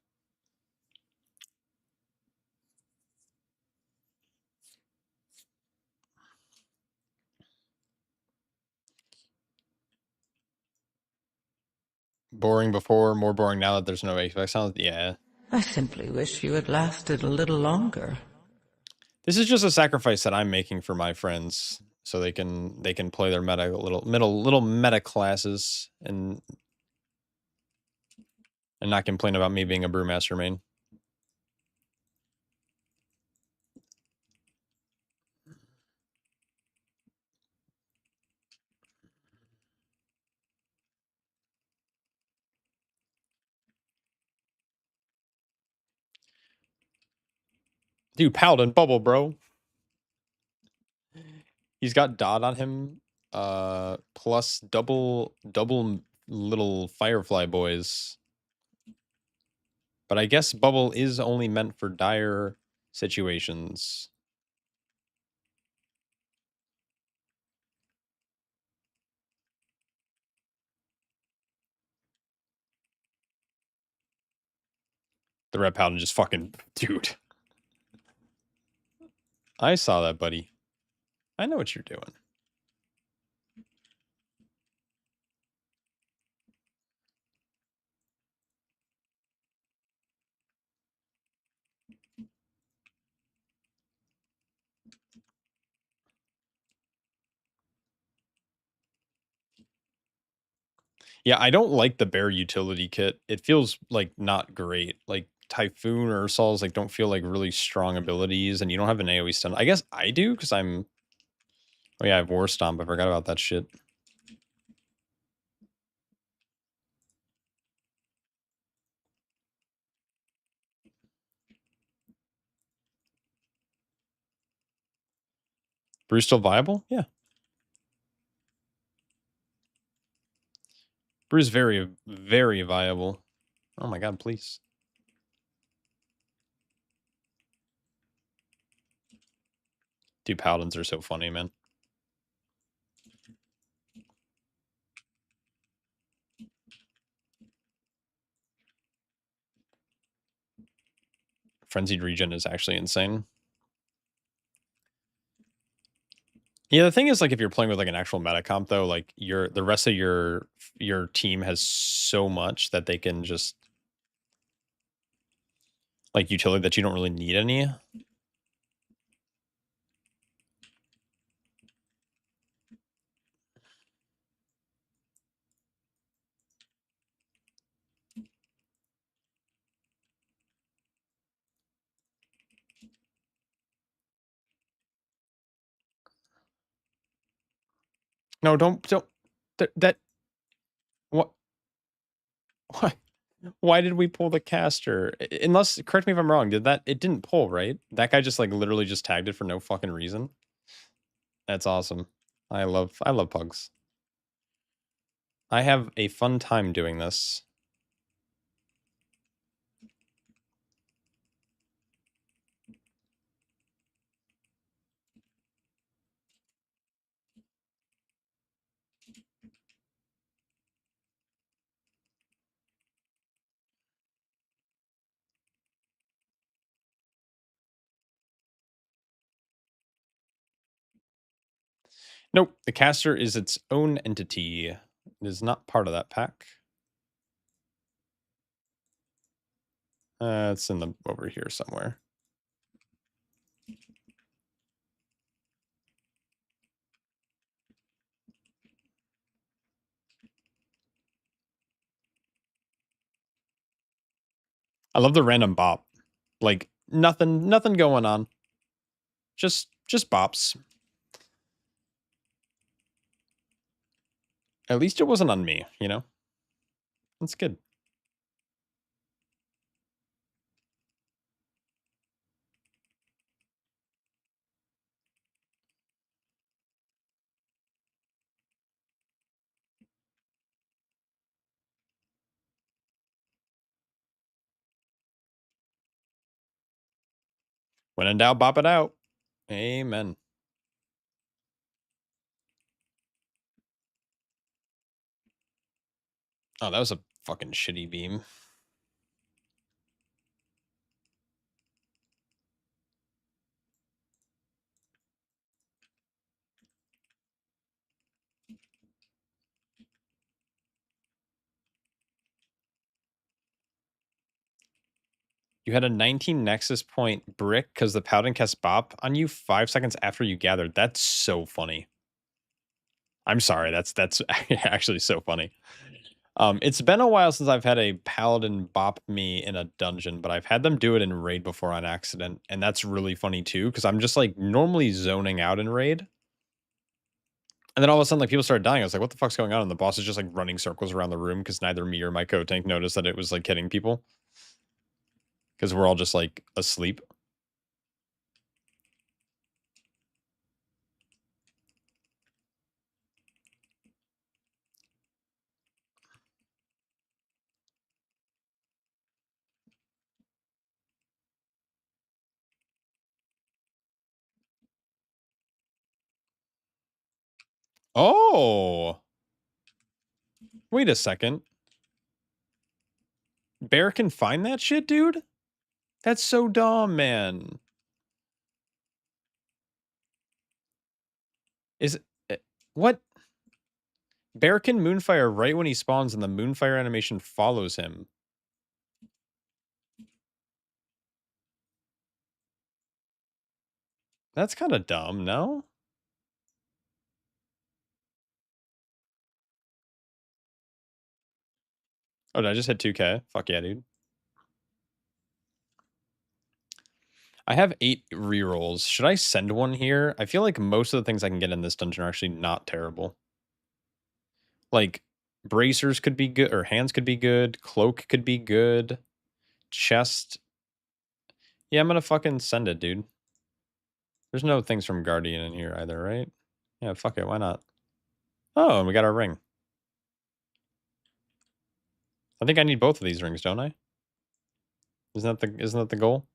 [SPEAKER 1] Boring before, more boring now that there's no HVAC sounds. Yeah.
[SPEAKER 4] I simply wish you had lasted a little longer.
[SPEAKER 1] This is just a sacrifice that I'm making for my friends, so they can play their little meta classes and not complain about me being a brewmaster main. Dude, Paladin bubble, bro. He's got dot on him, plus double little firefly boys. But I guess bubble is only meant for dire situations. The red paladin just fucking, dude. I saw that, buddy. I know what you're doing. Yeah, I don't like the bear utility kit. It feels like not great. Like Typhoon or Ursol's like don't feel like really strong abilities, and you don't have an AoE stun. I guess I do because I'm. Oh yeah, I have War Stomp. I forgot about that shit. Brew's still viable? Yeah. Brew's very, very viable. Oh my god, please. Dude, paladins are so funny, man. Frenzied Regen is actually insane. Yeah, the thing is, like, if you're playing with like an actual meta comp, though, like the rest of your team has so much that they can just like utility that you don't really need any. No, don't that what what why did we pull the caster? Unless, correct me if I'm wrong, it didn't pull, right? That guy just like literally just tagged it for no fucking reason. That's awesome. I love pugs. I have a fun time doing this. Nope, the caster is its own entity. It is not part of that pack. It's in the over here somewhere. I love the random bop. Like nothing going on. Just bops. At least it wasn't on me, you know? That's good. When in doubt, bop it out. Amen. Oh, that was a fucking shitty beam. You had a 19 Nexus point brick because the Paladin cast Bop on you 5 seconds after you gathered. That's so funny. I'm sorry, that's actually so funny. It's been a while since I've had a Paladin bop me in a dungeon, but I've had them do it in raid before on accident, and that's really funny too, because I'm just like normally zoning out in raid. And then all of a sudden, like people started dying. I was like, what the fuck's going on? And the boss is just like running circles around the room because neither me or my co-tank noticed that it was like hitting people. Because we're all just like asleep. Oh! Wait a second. Bear can find that shit, dude? That's so dumb, man. Is what? Bear can Moonfire right when he spawns and the Moonfire animation follows him. That's kind of dumb, no? Oh, did I just hit 2K? Fuck yeah, dude. I have 8 rerolls. Should I send one here? I feel like most of the things I can get in this dungeon are actually not terrible. Like, bracers could be good, or hands could be good. Cloak could be good. Chest. Yeah, I'm gonna fucking send it, dude. There's no things from Guardian in here either, right? Yeah, fuck it, why not? Oh, and we got our ring. I think I need both of these rings, don't I? Isn't that the goal?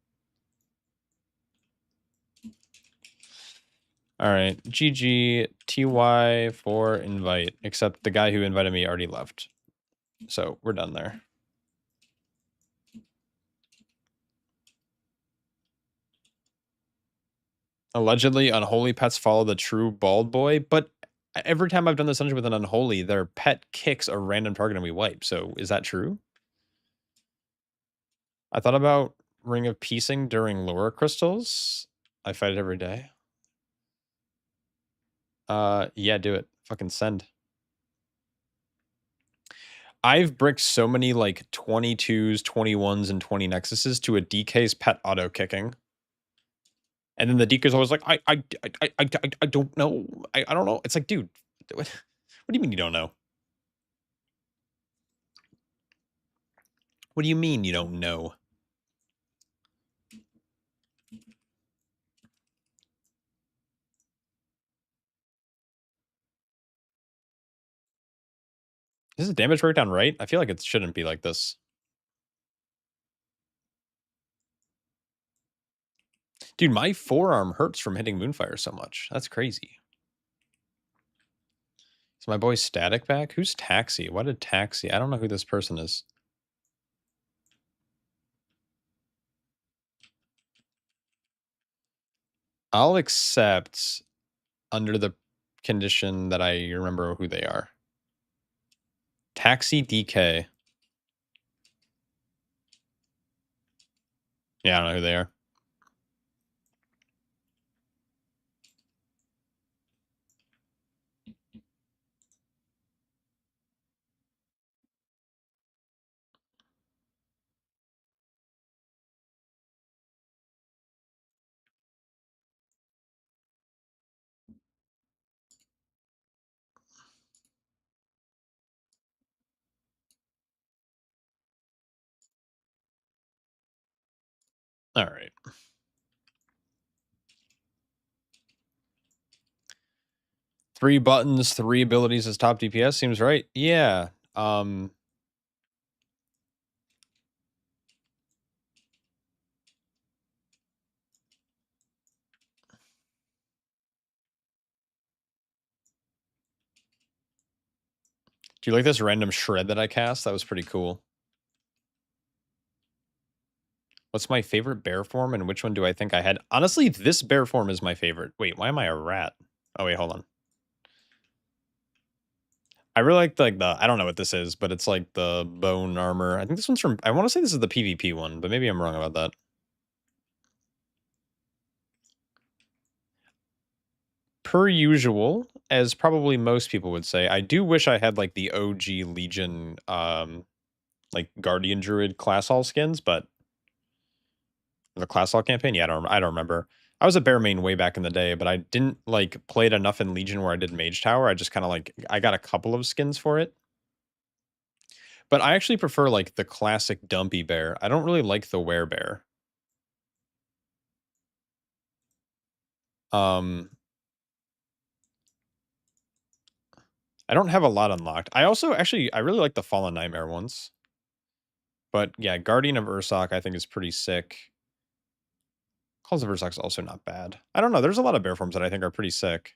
[SPEAKER 1] All right, GG TY for invite, except the guy who invited me already left. So we're done there. Allegedly, unholy pets follow the true bald boy, but every time I've done this dungeon with an unholy, their pet kicks a random target and we wipe. So is that true? I thought about Ring of Piecing during Laura Crystals. I fight it every day. Yeah, do it. Fucking send. I've bricked so many like 22s, 21s, and 20 Nexuses to a DK's pet auto kicking. And then the DK's always like, I don't know. I don't know. It's like, dude, what do you mean you don't know? What do you mean you don't know? Is this damage breakdown right? I feel like it shouldn't be like this. Dude, my forearm hurts from hitting Moonfire so much. That's crazy. Is my boy Static back? Who's Taxi? Why did Taxi? I don't know who this person is. I'll accept under the condition that I remember who they are. Taxi DK. Yeah, I don't know who they are. All right. Three buttons, 3 abilities as top DPS seems right. Yeah. Do you like this random shred that I cast? That was pretty cool. What's my favorite bear form and which one do I think I had? Honestly, this bear form is my favorite. Wait, why am I a rat? Oh, wait, hold on. I really like the I don't know what this is, but it's like the bone armor. I think this one's from, I want to say this is the PvP one, but maybe I'm wrong about that. Per usual, as probably most people would say, I do wish I had like the OG Legion, like Guardian Druid class hall skins, but the class hall campaign, yeah, I don't remember. I was a bear main way back in the day, but I didn't like play it enough in Legion where I did Mage Tower. I just kind of like, I got a couple of skins for it. But I actually prefer like the classic dumpy bear. I don't really like the werebear. I don't have a lot unlocked. I also actually I really like the Fallen Nightmare ones. But yeah, Guardian of Ursoc I think is pretty sick. Calls of Ursoc is also not bad. I don't know. There's a lot of bear forms that I think are pretty sick.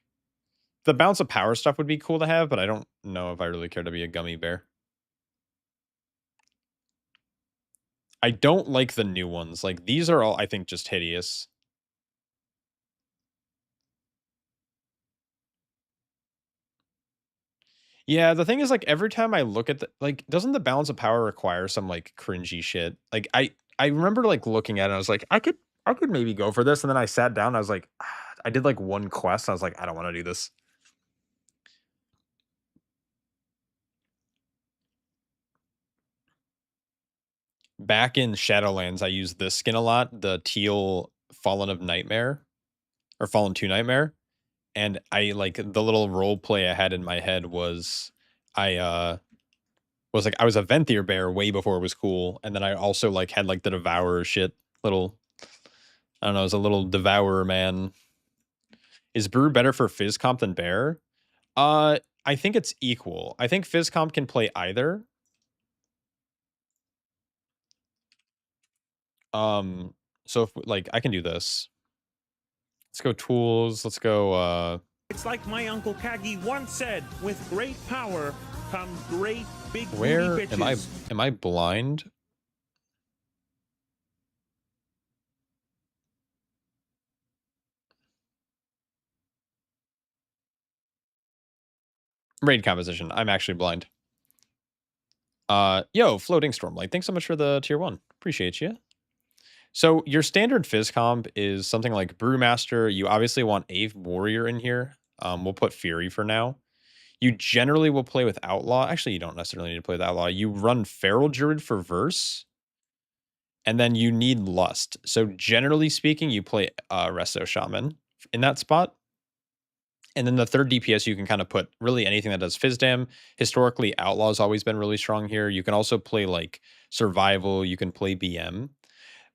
[SPEAKER 1] The Bounce of Power stuff would be cool to have, but I don't know if I really care to be a gummy bear. I don't like the new ones. Like, these are all, I think, just hideous. Yeah, the thing is, like, every time I look at the, like, doesn't the Balance of Power require some, like, cringy shit? Like, I remember, like, looking at it, and I was like, I could maybe go for this, and then I sat down, and I was like, ah, I did, like, one quest, and I was like, I don't want to do this. Back in Shadowlands, I used this skin a lot, the teal Fallen of Nightmare, or Fallen 2 Nightmare, and I, like, the little role play I had in my head was, was like, I was a Venthyr bear way before it was cool, and then I also, like, had, like, the Devourer shit, little, I don't know, as a little Devourer man. Is Brew better for Fizz comp than Bear? I think it's equal. I think Fizz comp can play either. So if, like, I can do this. Let's go tools, let's go,
[SPEAKER 3] It's like my Uncle Kagi once said, with great power comes great big
[SPEAKER 1] where
[SPEAKER 3] booty bitches.
[SPEAKER 1] am I blind? Raid composition. I'm actually blind. Yo, Floating Stormlight. Thanks so much for the tier 1. Appreciate you. So your standard Fizz comp is something like Brewmaster. You obviously want a warrior in here. We'll put Fury for now. You generally will play with Outlaw. Actually, you don't necessarily need to play with Outlaw. You run Feral Druid for Verse. And then you need Lust. So generally speaking, you play Resto Shaman in that spot. And then the third DPS, you can kind of put really anything that does Fizzdam. Historically, Outlaw's always been really strong here. You can also play like Survival. You can play BM.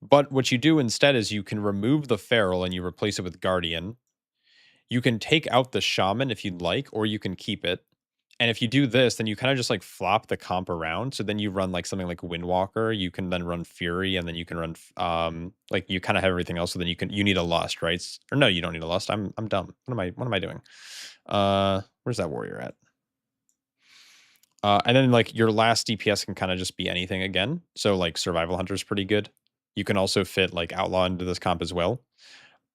[SPEAKER 1] But what you do instead is you can remove the Feral and you replace it with Guardian. You can take out the Shaman if you'd like, or you can keep it. And if you do this, then you kind of just like flop the comp around. So then you run like something like Windwalker. You can then run Fury, and then you can run like you kind of have everything else. So then you need a Lust, right? Or no, you don't need a Lust. I'm dumb. What am I doing? Where's that warrior at? And then like your last DPS can kind of just be anything again. So like Survival Hunter is pretty good. You can also fit like Outlaw into this comp as well.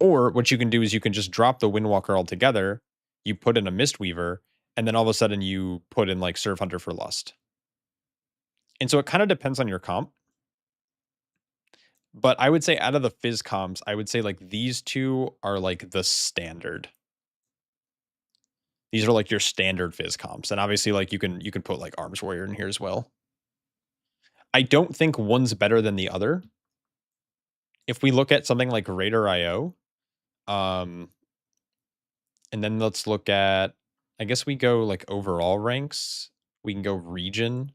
[SPEAKER 1] Or what you can do is you can just drop the Windwalker altogether. You put in a Mistweaver, and then all of a sudden you put in like Serve Hunter for Lust. And so it kind of depends on your comp. But I would say out of the Fizz comps, I would say like these two are like the standard. These are like your standard Fizz comps. And obviously like you can put like Arms Warrior in here as well. I don't think one's better than the other. If we look at something like Raider IO, and then let's look at, I guess we go like overall ranks. We can go region.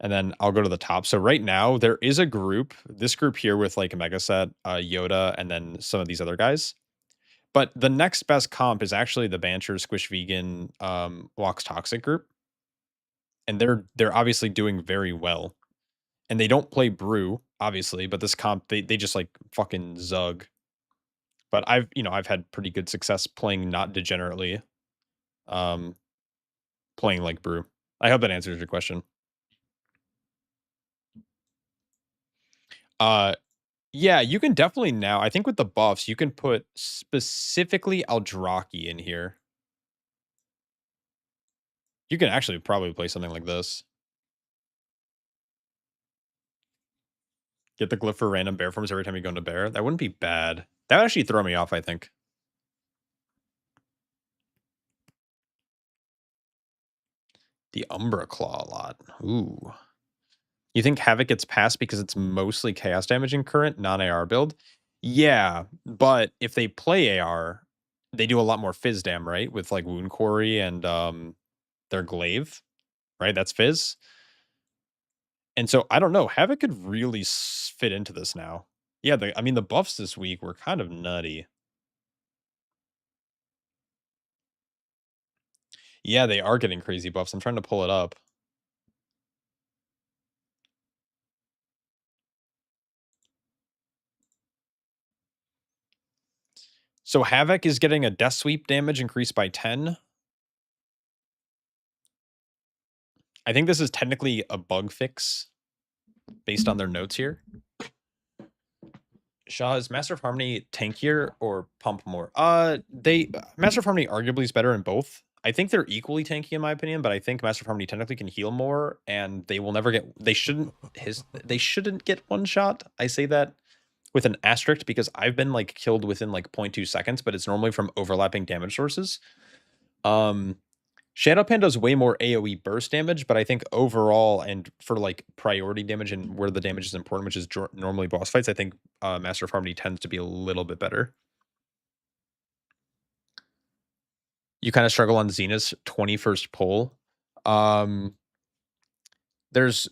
[SPEAKER 1] And then I'll go to the top. So right now there is a group, this group here with like Megaset, Yoda, and then some of these other guys. But the next best comp is actually the Bancher, Squish Vegan, Walks Toxic group. And they're obviously doing very well. And they don't play Brew, obviously, but this comp, they just like fucking zug. But I've had pretty good success playing not degenerately. Playing like Brew. I hope that answers your question. Yeah, you can definitely now, I think with the buffs, you can put specifically Eldraki in here. You can actually probably play something like this. Get the glyph for random bear forms every time you go into bear. That wouldn't be bad. That would actually throw me off, I think. The Umbra Claw a lot. Ooh. You think Havoc gets passed because it's mostly chaos damage in current non-AR build? Yeah, but if they play AR, they do a lot more Fizz dam, right? With like Wound Quarry and their Glaive, right? That's Fizz. And so I don't know. Havoc could really fit into this now. Yeah, I mean the buffs this week were kind of nutty. Yeah, they are getting crazy buffs. I'm trying to pull it up. So Havoc is getting a Death Sweep damage increased by 10. I think this is technically a bug fix based on their notes here. Shaw, is Master of Harmony tankier or pump more? Master of Harmony arguably is better in both. I think they're equally tanky in my opinion, but I think Master of Harmony technically can heal more, and they will never get. They shouldn't get one shot. I say that with an asterisk because I've been like killed within like 0.2 seconds, but it's normally from overlapping damage sources. Shadowpan does way more AoE burst damage, but I think overall and for like priority damage and where the damage is important, which is normally boss fights, I think Master of Harmony tends to be a little bit better. You kind of struggle on Xena's 21st pull. There's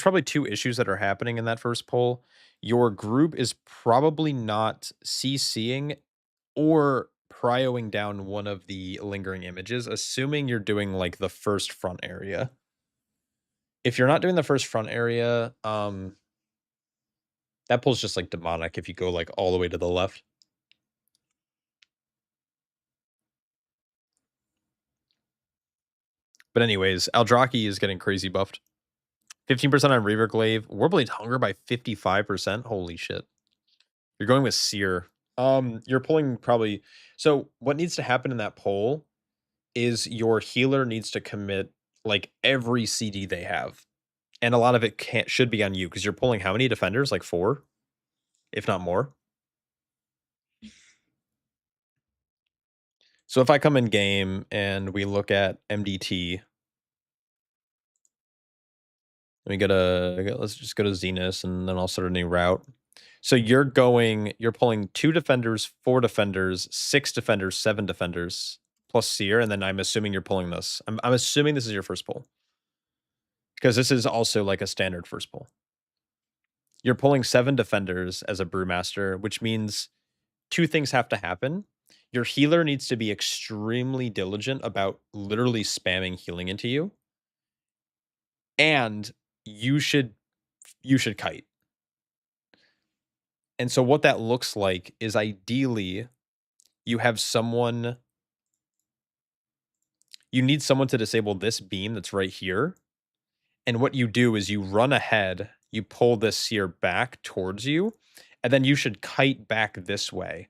[SPEAKER 1] probably two issues that are happening in that first pull. Your group is probably not CCing or prioing down one of the lingering images, assuming you're doing like the first front area. If you're not doing the first front area, that pull's just like demonic if you go like all the way to the left. But anyways, Eldraki is getting crazy buffed. 15% on Reaver Glaive. Warblade's Hunger by 55%. Holy shit. You're going with Seer. You're pulling probably. So what needs to happen in that poll is your healer needs to commit like every CD they have. And a lot of it should be on you because you're pulling how many defenders? Like 4, if not more. So if I come in game and we look at MDT, let's just go to Zenith and then I'll start a new route. So you're pulling 2 defenders, 4 defenders, 6 defenders, 7 defenders, plus Seer, and then I'm assuming you're pulling this. I'm assuming this is your first pull. Because this is also like a standard first pull. You're pulling 7 defenders as a Brewmaster, which means 2 things have to happen. Your healer needs to be extremely diligent about literally spamming healing into you. And you should kite. And so what that looks like is ideally you have someone, you need someone to disable this beam that's right here. And what you do is you run ahead, you pull this Seer back towards you, and then you should kite back this way.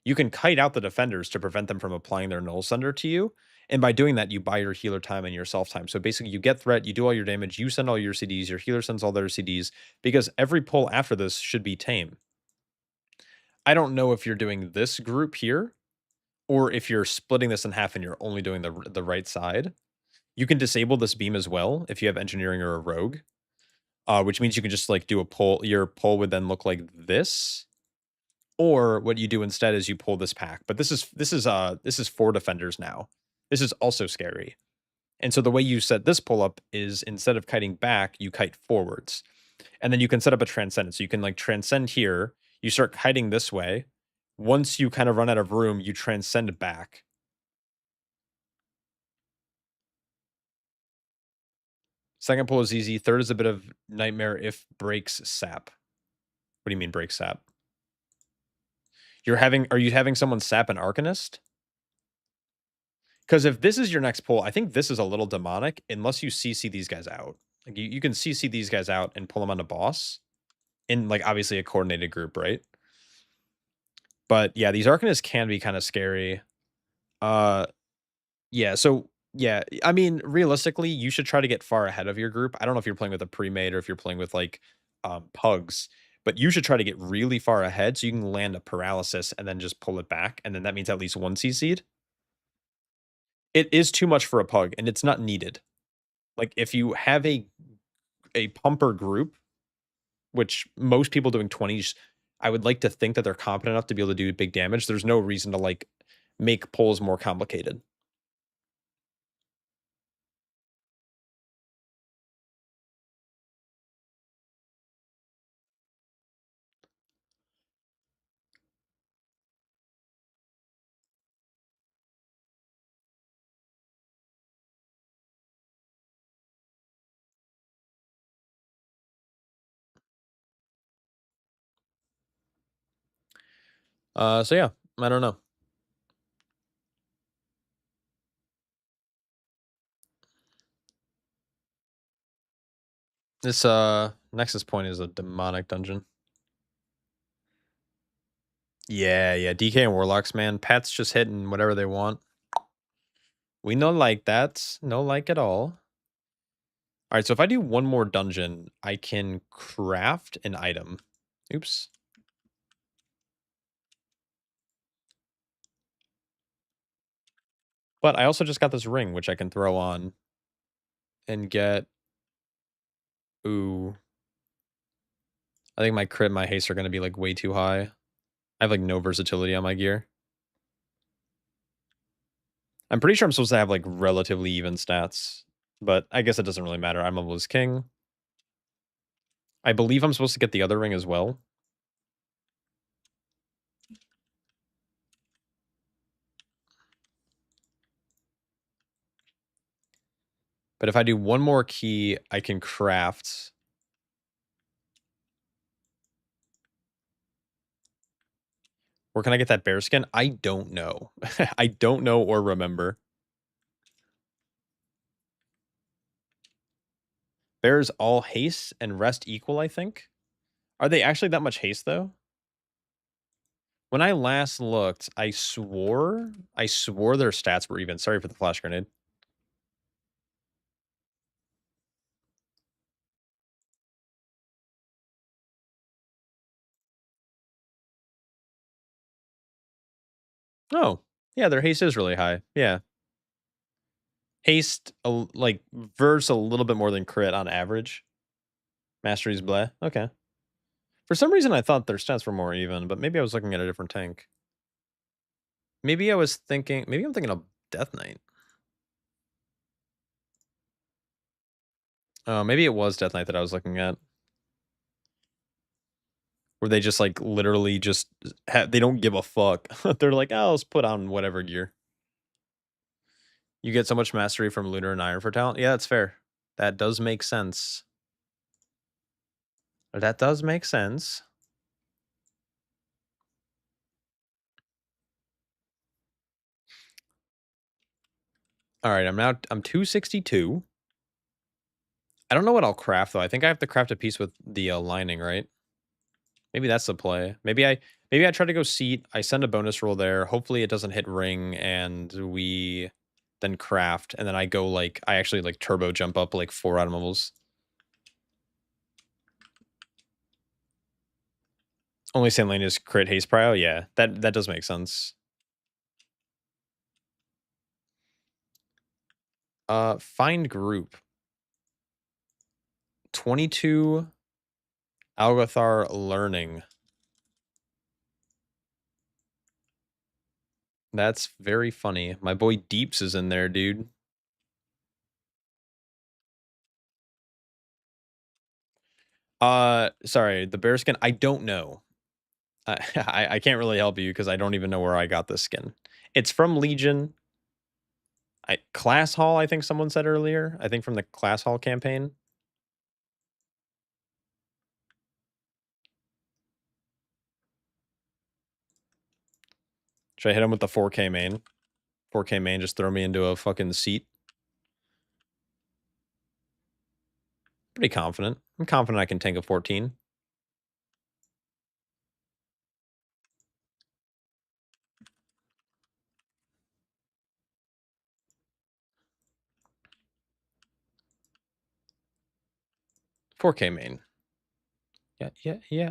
[SPEAKER 1] You can kite out the defenders to prevent them from applying their Null Sender to you. And by doing that, you buy your healer time and your self time. So basically, you get threat, you do all your damage, you send all your CDs, your healer sends all their CDs, because every pull after this should be tame. I don't know if you're doing this group here, or if you're splitting this in half and you're only doing the right side. You can disable this beam as well if you have engineering or a rogue, which means you can just like do a pull. Your pull would then look like this. Or what you do instead is you pull this pack. But this is 4 defenders now. This is also scary. And so the way you set this pull up is instead of kiting back, you kite forwards. And then you can set up a transcendence. So you can like transcend here. You start kiting this way. Once you kind of run out of room, you transcend back. Second pull is easy. Third is a bit of nightmare if breaks sap. What do you mean break sap? Are you having someone sap an Arcanist? Because if this is your next pull, I think this is a little demonic unless you CC these guys out. Like you can CC these guys out and pull them on a boss in like obviously a coordinated group, right? But yeah, these Arcanists can be kind of scary. Yeah, so yeah, I mean, realistically, you should try to get far ahead of your group. I don't know if you're playing with a pre-made or if you're playing with like pugs, but you should try to get really far ahead so you can land a paralysis and then just pull it back, and then that means at least one CC'd. It is too much for a pug, and it's not needed. Like if you have a pumper group, which most people doing 20s, I would like to think that they're competent enough to be able to do big damage. There's no reason to like make pulls more complicated. So yeah, I don't know. This Nexus Point is a demonic dungeon. Yeah, yeah, DK and Warlocks, man. Pat's just hitting whatever they want. We no like that. No like at all. Alright, so if I do one more dungeon, I can craft an item. Oops. But I also just got this ring, which I can throw on and get... Ooh. I think my crit and my haste are going to be, like, way too high. I have, like, no versatility on my gear. I'm pretty sure I'm supposed to have, like, relatively even stats. But I guess it doesn't really matter. I'm almost king. I believe I'm supposed to get the other ring as well. But if I do one more key, I can craft... Where can I get that bear skin? I don't know. I don't know or remember. Bears all haste and rest equal, I think. Are they actually that much haste, though? When I last looked, I swore their stats were even. Sorry for the flash grenade. Oh, yeah, their haste is really high. Yeah. Haste, like, verse a little bit more than crit on average. Mastery's bleh. Okay. For some reason, I thought their stats were more even, but maybe I was looking at a different tank. Maybe I was thinking... Maybe I'm thinking of Death Knight. Oh, maybe it was Death Knight that I was looking at. Where they just, like, literally just... they don't give a fuck. They're like, oh, let's put on whatever gear. You get so much mastery from Lunar and Iron for talent? Yeah, that's fair. That does make sense. That does make sense. Alright, I'm 262. I don't know what I'll craft, though. I think I have to craft a piece with the lining, right? Maybe that's the play. Maybe I try to go seat. I send a bonus roll there. Hopefully it doesn't hit ring, and we then craft. And then I go, like... I actually, like, turbo jump up, like, 4 item levels. Only Saint Lane is crit haste prio? Yeah, that does make sense. Find group. 22 Algothar learning. That's very funny. My boy Deeps is in there, dude. Sorry, the bear skin, I don't know. I can't really help you because I don't even know where I got this skin. It's from Legion. Class Hall, I think someone said earlier. I think from the Class Hall campaign. Should I hit him with the 4K main? 4K main, just throw me into a fucking seat. Pretty confident. I'm confident I can tank a 14. 4K main. Yeah.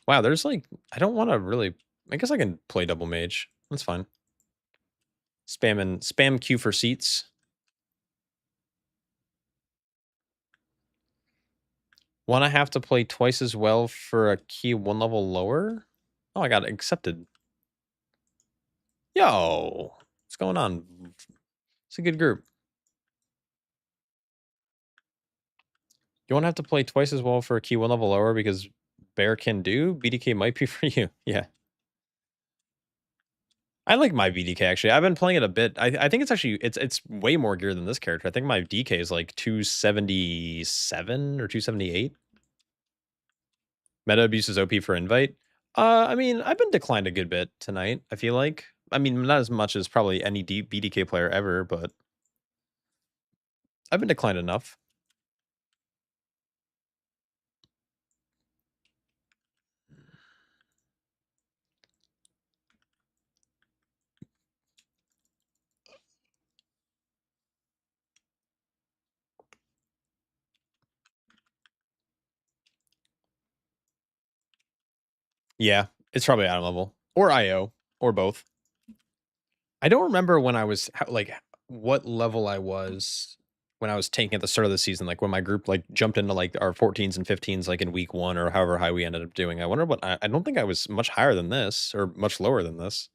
[SPEAKER 1] Wow, there's like, I don't want to really, I guess I can play double mage. That's fine. Spam Q for seats. Want to have to play twice as well for a key 1 level lower? Oh, I got accepted. Yo, what's going on? It's a good group. You won't have to play twice as well for a key 1 level lower because Bear can do? BDK might be for you. Yeah. I like my BDK actually. I've been playing it a bit. I think it's actually it's way more gear than this character. I think my DK is like 277 or 278. Meta abuse is OP for invite. I mean, I've been declined a good bit tonight, I feel like. I mean, not as much as probably any BDK player ever, but I've been declined enough. Yeah, it's probably item level or IO or both. I don't remember when I was like what level I was when I was tanking at the start of the season, like when my group like jumped into like our 14s and 15s like in week 1 or however high we ended up doing. I wonder what I don't think I was much higher than this or much lower than this.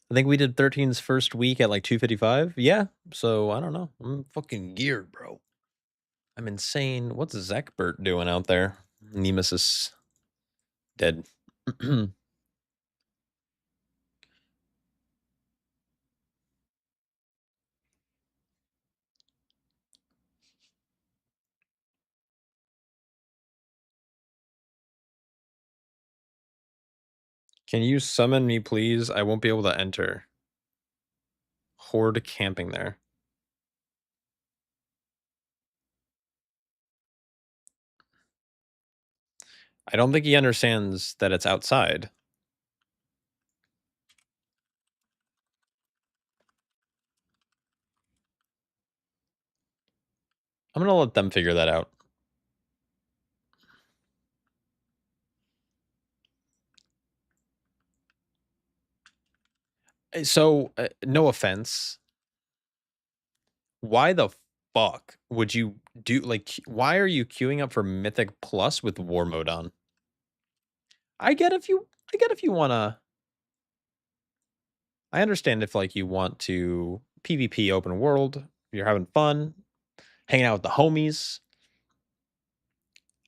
[SPEAKER 1] I think we did 13's first week at like 255. Yeah. So I don't know. I'm fucking geared, bro. I'm insane. What's Zekbert doing out there? Nemesis dead. Can you summon me, please? I won't be able to enter. Horde camping there. I don't think he understands that it's outside. I'm gonna let them figure that out. So, no offense. Why the fuck would you do, like, why are you queuing up for Mythic Plus with War Mode on? I get if you wanna... I understand if, like, you want to PvP open world, you're having fun, hanging out with the homies.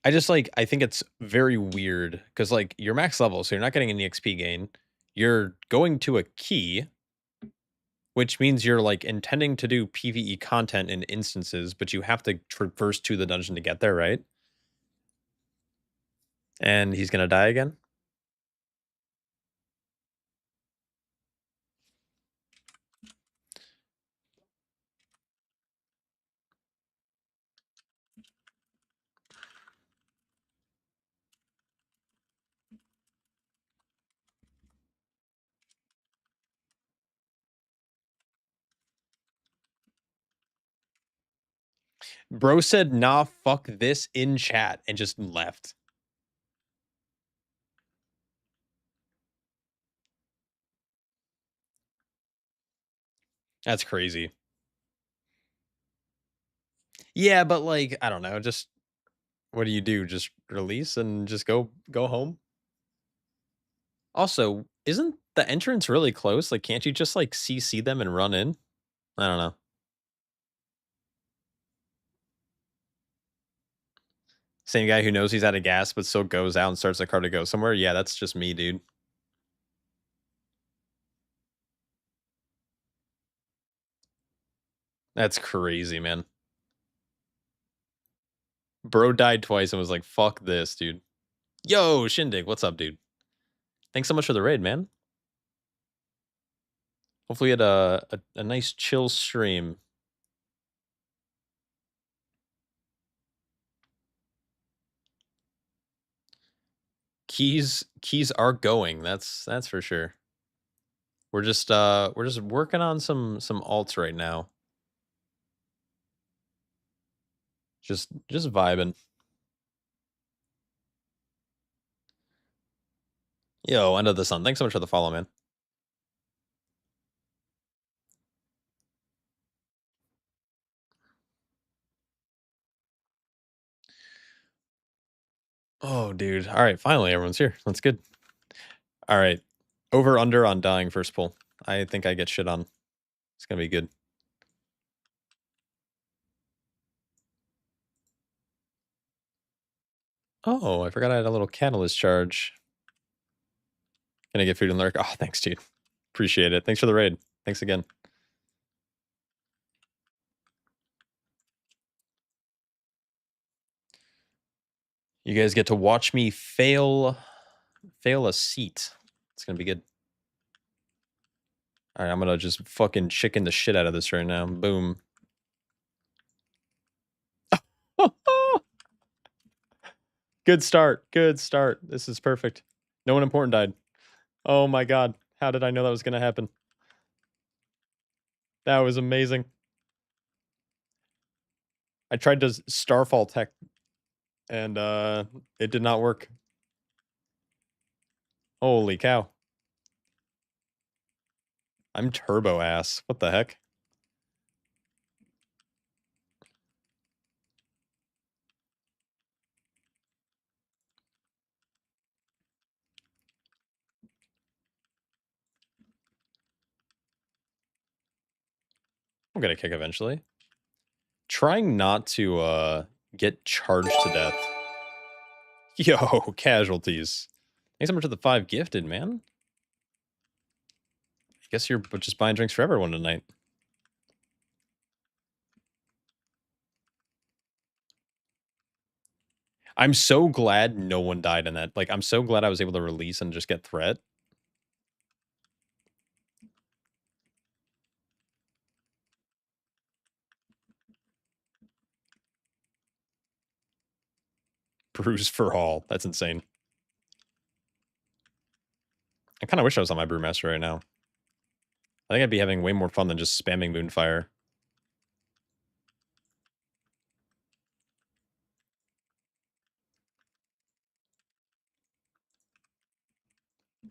[SPEAKER 1] I just, like, I think it's very weird, because, like, you're max level, so you're not getting any XP gain. You're going to a key, which means you're, like, intending to do PvE content in instances, but you have to traverse to the dungeon to get there, right? And he's gonna die again? Bro said, nah, fuck this in chat and just left. That's crazy. Yeah, but like, I don't know, just what do you do? Just release and just go home? Also, isn't the entrance really close? Like, can't you just like CC them and run in? I don't know. Same guy who knows he's out of gas but still goes out and starts the car to go somewhere? Yeah, that's just me, dude. That's crazy, man. Bro died twice and was like, fuck this, dude. Yo, Shindig, what's up, dude? Thanks so much for the raid, man. Hopefully it a nice chill stream. Keys are going. That's for sure. We're just working on some alts right now. Just vibing. Yo, end of the sun. Thanks so much for the follow, man. Oh, dude. All right, finally everyone's here. That's good. All right. Over under on dying first pull. I think I get shit on. It's gonna be good. Oh, I forgot I had a little catalyst charge. Can I get food and lurk? Oh, thanks, dude. Appreciate it. Thanks for the raid. Thanks again. You guys get to watch me fail a seat. It's gonna be good. All right, I'm gonna just fucking chicken the shit out of this right now. Boom. Good start. Good start. This is perfect. No one important died. Oh my god. How did I know that was gonna happen? That was amazing. I tried to Starfall tech and it did not work. Holy cow. I'm turbo ass. What the heck? I'm gonna kick eventually. Trying not to get charged to death. Yo, casualties. Thanks so much for the 5 gifted, man. I guess you're just buying drinks for everyone tonight. I'm so glad no one died in that. Like, I'm so glad I was able to release and just get threat. Brews for all. That's insane. I kind of wish I was on my Brewmaster right now. I think I'd be having way more fun than just spamming Moonfire.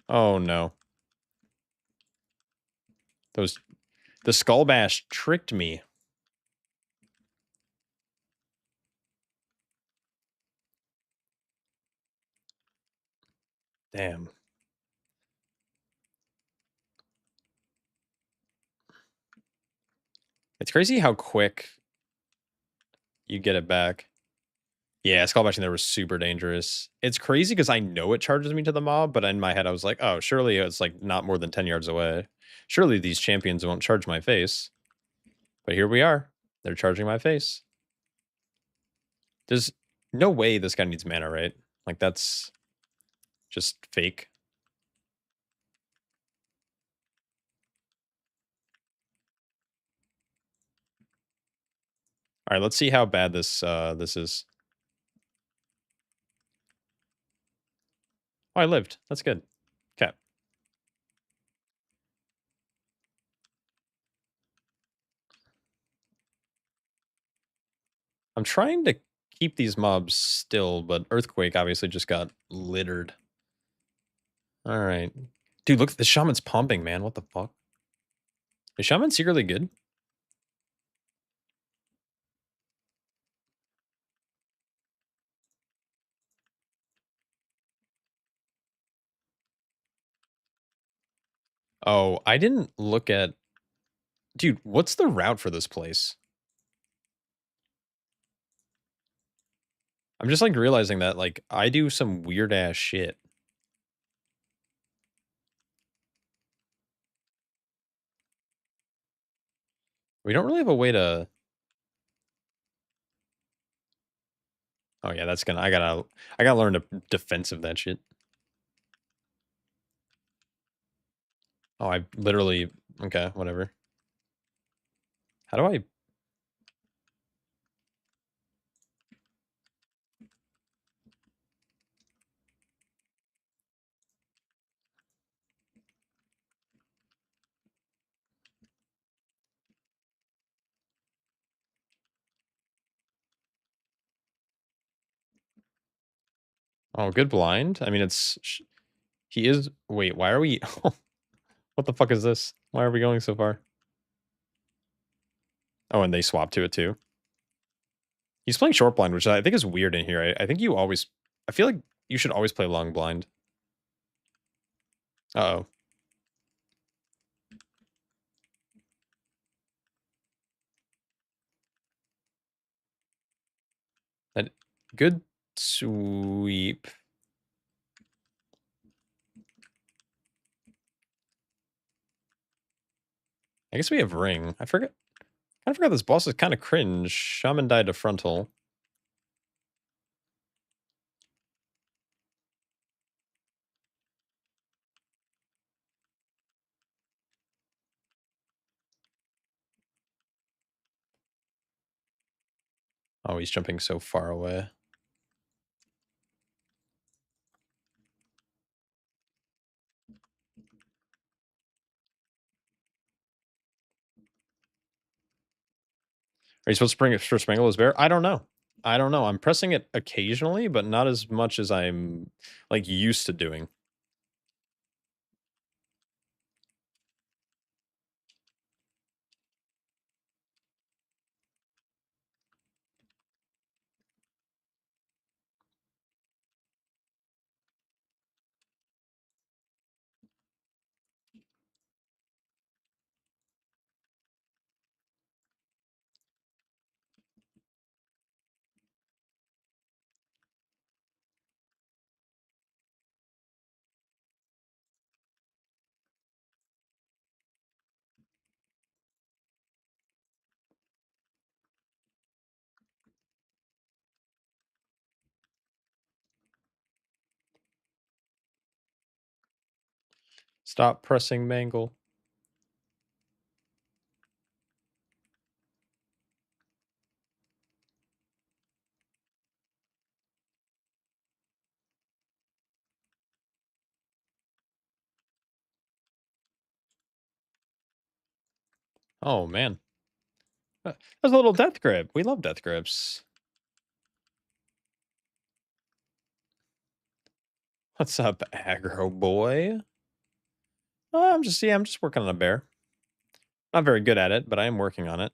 [SPEAKER 1] Oh, no. The Skull Bash tricked me. Damn. It's crazy how quick you get it back. Yeah, Skull Bashing there was super dangerous. It's crazy because I know it charges me to the mob, but in my head I was like, oh, surely it's like not more than 10 yards away. Surely these champions won't charge my face. But here we are. They're charging my face. There's no way this guy needs mana, right? Like, that's just fake. All right, let's see how bad this is. Oh, I lived. That's good. Okay. I'm trying to keep these mobs still, but Earthquake obviously just got littered. All right. Dude, look, the Shaman's pumping, man. What the fuck? Is Shaman secretly good? Oh, I didn't look at... Dude, what's the route for this place? I'm just, like, realizing that, like, I do some weird-ass shit. We don't really have a way to... Oh, yeah, that's gonna... I gotta learn to defensive that shit. Oh, I literally Okay, whatever. How do I... Oh, good blind. I mean, it's... He is... Wait, why are we... What the fuck is this? Why are we going so far? Oh, and they swap to it too. He's playing short blind, which I think is weird in here. I think you always... I feel like you should always play long blind. Uh-oh. That good sweep. I guess we have ring. I forgot this boss is kind of cringe. Shaman died to frontal. Oh, he's jumping so far away. Are you supposed to bring it for Spangle Bear? I don't know. I don't know. I'm pressing it occasionally, but not as much as I'm like used to doing. Stop pressing mangle. Oh man. There's a little death grip. We love death grips. What's up, aggro boy? I'm just working on a bear. Not very good at it, but I am working on it.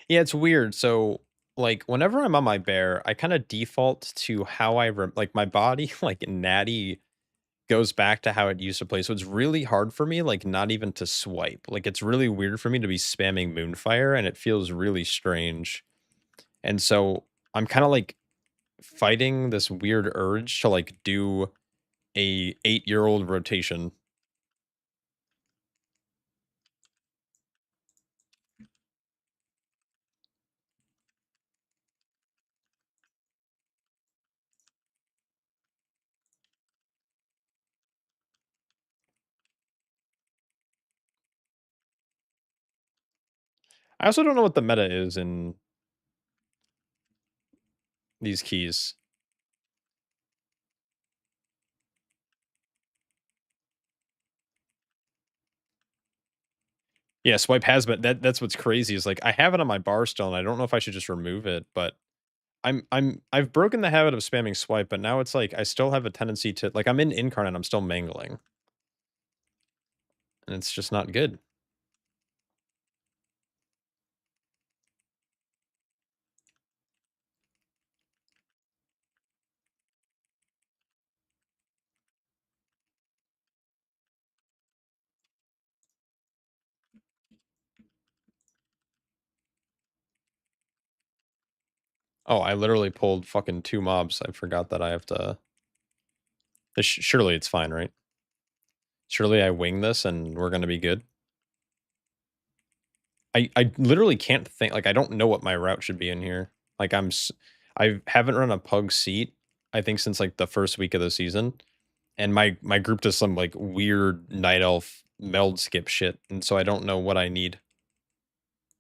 [SPEAKER 1] Yeah, it's weird. So, like, whenever I'm on my bear, I kind of default to how like my body, like natty goes back to how it used to play. So it's really hard for me, like, not even to swipe. Like, it's really weird for me to be spamming Moonfire, and it feels really strange. And so I'm kind of like fighting this weird urge to like do a 8-year-old rotation. I also don't know what the meta is in these keys. Yeah, swipe has, but that's what's crazy is like I have it on my bar still, and I don't know if I should just remove it, but I've broken the habit of spamming swipe, but now it's like I still have a tendency to like I'm in incarnate, I'm still mangling. And it's just not good. Oh, I literally pulled fucking 2 mobs. I forgot that I have to... Surely it's fine, right? Surely I wing this and we're gonna be good? I literally can't think, like, I don't know what my route should be in here. Like, I haven't run a pug seat, I think, since, like, the first week of the season, and my group does some, like, weird night elf meld skip shit, and so I don't know what I need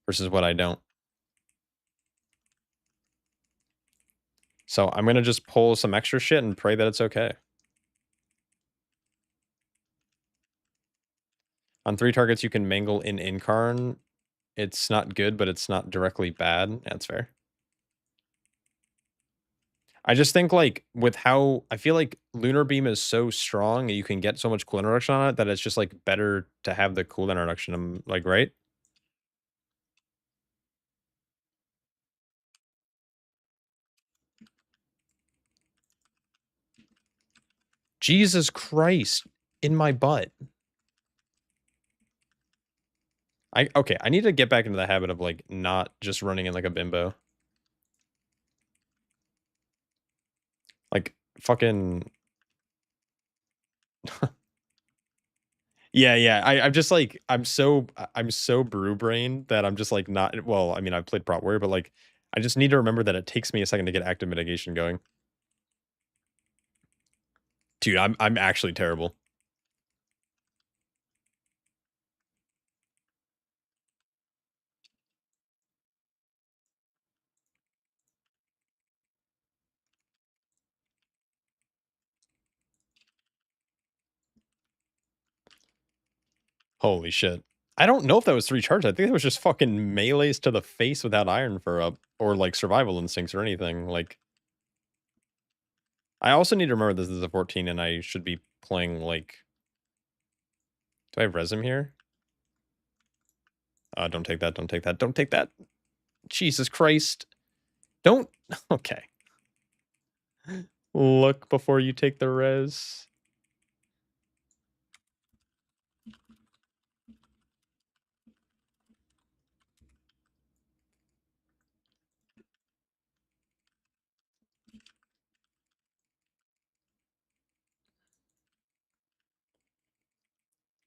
[SPEAKER 1] versus what I don't. So I'm gonna just pull some extra shit and pray that it's okay. On 3 targets, you can mangle in Incarn. It's not good, but it's not directly bad. That's fair. I just think, like, with how I feel like Lunar Beam is so strong and you can get so much cooldown reduction on it that it's just, like, better to have the cooldown reduction, like, right? Jesus Christ, in my butt. Okay, I need to get back into the habit of, like, not just running in like a bimbo. Like, fucking... Yeah, I'm just, like, I'm so brew-brained that I'm just, like, not... Well, I mean, I've played Prot Warrior, but, like, I just need to remember that it takes me a second to get active mitigation going. Dude, I'm actually terrible. Holy shit. I don't know if that was 3 charges. I think it was just fucking melees to the face without Iron Fur up, or, like, survival instincts or anything, like... I also need to remember this is a 14 and I should be playing, like... Do I have Resim here? Don't take that, don't take that, don't take that! Jesus Christ. Don't... Okay. Look before you take the res.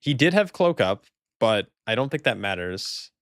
[SPEAKER 1] He did have Cloak up, but I don't think that matters.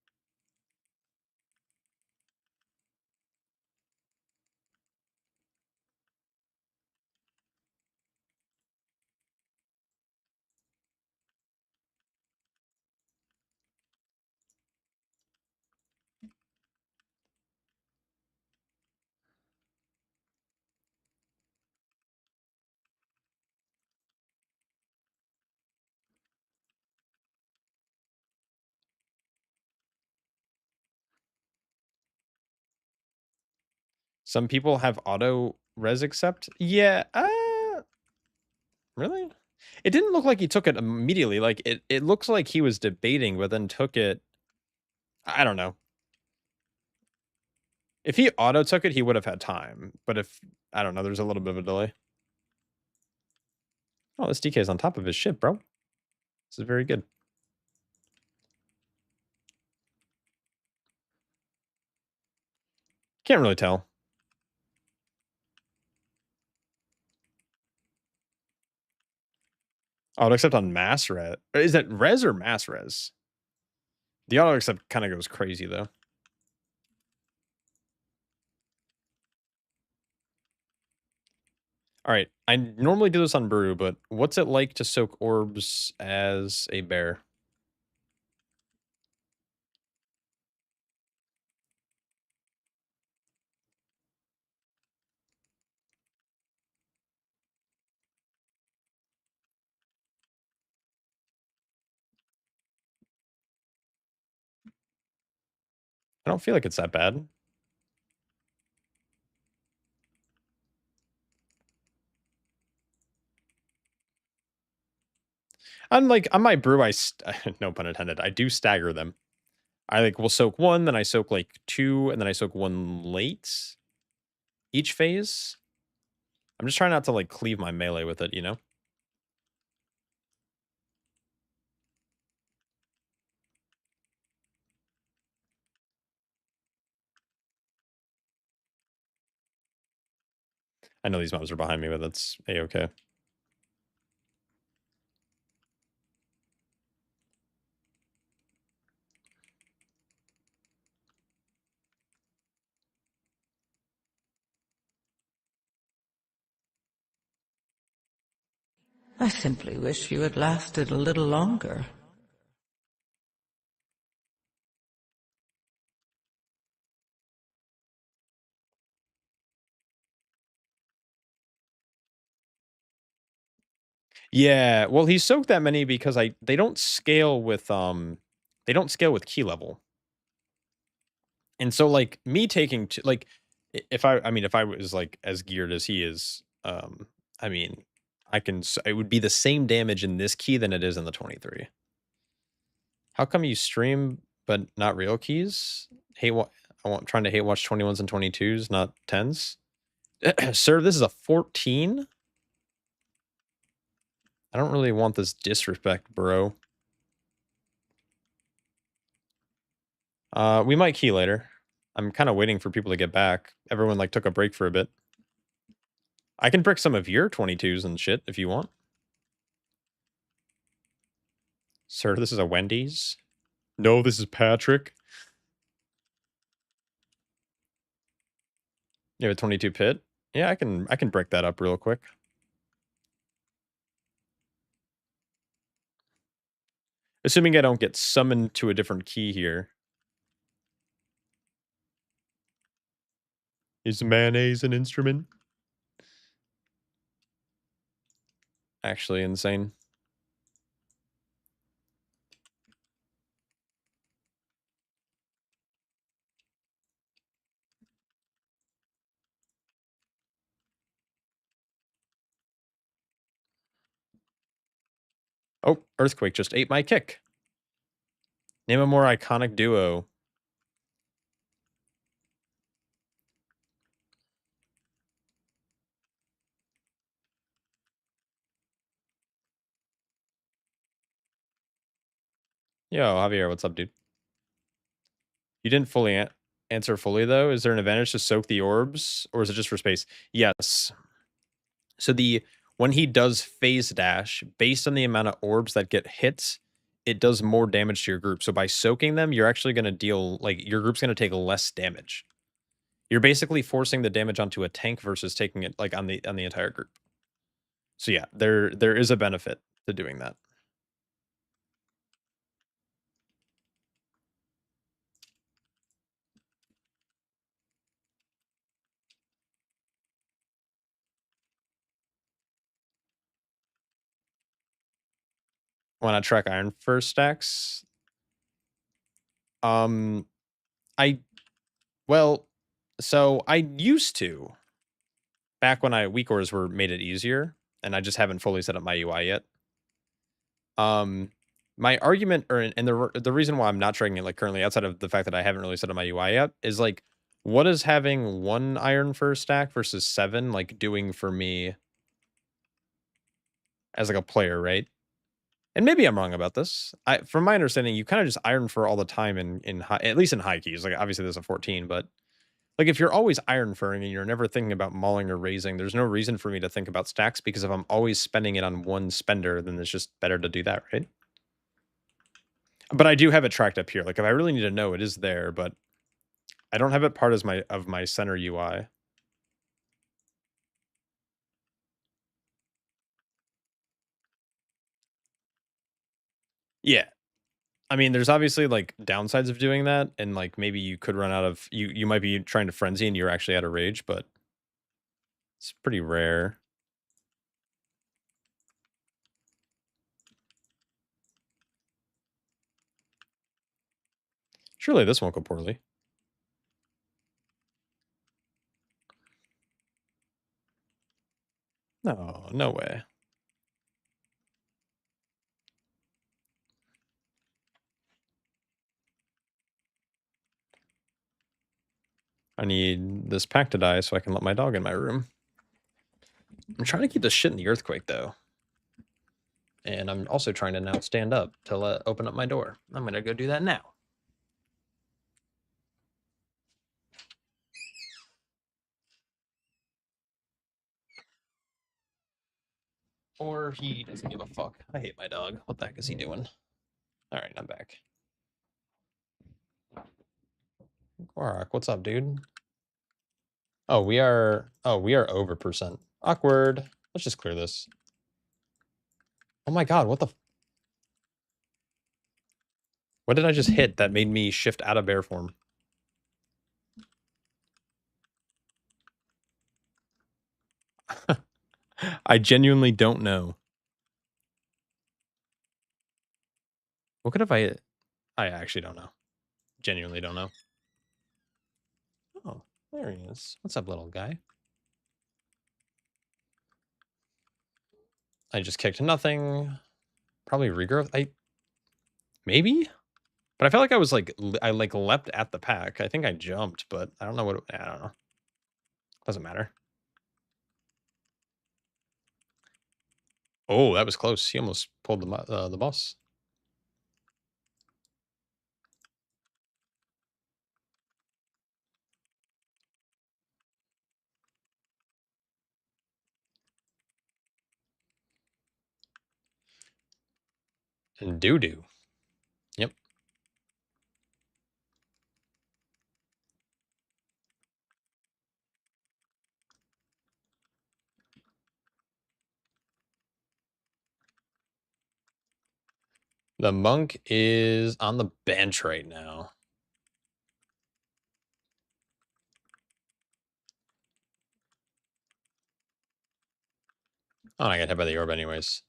[SPEAKER 1] Some people have auto res accept. Yeah, really? It didn't look like he took it immediately. Like, it looks like he was debating, but then took it. I don't know. If he auto took it, he would have had time. But if, I don't know, there's a little bit of a delay. Oh, this DK is on top of his shit, bro. This is very good. Can't really tell. Auto accept on mass res. Is that res or mass res? The auto accept kind of goes crazy though. All right, I normally do this on brew, but what's it like to soak orbs as a bear? I don't feel like it's that bad. I'm like, on my brew, no pun intended, I do stagger them. I like will soak one, then I soak like two, and then I soak one late each phase. I'm just trying not to like cleave my melee with it, you know? I know these mobs are behind me, but that's a-okay.
[SPEAKER 4] I simply wish you had lasted a little longer.
[SPEAKER 1] Yeah, well, he soaked that many because they don't scale with key level. And so like me taking like if I mean if I was like as geared as he is, I mean, it would be the same damage in this key than it is in the 23. How come you stream but not real keys? Trying to hate watch 21s and 22s, not 10s. Sir, this is a 14. I don't really want this disrespect, bro. We might key later. I'm kind of waiting for people to get back. Everyone like took a break for a bit. I can brick some of your 22s and shit if you want. Sir, this is a Wendy's. No, this is Patrick. You have a 22 pit? Yeah, I can brick that up real quick. Assuming I don't get summoned to a different key here. Is mayonnaise an instrument? Actually insane. Oh, Earthquake just ate my kick. Name a more iconic duo. Yo, Javier, what's up, dude? You didn't fully answer fully, though. Is there an advantage to soak the orbs, or is it just for space? Yes. So when he does phase dash, based on the amount of orbs that get hit, it does more damage to your group. So by soaking them, you're actually going to deal, like, your group's going to take less damage. You're basically forcing the damage onto a tank versus taking it, like, on the entire group. So yeah, there is a benefit to doing that. Want to track Iron first stacks? So I used to, back when weak ores were made it easier, and I just haven't fully set up my UI yet. My argument, and the reason why I'm not tracking it like currently, outside of the fact that I haven't really set up my UI yet, is like, what is having 1 iron first stack versus 7 like doing for me as like a player, right? And maybe I'm wrong about this. From my understanding, you kind of just iron for all the time in high, at least in high keys. Like obviously there's a 14, but like if you're always iron furring and you're never thinking about mauling or raising, there's no reason for me to think about stacks, because if I'm always spending it on one spender, then it's just better to do that, right? But I do have it tracked up here. Like if I really need to know, it is there, but I don't have it part of my center UI. Yeah. I mean, there's obviously like downsides of doing that, and like maybe you could run out of you might be trying to frenzy and you're actually out of rage, but it's pretty rare. Surely this won't go poorly. No, no way. I need this pack to die so I can let my dog in my room. I'm trying to keep this shit in the earthquake, though. And I'm also trying to now stand up to open up my door. I'm going to go do that now. Or he doesn't give a fuck. I hate my dog. What the heck is he doing? Alright, I'm back. Quark, what's up, dude? Oh, we are over percent. Awkward. Let's just clear this. Oh my god, what the what did I just hit that made me shift out of bear form? I genuinely don't know. What could have I actually don't know. Genuinely don't know. Oh, there he is. What's up, little guy? I just kicked nothing. Probably regrowth. Maybe? But I felt like I was like I like leapt at the pack. I think I jumped, but I don't know what I don't know. Doesn't matter. Oh, that was close. He almost pulled the boss. And doo-doo. Yep. The monk is on the bench right now. Oh, I got hit by the orb anyways.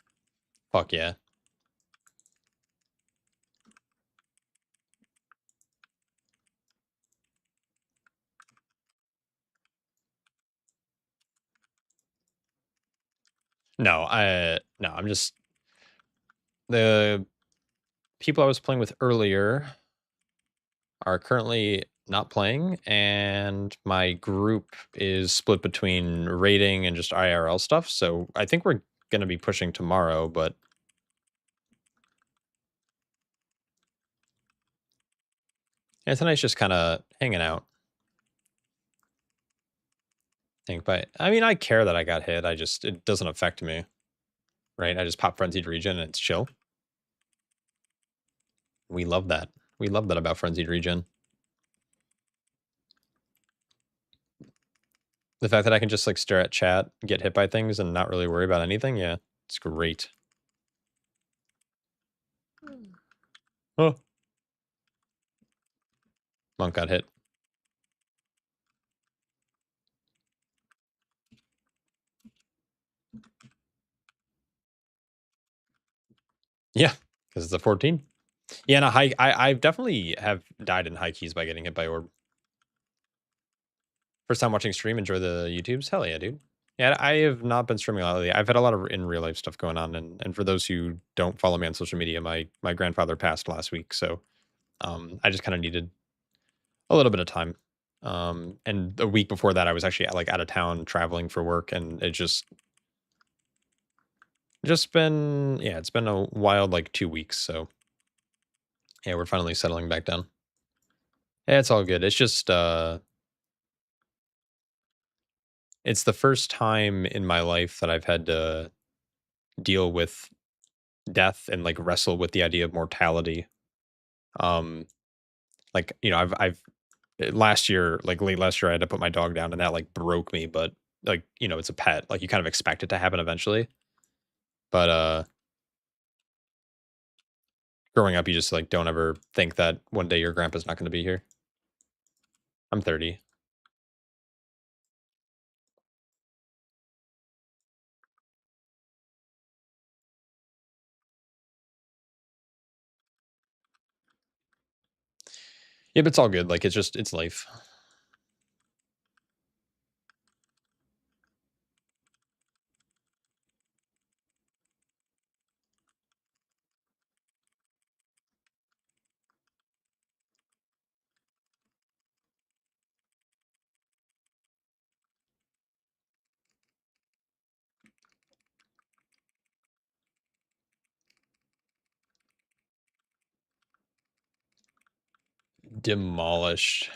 [SPEAKER 1] Fuck yeah. No, I'm just the people I was playing with earlier are currently not playing, and my group is split between raiding and just IRL stuff. So I think we're gonna be pushing tomorrow, but yeah, tonight's just kind of hanging out. But I mean, I care that I got hit. It doesn't affect me, right? I just pop frenzied regen and it's chill. We love that. We love that about frenzied regen. The fact that I can just like stare at chat, get hit by things, and not really worry about anything, yeah, it's great. Oh, monk got hit. Yeah, because it's a 14. Yeah, no, I definitely have died in high keys by getting hit by orb. First time watching stream, enjoy the YouTubes? Hell yeah, dude. Yeah, I have not been streaming lately. I've had a lot of in real life stuff going on, and for those who don't follow me on social media, my grandfather passed last week, so I just kind of needed a little bit of time. And a week before that, I was actually like out of town traveling for work, and it just been it's been a wild like 2 weeks. So yeah, we're finally settling back down. Yeah, it's all good. It's just it's the first time in my life that I've had to deal with death and like wrestle with the idea of mortality. Um, like I've last year, like late last year, I had to put my dog down, and that like broke me. But like it's a pet. Like you kind of expect it to happen eventually. But growing up, you just like don't ever think that one day your grandpa's not going to be here. I'm 30. Yeah, but it's all good. Like it's life. Demolished.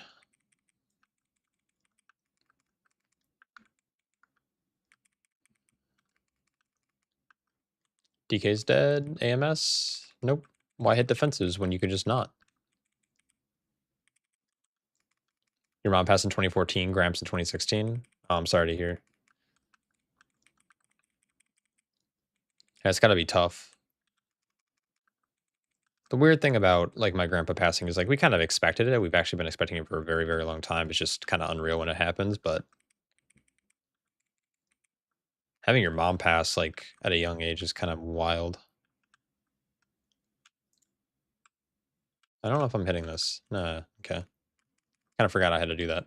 [SPEAKER 1] DK's dead. AMS? Nope. Why hit defenses when you could just not? Your mom passed in 2014, Gramps in 2016. Oh, I'm sorry to hear. Yeah, it's got to be tough. The weird thing about like my grandpa passing is like we kind of expected it. We've actually been expecting it for a very, very long time. It's just kind of unreal when it happens, but having your mom pass like at a young age is kind of wild. I don't know if I'm hitting this. Nah, okay. Kind of forgot I had to do that.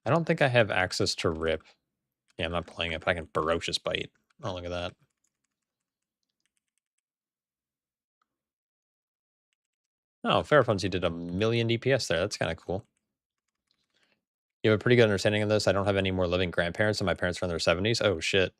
[SPEAKER 1] I don't think I have access to rip. Yeah, I'm not playing it, but I can ferocious bite. Oh, look at that. Oh, Farafunzi did 1,000,000 DPS there. That's kind of cool. You have a pretty good understanding of this. I don't have any more living grandparents, and my parents are in their 70s. Oh, shit.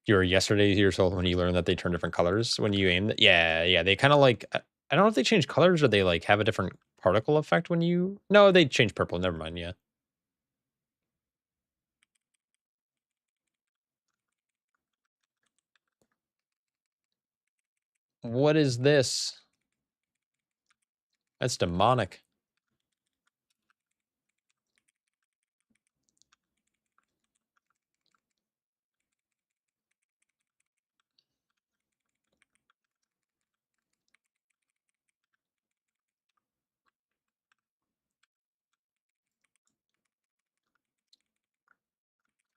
[SPEAKER 1] You were yesterday years old when you learned that they turn different colors when you aim. Yeah. They kind of like, I don't know if they change colors or they like have a different particle effect when you. No, they change purple. Never mind. Yeah. What is this? That's demonic.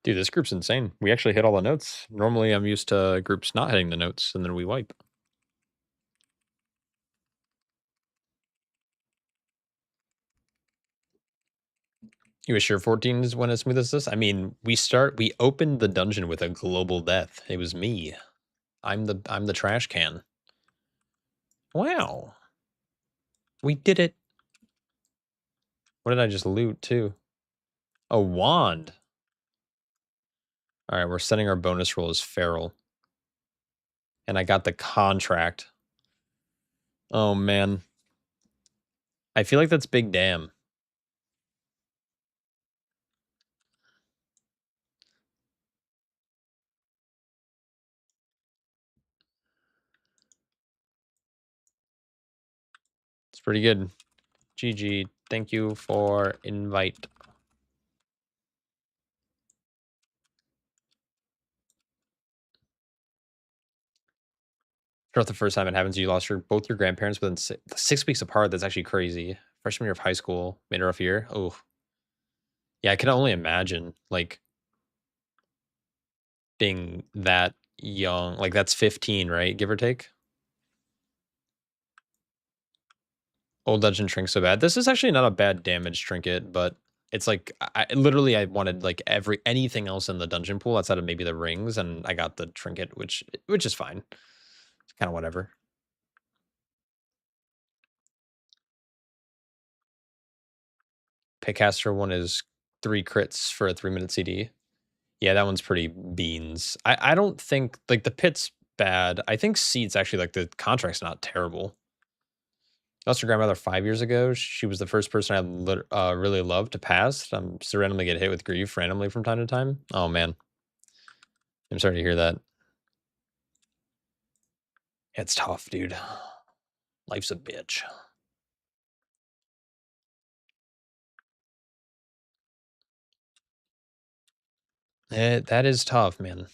[SPEAKER 1] Dude, this group's insane. We actually hit all the notes. Normally, I'm used to groups not hitting the notes, and then we wipe. You sure 14 is when as smooth as this? I mean, we opened the dungeon with a global death. It was me. I'm the trash can. Wow. We did it. What did I just loot too? A wand. All right, we're setting our bonus roll as feral. And I got the contract. Oh man. I feel like that's big damn. It's pretty good. GG. Thank you for invite. Not the first time it happens. You lost both your grandparents within 6 weeks apart. That's actually crazy. Freshman year of high school, made a rough year. Oh, yeah. I can only imagine like being that young. Like that's 15, right? Give or take. Old Dungeon Trinket so bad. This is actually not a bad damage trinket, but it's like I literally I wanted like anything else in the dungeon pool outside of maybe the rings, and I got the trinket, which is fine. It's kind of whatever. Paycaster one is 3 crits for a 3-minute CD. Yeah, that one's pretty beans. I don't think like the pit's bad. I think seat's actually like the contract's not terrible. I lost her grandmother 5 years ago. She was the first person I really loved to pass. I'm just randomly get hit with grief randomly from time to time. Oh man, I'm sorry to hear that. It's tough, dude. Life's a bitch. That is tough, man.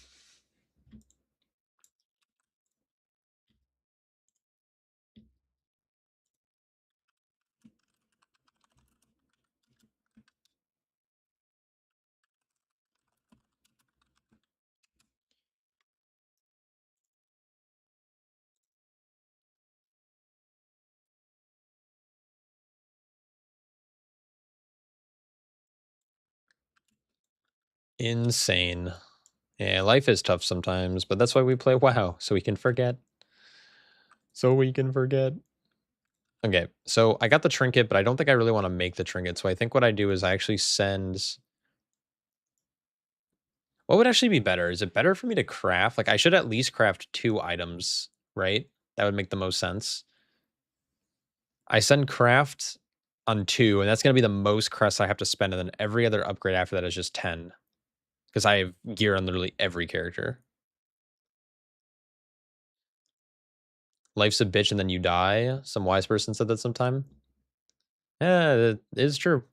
[SPEAKER 1] Insane. Yeah, life is tough sometimes, but that's why we play WoW, so we can forget. So we can forget. Okay, so I got the trinket, but I don't think I really want to make the trinket. So I think what I do is I actually send... What would actually be better? Is it better for me to craft? Like, I should at least craft 2 items, right? That would make the most sense. I send craft on 2, and that's going to be the most crests I have to spend, and then every other upgrade after that is just 10. Because I have gear on literally every character. Life's a bitch and then you die. Some wise person said that sometime. Yeah, it is true.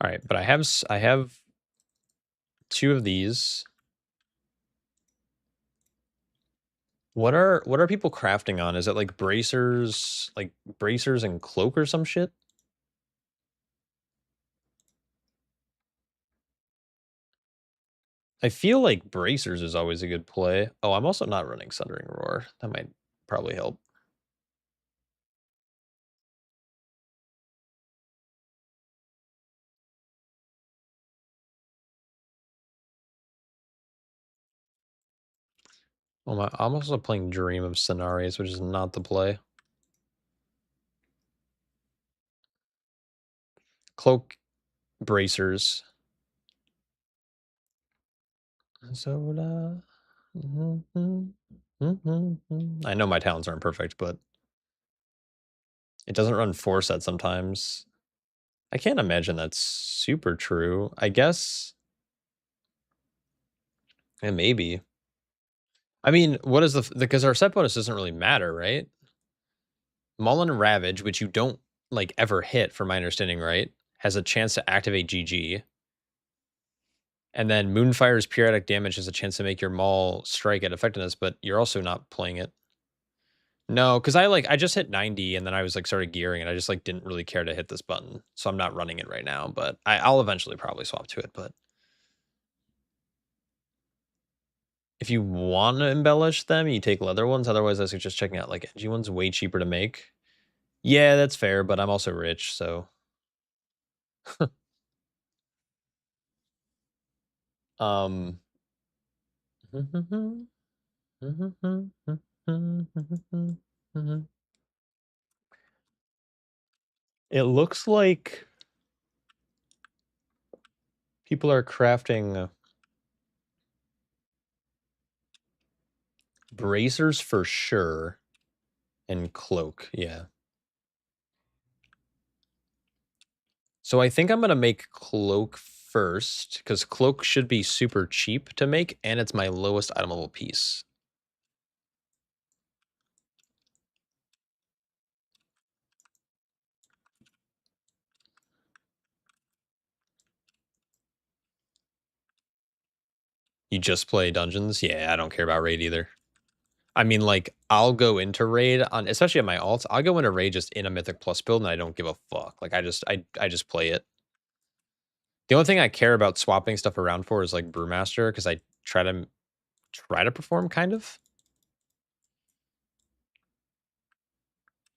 [SPEAKER 1] All right, but I have 2 of these. What are people crafting on? Is it like bracers and cloak or some shit? I feel like bracers is always a good play. Oh, I'm also not running Sundering Roar. That might probably help. Well, I'm also playing Dream of Scenarios, which is not the play. Cloak, bracers. Zola. I know my talents aren't perfect, but it doesn't run 4 sets sometimes. I can't imagine that's super true. I guess. Yeah, maybe. I mean, what is because our set bonus doesn't really matter, right? Maul and Ravage, which you don't like ever hit, from my understanding, right? Has a chance to activate GG. And then Moonfire's periodic damage has a chance to make your Maul strike at effectiveness, but you're also not playing it. No, because I just hit 90 and then I was like started gearing and I just like didn't really care to hit this button. So I'm not running it right now, but I'll eventually probably swap to it. But if you want to embellish them, you take leather ones. Otherwise, I suggest checking out like edgy ones, way cheaper to make. Yeah, that's fair, but I'm also rich, so. um. It looks like people are crafting bracers for sure and cloak, yeah. So I think I'm going to make cloak first because cloak should be super cheap to make and it's my lowest itemable piece. You just play dungeons? Yeah, I don't care about raid either. I mean, like, I'll go into raid on, especially at my alts, I'll go into raid just in a Mythic Plus build and I don't give a fuck. Like, I just play it. The only thing I care about swapping stuff around for is like Brewmaster because I try to perform kind of.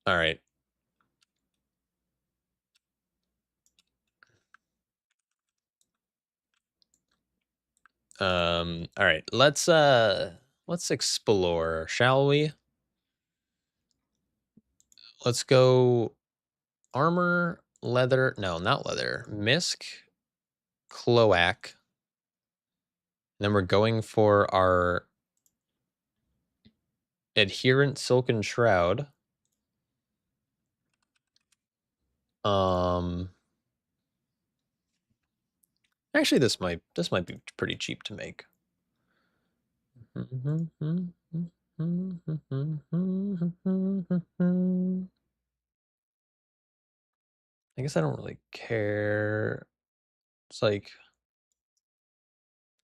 [SPEAKER 1] All right. All right. Let's explore, shall we? Let's go armor, leather. No, not leather. Misk, cloak. Then we're going for our adherent silken shroud. Actually, this might be pretty cheap to make. I guess I don't really care. It's like,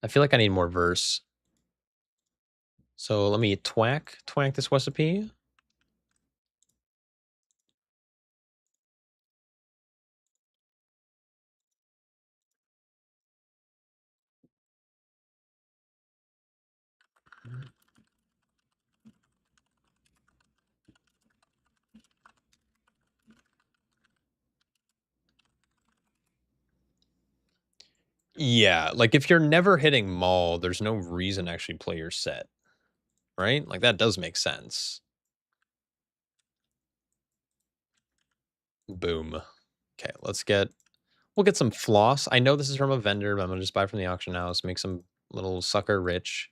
[SPEAKER 1] I feel like I need more verse. So let me twack this recipe. Yeah, like if you're never hitting Maul, there's no reason to actually play your set. Right? Like that does make sense. Boom. Okay, we'll get some floss. I know this is from a vendor, but I'm gonna just buy from the auction house, make some little sucker rich.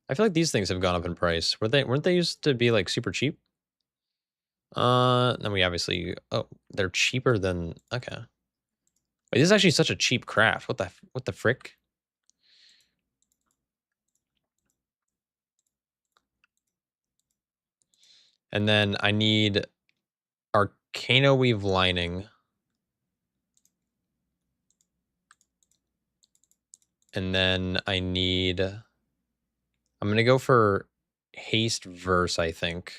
[SPEAKER 1] I feel like these things have gone up in price. Weren't they used to be like super cheap? Then we obviously, oh, they're cheaper than, okay. Wait, this is actually such a cheap craft. What the frick? And then I need Arcano Weave lining. And then I need, I'm gonna go for haste verse, I think.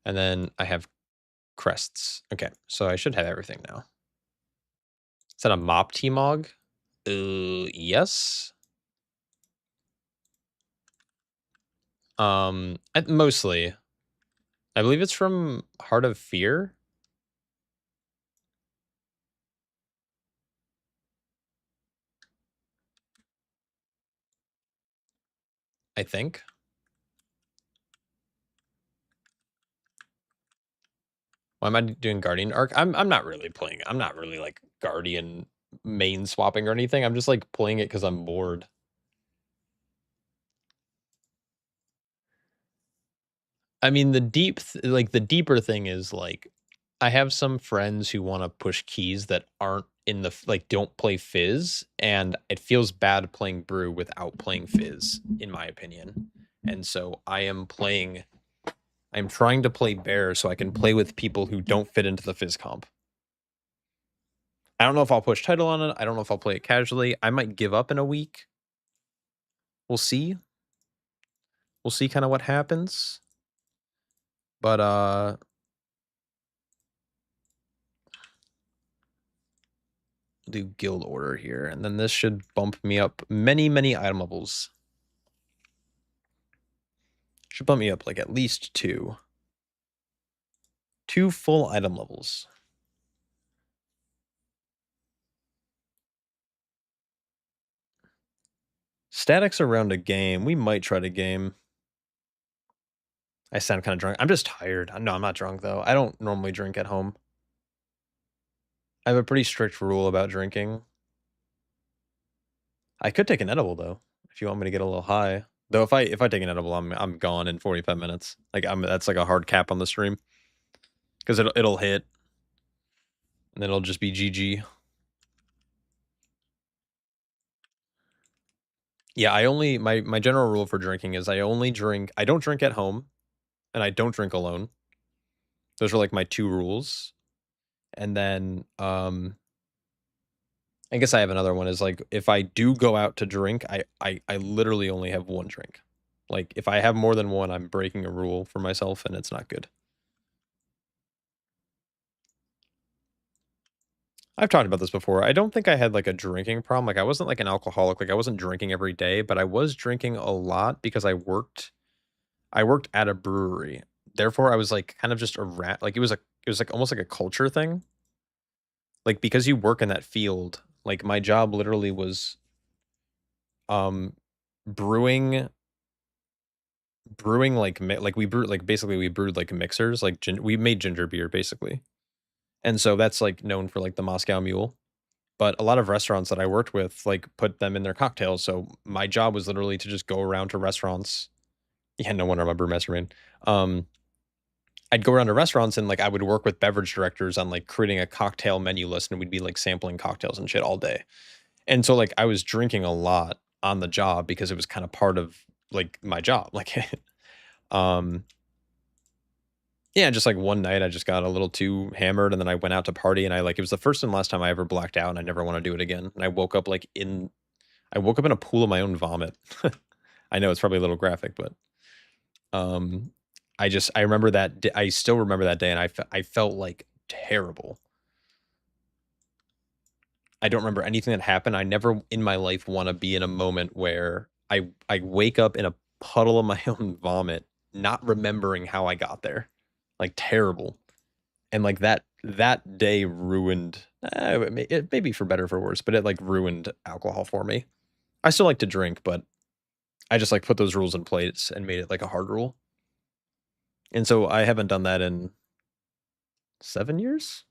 [SPEAKER 1] And then I have crests. Okay, so I should have everything now. Is that a mop T-Mog? Yes. Mostly. I believe it's from Heart of Fear. I think. Why am I doing Guardian Arc? I'm not really playing. I'm not really like Guardian main swapping or anything. I'm just like playing it because I'm bored. I mean, the deeper thing is like, I have some friends who want to push keys that aren't in the like don't play Fizz, and it feels bad playing Brew without playing Fizz, in my opinion. And so I'm trying to play Bear so I can play with people who don't fit into the Fizz comp. I don't know if I'll push title on it. I don't know if I'll play it casually. I might give up in a week. We'll see. We'll see kind of what happens. But do guild order here, and then this should bump me up many item levels. Should bump me up like at least two full item levels. Statics around a game. We might try to game. I sound kind of drunk. I'm just tired. No, I'm not drunk though. I don't normally drink at home. I have a pretty strict rule about drinking. I could take an edible though, if you want me to get a little high. Though if I take an edible, I'm gone in 45 minutes. Like that's like a hard cap on the stream. Because it'll hit. And then it'll just be GG. Yeah, my general rule for drinking is I don't drink at home, and I don't drink alone. Those are like my two rules. And then I guess I have another one is like if I do go out to drink, I literally only have one drink. Like if I have more than one, I'm breaking a rule for myself and it's not good. I've talked about this before. I don't think I had like a drinking problem. Like I wasn't like an alcoholic. Like I wasn't drinking every day, but I was drinking a lot because I worked at a brewery. Therefore, I was like kind of just around, like it was like almost like a culture thing. Like because you work in that field, like my job literally was brewing like we brewed like basically we brewed like mixers, like we made ginger beer basically. And so that's like known for like the Moscow Mule. But a lot of restaurants that I worked with like put them in their cocktails. So my job was literally to just go around to restaurants. Yeah, no wonder I'm a brewmaster, man. I'd go around to restaurants and like I would work with beverage directors on like creating a cocktail menu list, and we'd be like sampling cocktails and shit all day. And so like I was drinking a lot on the job because it was kind of part of like my job. Like yeah, just like one night I just got a little too hammered and then I went out to party and it was the first and last time I ever blacked out and I never want to do it again. And I woke up in a pool of my own vomit. I know it's probably a little graphic, but I remember that I still remember that day and I felt like terrible. I don't remember anything that happened. I never in my life want to be in a moment where I wake up in a puddle of my own vomit, not remembering how I got there. Like terrible. And like that day ruined It may be for better or for worse, but it like ruined alcohol for me. I still like to drink, but I just like put those rules in place and made it like a hard rule. And so I haven't done that in 7 years.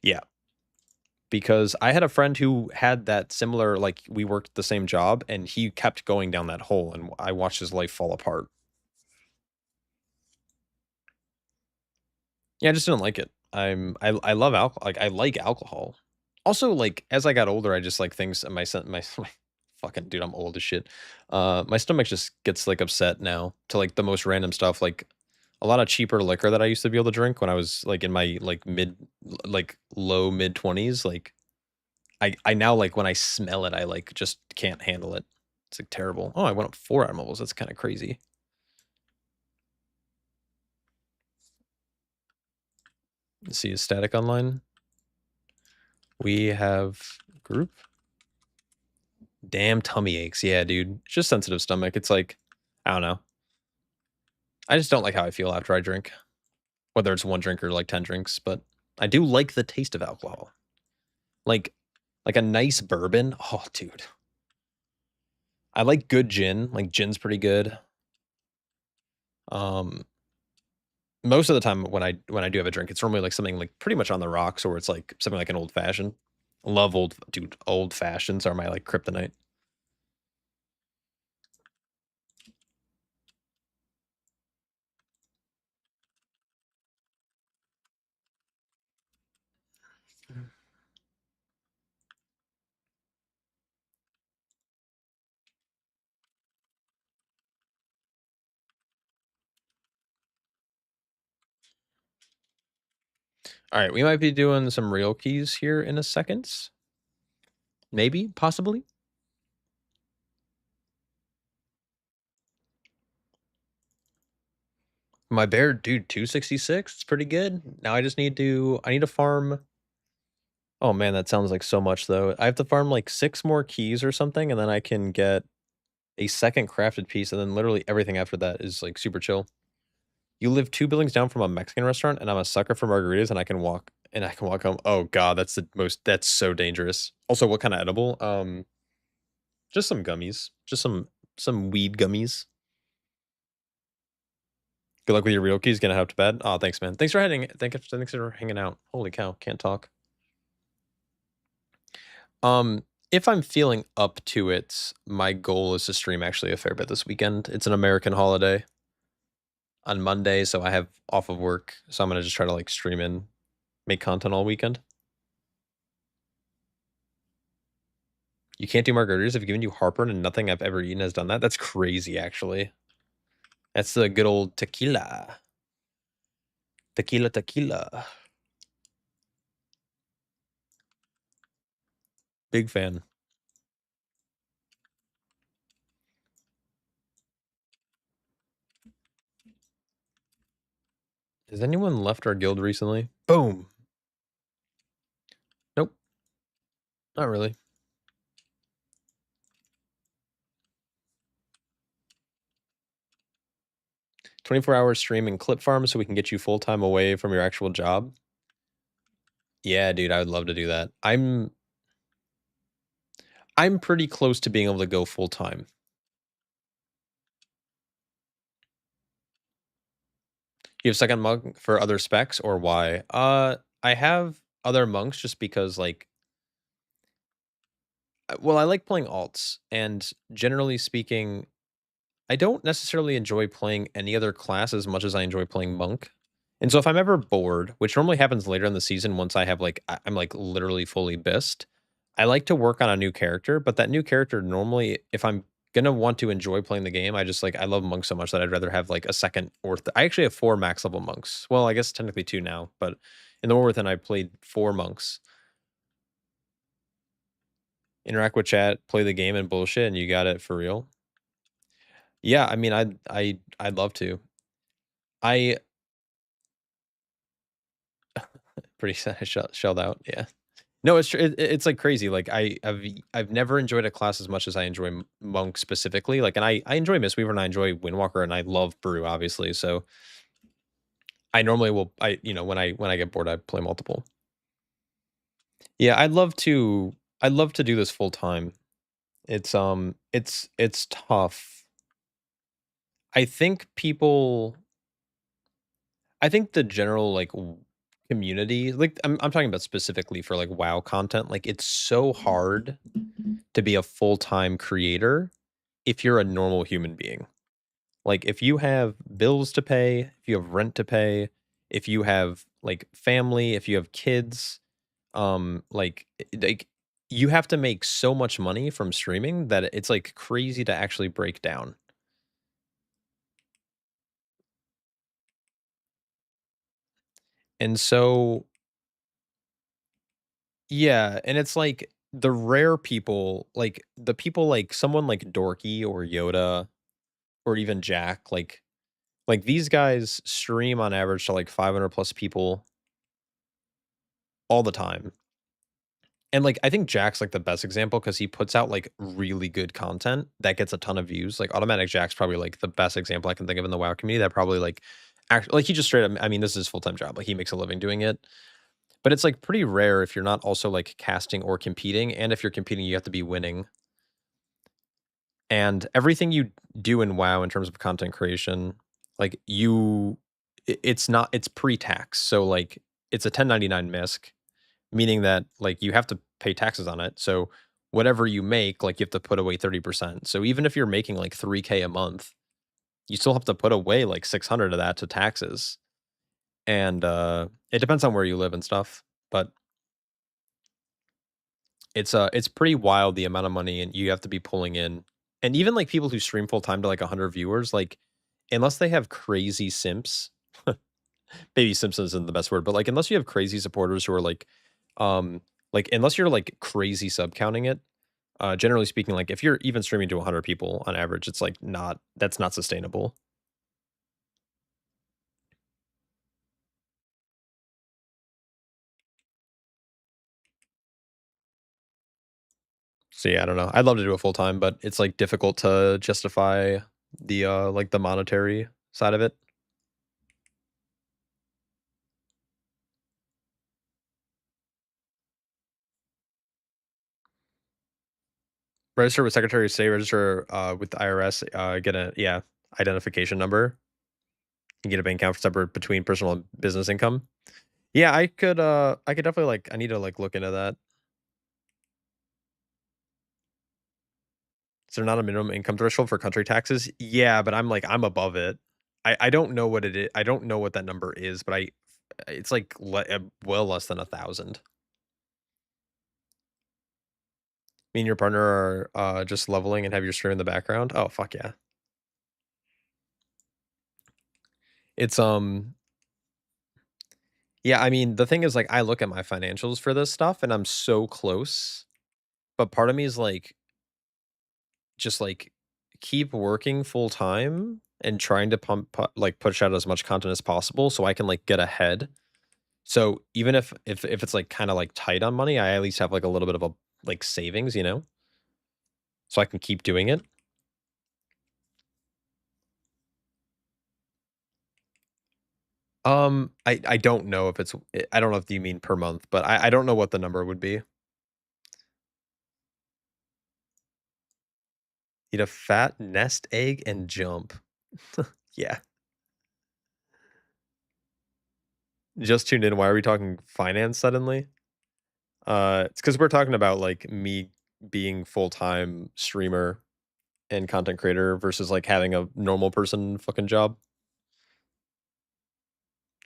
[SPEAKER 1] Yeah. Because I had a friend who had that similar, like we worked the same job and he kept going down that hole and I watched his life fall apart. Yeah, I just didn't like it. I love alcohol. Like I like alcohol. Also, like as I got older, I just like things. My fucking dude, I'm old as shit. My stomach just gets like upset now to like the most random stuff. Like a lot of cheaper liquor that I used to be able to drink when I was like in my like low mid 20s. Like I now like when I smell it, I like just can't handle it. It's like terrible. Oh, I went up 4 animals. That's kind of crazy. Let's see, is static online? We have group. Damn tummy aches. Yeah, dude. It's just sensitive stomach. It's like, I don't know. I just don't like how I feel after I drink. Whether it's 1 drink or like 10 drinks, but I do like the taste of alcohol. Like a nice bourbon. Oh, dude. I like good gin. Like gin's pretty good. Most of the time when I do have a drink, it's normally like something like pretty much on the rocks or it's like something like an old fashioned. Love old fashions are my like kryptonite. All right, we might be doing some real keys here in a second. Maybe, possibly. My bear, dude, 266. It's pretty good. Now I need to farm. Oh man, that sounds like so much though. I have to farm like 6 more keys or something, and then I can get a second crafted piece, and then literally everything after that is like super chill. You live 2 buildings down from a Mexican restaurant, and I'm a sucker for margaritas, and I can walk home. Oh god, that's so dangerous. Also, what kind of edible? Just some gummies. Just some weed gummies. Good luck with your real keys. Gonna have to bed. Oh, thanks, man. Thanks for hanging out. Holy cow, can't talk. If I'm feeling up to it, my goal is to stream actually a fair bit this weekend. It's an American holiday on Monday, so I have off of work. So I'm gonna just try to like stream in, make content all weekend. You can't do margaritas. I've given you heartburn and nothing I've ever eaten has done that. That's crazy, actually. That's the good old tequila. Tequila. Big fan. Has anyone left our guild recently? Boom. Nope. Not really. "24-hour stream and clip farm so we can get you full-time away from your actual job?" Yeah, dude, I would love to do that. I'm pretty close to being able to go full-time. You have second monk for other specs or why? I have other monks just because like well, I like playing alts, and generally speaking, I don't necessarily enjoy playing any other class as much as I enjoy playing monk. And so if I'm ever bored, which normally happens later in the season once I have like I'm like literally fully bist, I like to work on a new character, but that new character normally if I'm gonna want to enjoy playing the game, I just like I love monks so much that I'd rather have like a second or I actually have 4 max level monks. Well, I guess technically 2 now, but in the war within I played 4 monks. Interact with chat, play the game and bullshit, and you got it for real. Yeah, I mean, I'd love to. I pretty shelled out, yeah. No, it's true. It's like crazy. Like I've never enjoyed a class as much as I enjoy monk specifically. Like, and I enjoy Mistweaver and I enjoy Windwalker and I love Brew obviously. So I normally will, when I get bored, I play multiple. Yeah, I'd love to do this full time. It's tough. I think people I think the general, like, community, like, I'm talking about specifically for, like, WoW content, like, it's so hard to be a full-time creator if you're a normal human being. Like, if you have bills to pay, if you have rent to pay, if you have, like, family, if you have kids, like, you have to make so much money from streaming that it's, like, crazy to actually break down. And so yeah, and it's like the rare people, like the people like someone like Dorky or Yoda or even Jack, like these guys stream on average to like 500 plus people all the time. And like I think Jack's like the best example because he puts out like really good content that gets a ton of views. Like Automatic Jack's probably like the best example I can think of in the WoW community that probably like like he just straight up, I mean, this is his full-time job. Like he makes a living doing it. But it's, like, pretty rare if you're not also, like, casting or competing, and if you're competing, you have to be winning. And everything you do in WoW in terms of content creation, like, it's pre-tax. So, like, it's a 1099 misc, meaning that, like, you have to pay taxes on it. So, whatever you make, like, you have to put away 30%. So, even if you're making, like, 3K a month, you still have to put away, like, 600 of that to taxes. And, it depends on where you live and stuff, but it's pretty wild the amount of money and you have to be pulling in. And even like people who stream full time to like 100 viewers, like unless they have crazy simps, maybe Simpson isn't the best word, but like unless you have crazy supporters who are like unless you're like crazy sub counting it, generally speaking, like if you're even streaming to 100 people on average, it's like that's not sustainable. So yeah, I don't know. I'd love to do it full time, but it's like difficult to justify the like the monetary side of it. Register with Secretary of State, register with the IRS, get a identification number, and get a bank account separate between personal and business income. Yeah, I could definitely like I need to like look into that. Is there not a minimum income threshold for country taxes? Yeah, but I'm above it. I don't know what it is. I don't know what that number is, but it's like well less than 1,000. Me and your partner are just leveling and have your stream in the background. Oh fuck yeah. It's Yeah, I mean, the thing is, like, I look at my financials for this stuff and I'm so close, but part of me is like, just like keep working full time and trying to like push out as much content as possible so I can like get ahead. So even if it's like kind of like tight on money, I at least have like a little bit of a like savings, so I can keep doing it. I don't know if I don't know if you mean per month, but I don't know what the number would be. Eat a fat nest egg and jump. Yeah. Just tuned in. Why are we talking finance suddenly? It's because we're talking about like me being full-time streamer and content creator versus like having a normal person fucking job.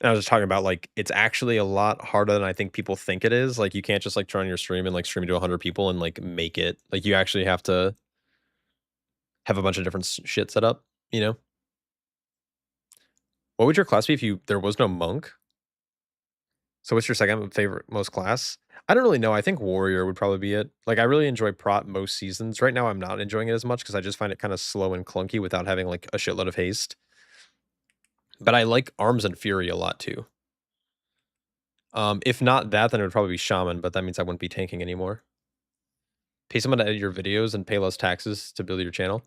[SPEAKER 1] And I was just talking about like it's actually a lot harder than I think people think it is. Like you can't just like turn on your stream and like stream to 100 people and like make it. Like you actually have to have a bunch of different shit set up, you know? What would your class be if there was no monk? So what's your second favorite most class? I don't really know. I think warrior would probably be it. Like I really enjoy prot most seasons. Right now I'm not enjoying it as much because I just find it kind of slow and clunky without having like a shitload of haste. But I like arms and fury a lot too. If not that, then it would probably be shaman, but that means I wouldn't be tanking anymore. Pay someone to edit your videos and pay less taxes to build your channel.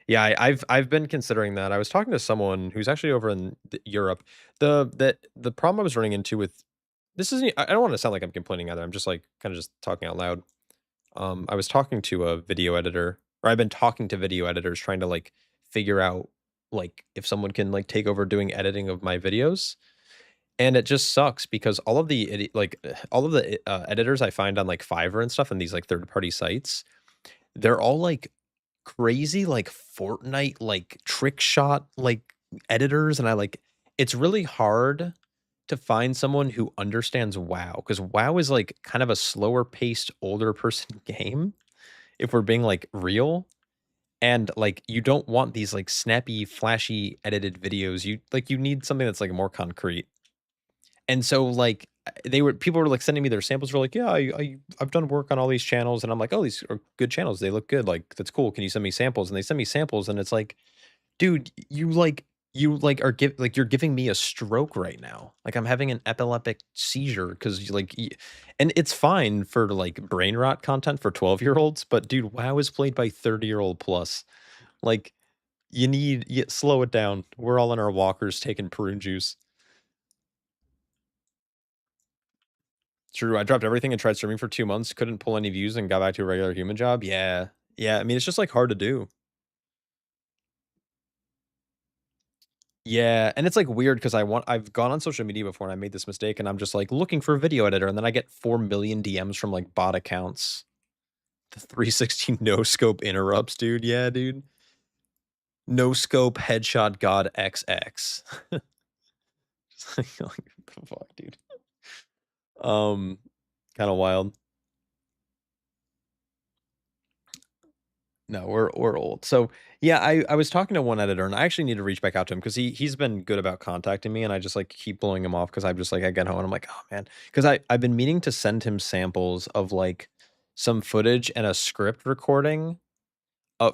[SPEAKER 1] Yeah, I've been considering that. I was talking to someone who's actually over in Europe. The problem I was running into with this isn't. I don't want to sound like I'm complaining either. I'm just like kind of just talking out loud. I was talking to a video editor, or I've been talking to video editors trying to like figure out like if someone can like take over doing editing of my videos. And it just sucks because all of the all of the editors I find on like Fiverr and stuff and these like third party sites, they're all like crazy like Fortnite like trick shot like editors, and I like it's really hard to find someone who understands WoW because WoW is like kind of a slower paced older person game if we're being like real. And like you don't want these like snappy flashy edited videos. You need something that's like more concrete. And so like people were like sending me their samples. Were like, yeah, I've done work on all these channels, and I'm like, oh, these are good channels. They look good. Like that's cool. Can you send me samples? And they send me samples, and it's like, dude, you're giving me a stroke right now. Like I'm having an epileptic seizure because and it's fine for like brain rot content for 12-year-olds, but dude, WoW is played by 30-year-old plus. Like you slow it down. We're all in our walkers taking prune juice. True. I dropped everything and tried streaming for 2 months, couldn't pull any views and got back to a regular human job. Yeah. Yeah, I mean, it's just, like, hard to do. Yeah, and it's, like, weird because I've gone on social media before and I made this mistake, and I'm just, like, looking for a video editor, and then I get 4 million DMs from, like, bot accounts. The 360 no scope interrupts, dude. Yeah, dude. No scope headshot god XX. Like, what the fuck, dude? Kinda wild. No, we're old. So yeah, I was talking to one editor, and I actually need to reach back out to him because he's been good about contacting me, and I just like keep blowing him off because I'm just like I get home and I'm like, oh man, because I've been meaning to send him samples of like some footage and a script recording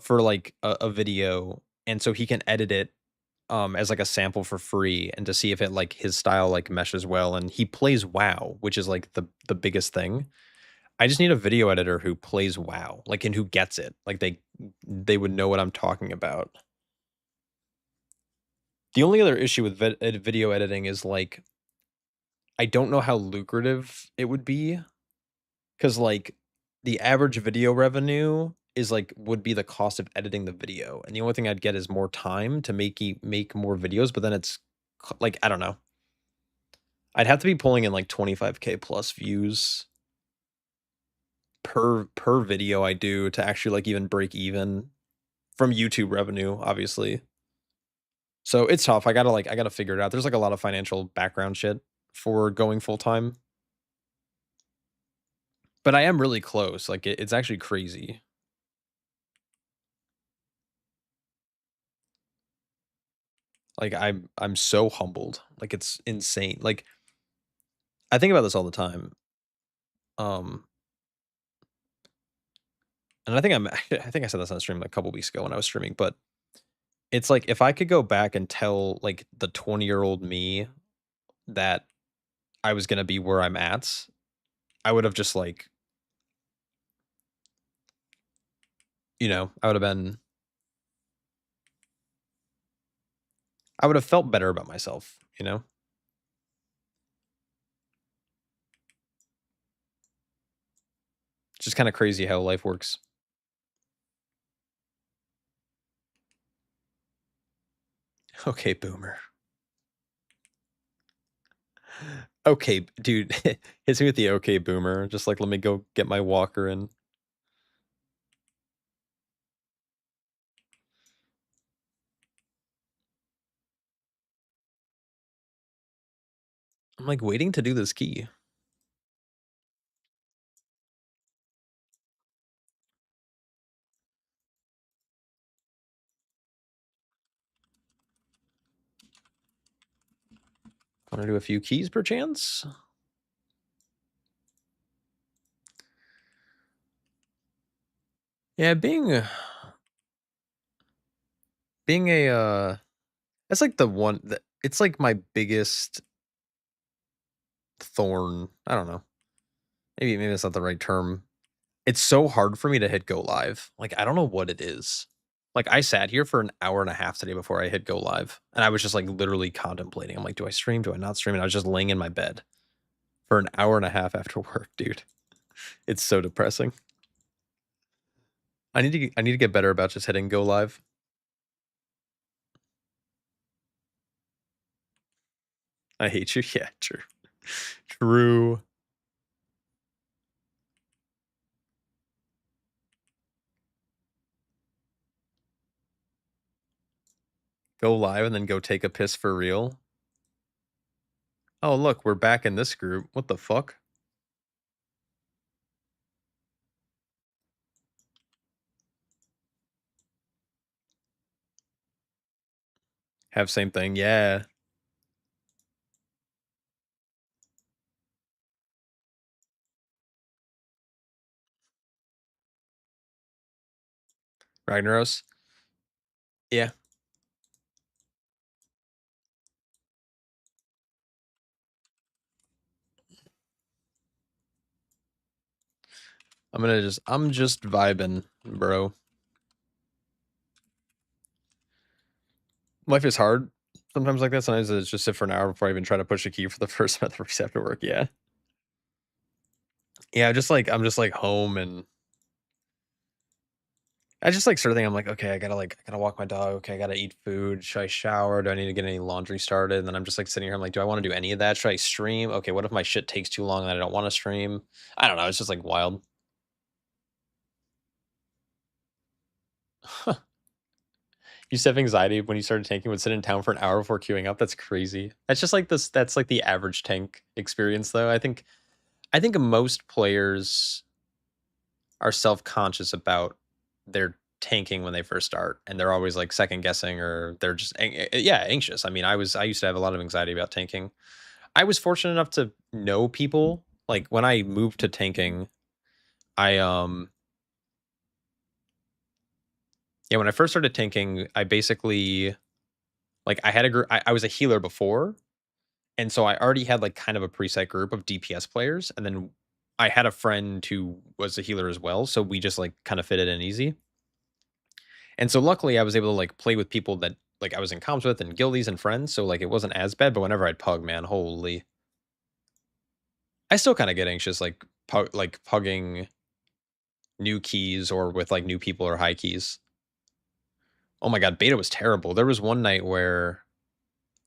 [SPEAKER 1] for like a video, and so he can edit it as like a sample for free and to see if it like his style like meshes well. And he plays WoW, which is like the biggest thing. I just need a video editor who plays WoW, like, and who gets it. Like, they would know what I'm talking about. The only other issue with video editing is, like, I don't know how lucrative it would be, because like, the average video revenue is, like, would be the cost of editing the video, and the only thing I'd get is more time to make more videos, but then it's, like, I don't know. I'd have to be pulling in, like, 25K plus views per video I do to actually like even break even from YouTube revenue, obviously. So it's tough. I gotta figure it out. There's like a lot of financial background shit for going full time. But I am really close. Like it's actually crazy. Like I'm so humbled. Like it's insane. Like I think about this all the time. Um and I think I think I said this on stream like a couple weeks ago when I was streaming, but it's like if I could go back and tell like the 20-year-old me that I was gonna be where I'm at, I would have just like, I would have been, I would have felt better about myself, you know? It's just kind of crazy how life works. Okay, boomer. Okay, dude, hits me with the okay, boomer. Just like, let me go get my walker and. I'm like waiting to do this key. Want to do a few keys perchance? Yeah, being a that's like the one that it's like my biggest thorn. I don't know. Maybe that's not the right term. It's so hard for me to hit go live. Like I don't know what it is. Like, I sat here for an hour and a half today before I hit go live, and I was just, like, literally contemplating. I'm like, "Do I stream? Do I not stream?" And I was just laying in my bed for an hour and a half after work, dude. It's so depressing. I need to get better about just hitting go live. I hate you. Yeah, true. True. Go live and then go take a piss for real. Oh, look, we're back in this group. What the fuck? Have same thing. Yeah. Ragnaros. Yeah. I'm just vibing, bro. Life is hard sometimes like that. Sometimes it's just sit for an hour before I even try to push a key for the first month of after work. Yeah. Yeah, I'm just like home, and I just like sort of think I'm like, okay, I gotta walk my dog. Okay, I gotta eat food. Should I shower? Do I need to get any laundry started? And then I'm just like sitting here. I'm like, do I want to do any of that? Should I stream? Okay, what if my shit takes too long and I don't want to stream? I don't know. It's just like wild. You used to have anxiety when you started tanking, would sit in town for an hour before queuing up. That's crazy. That's just like this. That's like the average tank experience, though. I think most players are self-conscious about their tanking when they first start, and they're always like second guessing, or they're just yeah, anxious. I mean, I used to have a lot of anxiety about tanking. I was fortunate enough to know people. Like when I moved to tanking, I yeah, when I first started tanking, I basically like I had a group. I was a healer before, and so I already had like kind of a preset group of DPS players, and then I had a friend who was a healer as well, so we just like kind of fit it in easy. And so luckily I was able to like play with people that like I was in comms with and guildies and friends, so like it wasn't as bad. But whenever I'd pug, man, holy, I still kind of get anxious like pugging new keys or with like new people or high keys. Oh my god, beta was terrible. There was one night where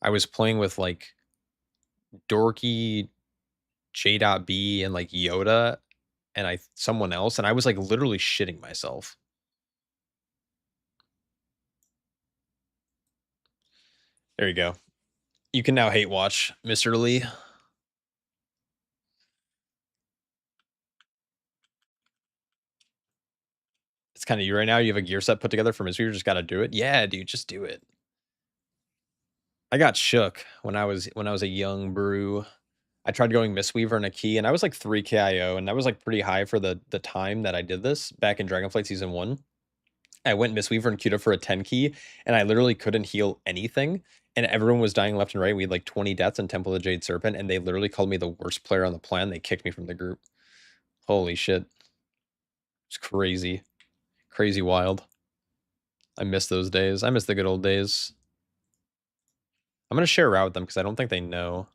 [SPEAKER 1] I was playing with like dorky J.B and like Yoda and someone else, and I was like literally shitting myself. There you go. You can now hate watch, Mr. Lee. It's kind of you right now. You have a gear set put together for Mistweaver. Just got to do it. Yeah, dude, just do it. I got shook when I was a young brew. I tried going Mistweaver and a key, and I was like 3 KIO, and that was like pretty high for the time that I did this back in Dragonflight Season 1. I went Mistweaver and queued up for a 10 key, and I literally couldn't heal anything, and everyone was dying left and right. We had like 20 deaths in Temple of the Jade Serpent, and they literally called me the worst player on the plan. They kicked me from the group. Holy shit. It's crazy. Crazy wild. I miss those days. I miss the good old days. I'm going to share a route with them because I don't think they know.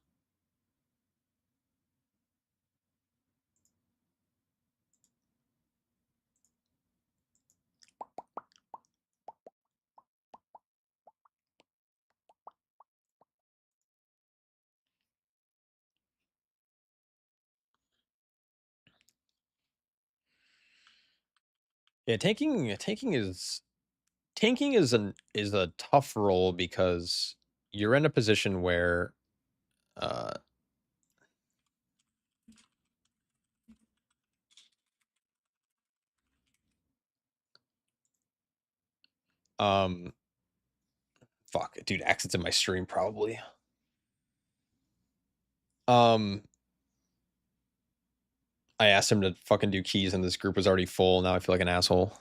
[SPEAKER 1] Yeah, tanking is a tough role because you're in a position where uh um fuck, dude, Accent's in my stream probably. Um I asked him to fucking do keys and this group was already full. Now I feel like an asshole.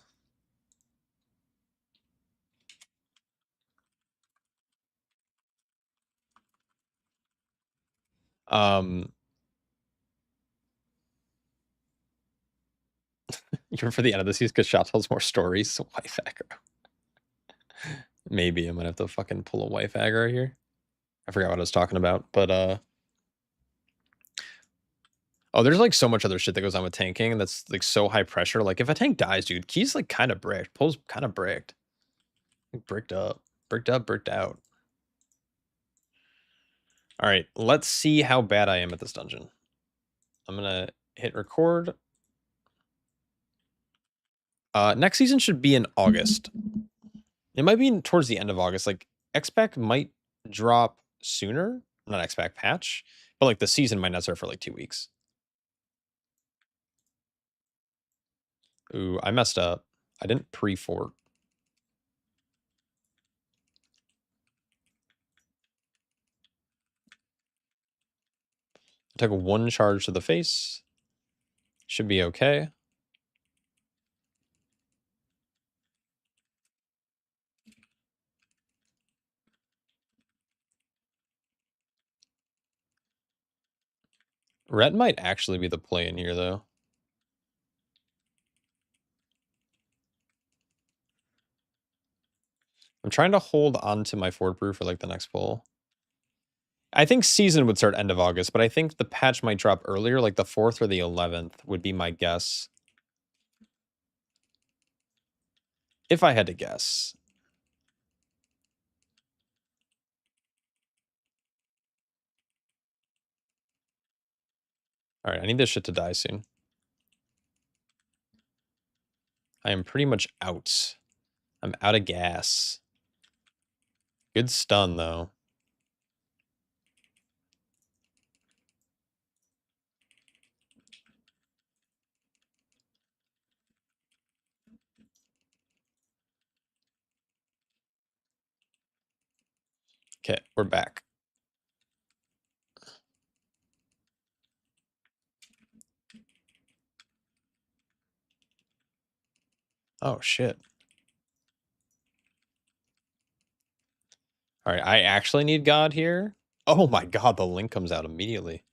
[SPEAKER 1] Um you're for the end of the season because Shot tells more stories. So why Aggro? Maybe I might have to fucking pull a wife aggro here. I forgot what I was talking about, but oh, there's like so much other shit that goes on with tanking that's like so high pressure. Like if a tank dies, dude, Key's like kind of bricked. Pole's kind of bricked. Like, bricked up, bricked out. All right, let's see how bad I am at this dungeon. I'm gonna hit record. Next season should be in August. It might be towards the end of August. Like X-Pack might drop sooner, not X-Pack patch, but like the season might not start for like 2 weeks. Ooh, I messed up. I didn't pre-fort. I took 1 charge to the face. Should be okay. Ret might actually be the play in here, though. I'm trying to hold on to my fort brew for like the next pull. I think season would start end of August, but I think the patch might drop earlier, like the 4th or the 11th would be my guess. If I had to guess. All right, I need this shit to die soon. I am pretty much out. I'm out of gas. Good stun, though. Okay, we're back. Oh, shit. All right, I actually need God here. Oh my god, the link comes out immediately.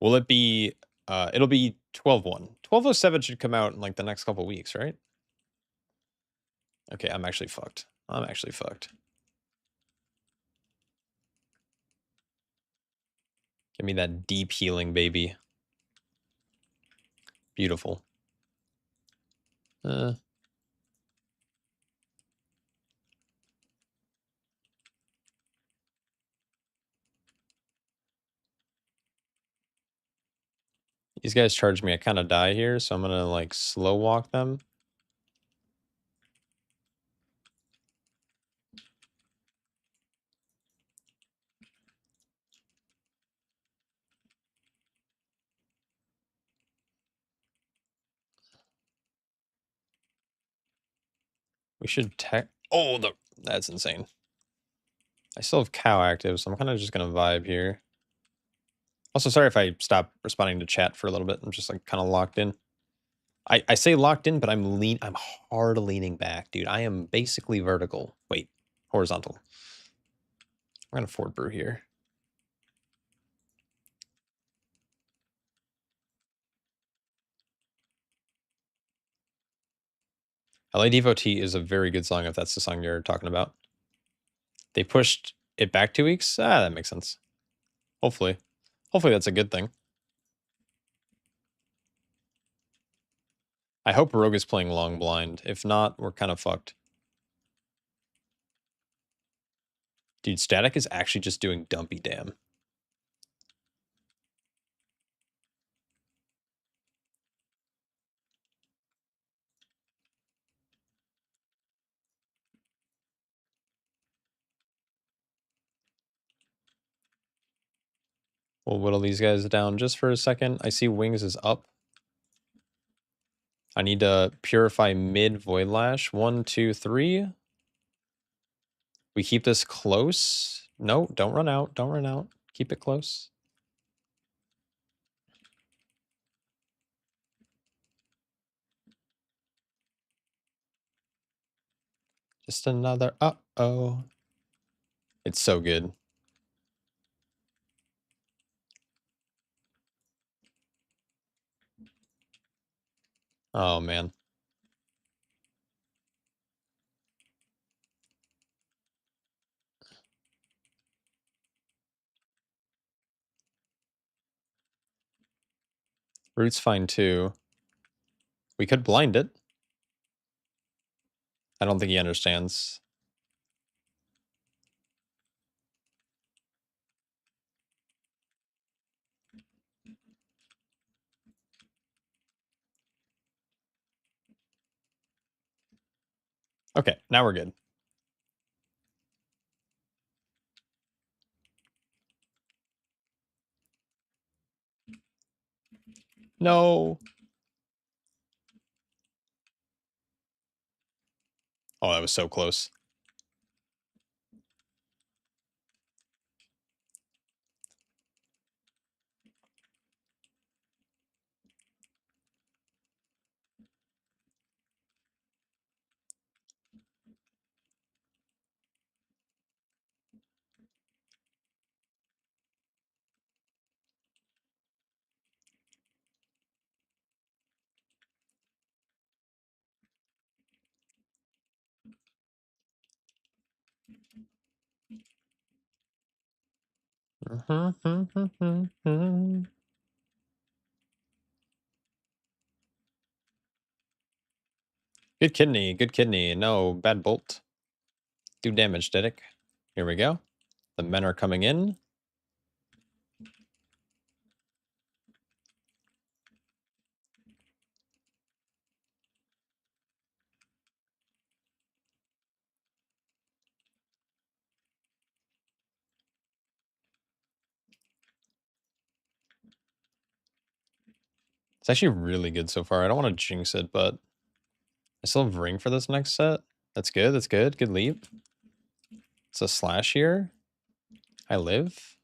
[SPEAKER 1] Will it be... it'll be 12-1. 1207 should come out in like the next couple weeks, right? Okay, I'm actually fucked. I'm actually fucked. Give me that deep healing, baby. Beautiful. These guys charge me. I kind of die here, so I'm going to like slow walk them. We should tech... Oh, that's insane. I still have cow active, so I'm kind of just going to vibe here. Also, sorry if I stop responding to chat for a little bit. I'm just like kind of locked in. I say locked in, but I'm hard leaning back, dude. I am basically vertical. Wait, horizontal. I'm going to fort brew here. LA Devotee is a very good song if that's the song you're talking about. They pushed it back 2 weeks? Ah, that makes sense. Hopefully. Hopefully that's a good thing. I hope Rogue is playing long blind. If not, we're kind of fucked. Dude, Static is actually just doing dumpy damn. We'll whittle these guys down just for a second. I see Wings is up. I need to purify mid Void Lash. 1, 2, 3. We keep this close. No, don't run out. Don't run out. Keep it close. Just another uh-oh. It's so good. Oh, man. Root's fine too. We could blind it. I don't think he understands. Okay, now we're good. No. Oh, that was so close. Good kidney, good kidney. No, bad bolt. Do damage, Didic. Here we go. The men are coming in. It's actually really good so far. I don't want to jinx it, but I still have ring for this next set. That's good, that's good. Good leap. It's a slash here. I live.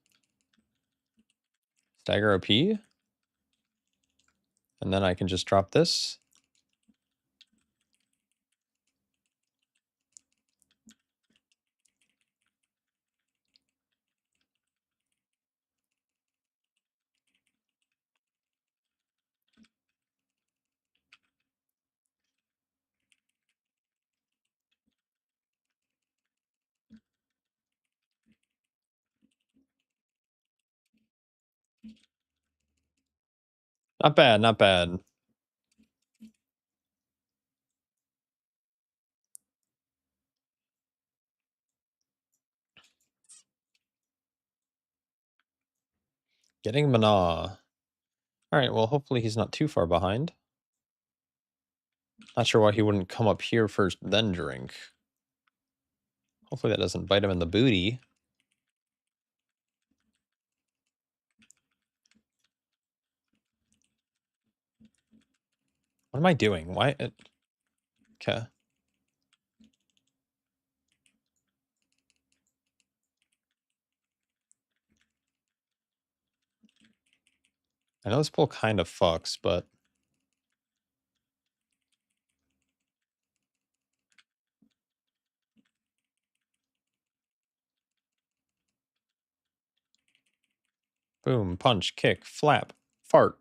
[SPEAKER 1] Stagger OP. And then I can just drop this. Not bad, not bad. Getting mana. Alright, well, hopefully he's not too far behind. Not sure why he wouldn't come up here first, then drink. Hopefully that doesn't bite him in the booty. What am I doing? Why? Okay. I know this pull kind of fucks, but... Boom, punch, kick, flap, fart.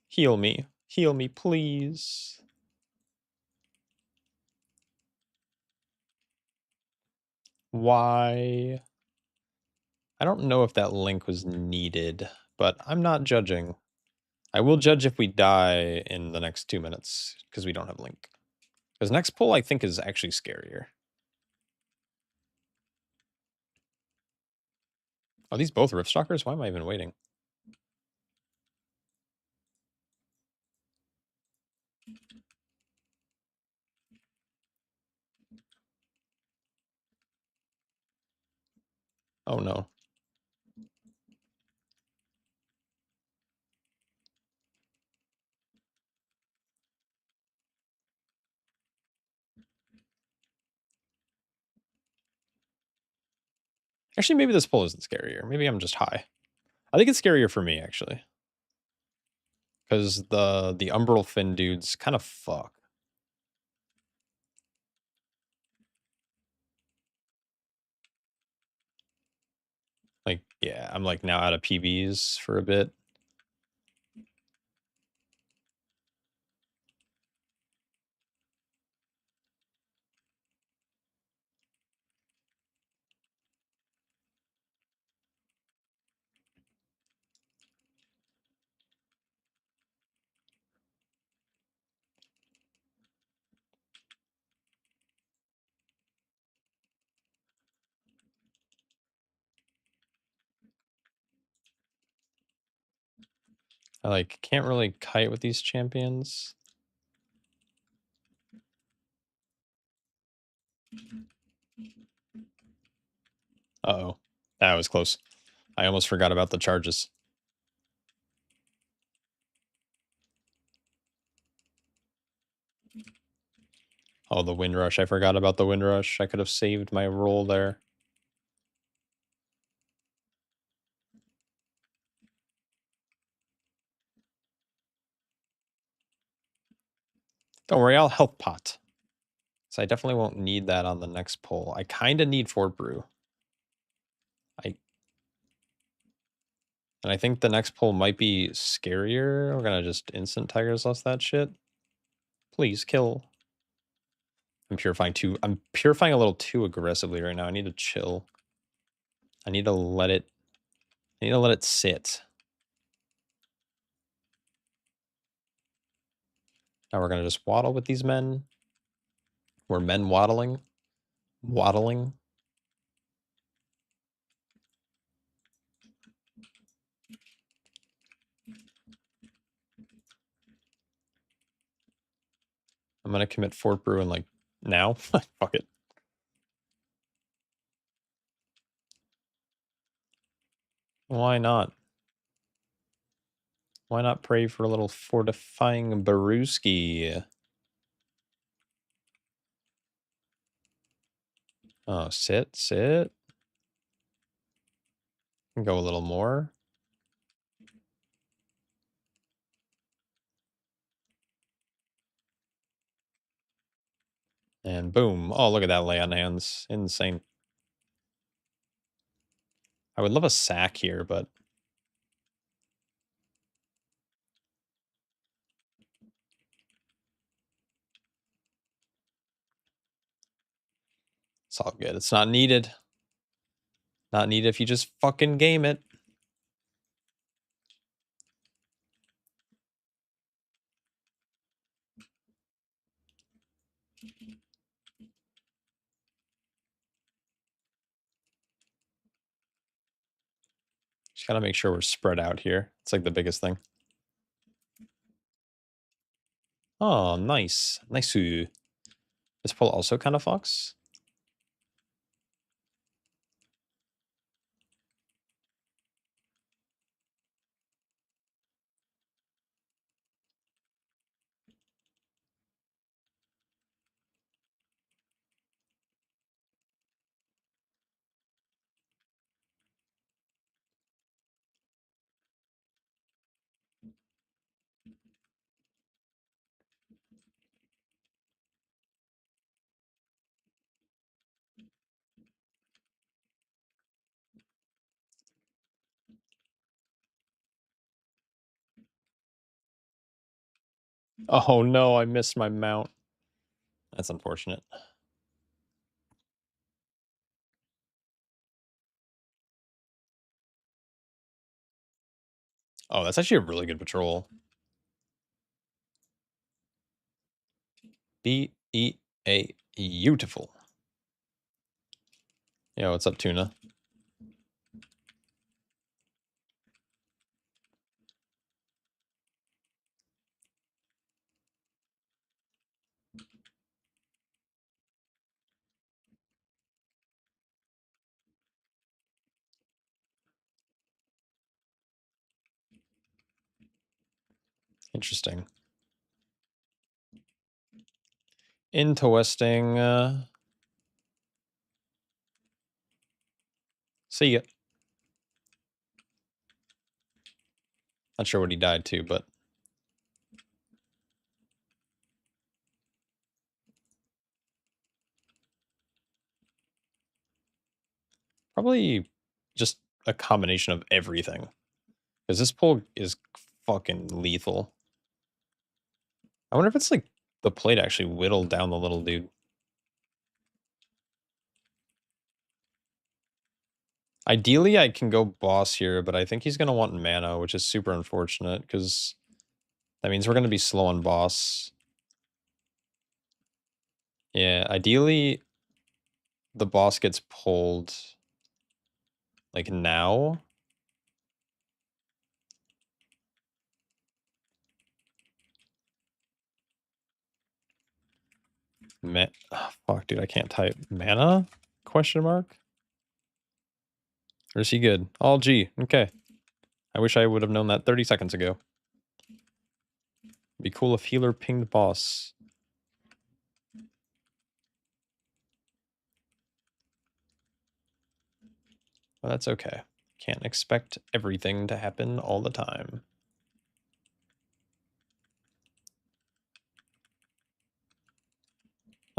[SPEAKER 1] Heal me, please. Why? I don't know if that link was needed, but I'm not judging. I will judge if we die in the next 2 minutes, because we don't have link. Because next pull, I think, is actually scarier. Are these both Riftstalkers? Why am I even waiting? Oh no. Actually, maybe this pull isn't scarier. Maybe I'm just high. I think it's scarier for me, actually. Because the Umbral Fin dudes kind of fuck. Like, yeah, I'm like now out of PBs for a bit. I like can't really kite with these champions. Uh-oh. That was close. I almost forgot about the charges. Oh, the wind rush. I forgot about the wind rush. I could have saved my roll there. Don't worry, I'll health pot. So I definitely won't need that on the next pull. I kind of need Fort Brew. And I think the next pull might be scarier. We're gonna just instant Tiger's Lust that shit. Please kill. I'm purifying a little too aggressively right now. I need to chill. I need to let it sit. Now we're gonna just waddle with these men. We're men waddling. Waddling. I'm gonna commit Fort Brew and like now. Fuck it. Why not? Why not pray for a little fortifying Baruski? Oh, sit. Go a little more. And boom. Oh, look at that lay on hands. Insane. I would love a sack here, but it's all good. It's not needed. Not needed if you just fucking game it. Just gotta make sure we're spread out here. It's like the biggest thing. Oh, nice. Nice. This pull also kind of fucks. Oh no, I missed my mount. That's unfortunate. Oh, that's actually a really good patrol. B-E-A. Beautiful. Yo, what's up, Tuna? Interesting. Into Westing. See ya. Not sure what he died to, but probably just a combination of everything. Because this pull is fucking lethal. I wonder if it's like the plate actually whittled down the little dude. Ideally, I can go boss here, but I think he's going to want mana, which is super unfortunate because that means we're going to be slow on boss. Yeah, ideally, the boss gets pulled like now. Fuck, dude, I can't type. Mana? Question mark? Or is he good? All G. Okay. I wish I would have known that 30 seconds ago. Be cool if healer pinged boss. Well, that's okay. Can't expect everything to happen all the time.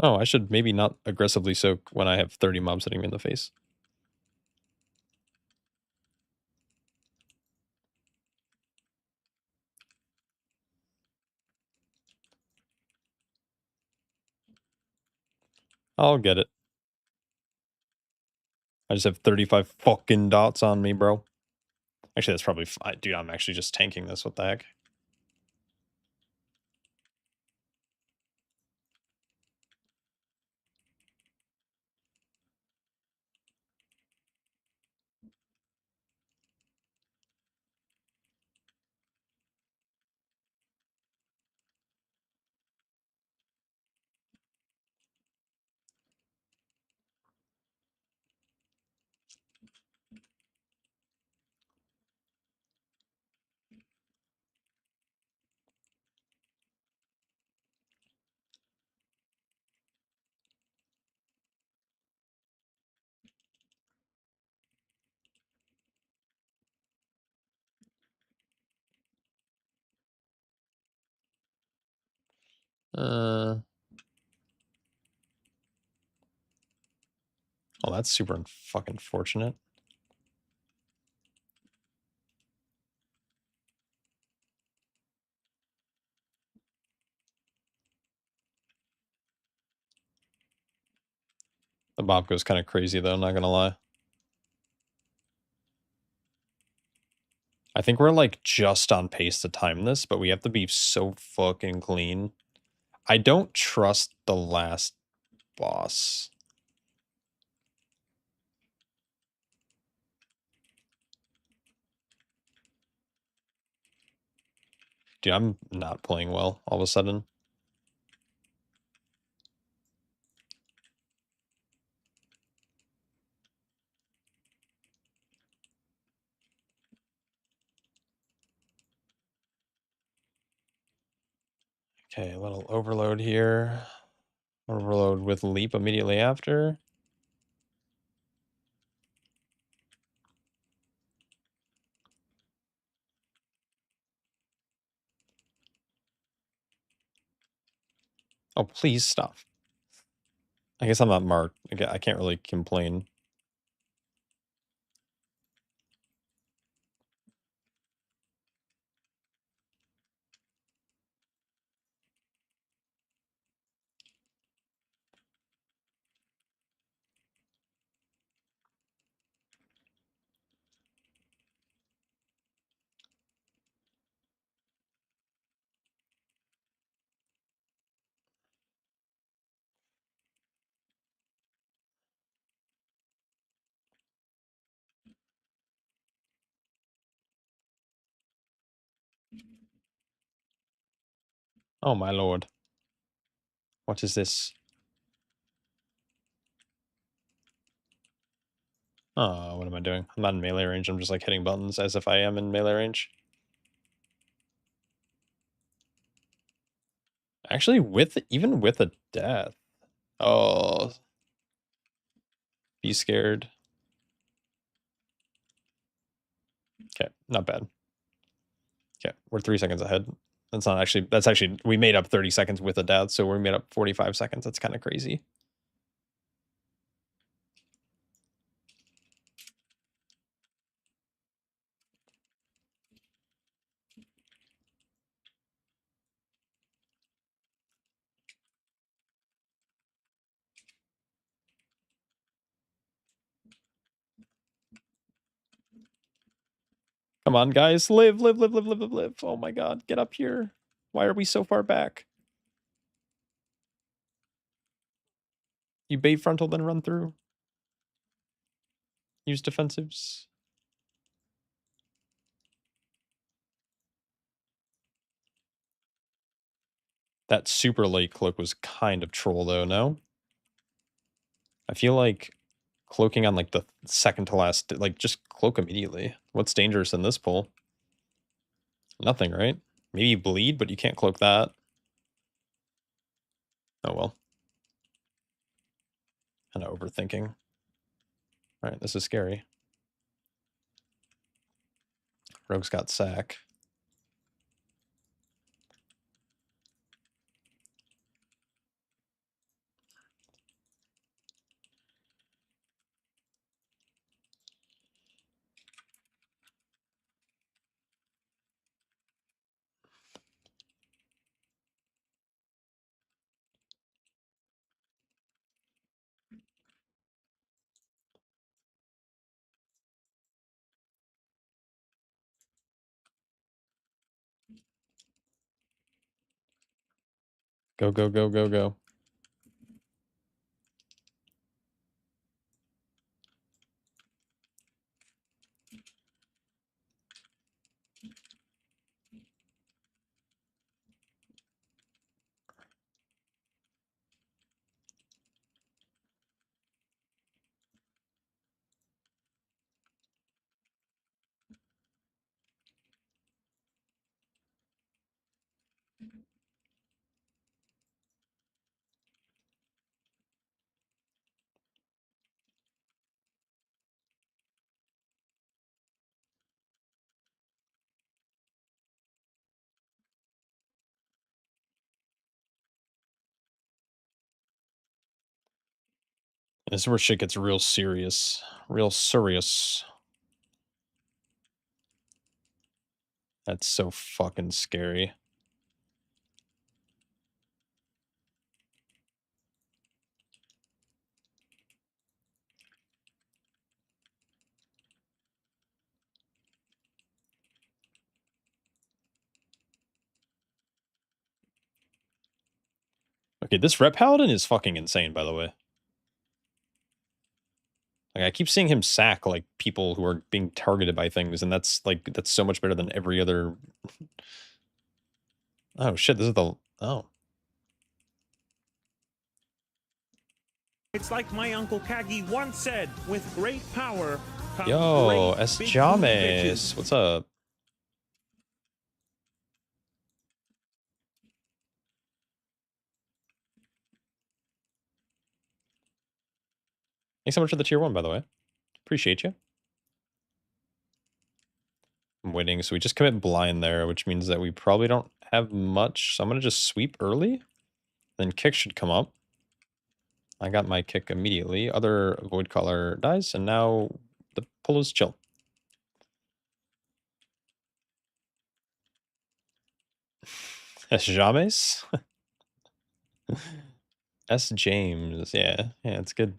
[SPEAKER 1] Oh, I should maybe not aggressively soak when I have 30 mobs hitting me in the face. I'll get it. I just have 35 fucking dots on me, bro. Actually, that's probably fine. Dude, I'm actually just tanking this. What the heck? Oh, that's super fucking fortunate. The bob goes kind of crazy, though, not gonna lie. I think we're, like, just on pace to time this, but we have to be so fucking clean. I don't trust the last boss. Dude, I'm not playing well all of a sudden. Okay, a little overload here. Overload with leap immediately after. Oh, please stop. I guess I'm not marked. I can't really complain. Oh my lord. What is this? Oh, what am I doing? I'm not in melee range. I'm just like hitting buttons as if I am in melee range. Actually, even with a death. Oh. Be scared. Okay, not bad. Okay, we're 3 seconds ahead. That's actually, we made up 30 seconds with a death, so we made up 45 seconds. That's kind of crazy. Come on, guys. Live, live, live, live, live, live, live. Oh my god, get up here. Why are we so far back? You bait frontal, then run through. Use defensives. That super late cloak was kind of troll though, no? I feel like cloaking on like the second to last, like just cloak immediately. What's dangerous in this pull? Nothing, right? Maybe you bleed, but you can't cloak that. Oh well. Kind of overthinking. Alright, this is scary. Rogue's got sack. Go, go, go, go, go. This is where shit gets real serious. Real serious. That's so fucking scary. Okay, this Rep Paladin is fucking insane, by the way. Like, I keep seeing him sack, like, people who are being targeted by things, and that's, like, that's so much better than every other... Oh, shit, this is the... Oh.
[SPEAKER 3] It's like my Uncle Kagi once said, with great power comes
[SPEAKER 1] Yo,
[SPEAKER 3] great
[SPEAKER 1] S.
[SPEAKER 3] big
[SPEAKER 1] James,
[SPEAKER 3] bitches.
[SPEAKER 1] what's up? Thanks so much for the tier 1, by the way. Appreciate you. I'm waiting, so we just commit blind there, which means that we probably don't have much. So I'm going to just sweep early. Then kick should come up. I got my kick immediately. Other void color dies, and now the pull is chill. S. James? S. James. Yeah, it's good.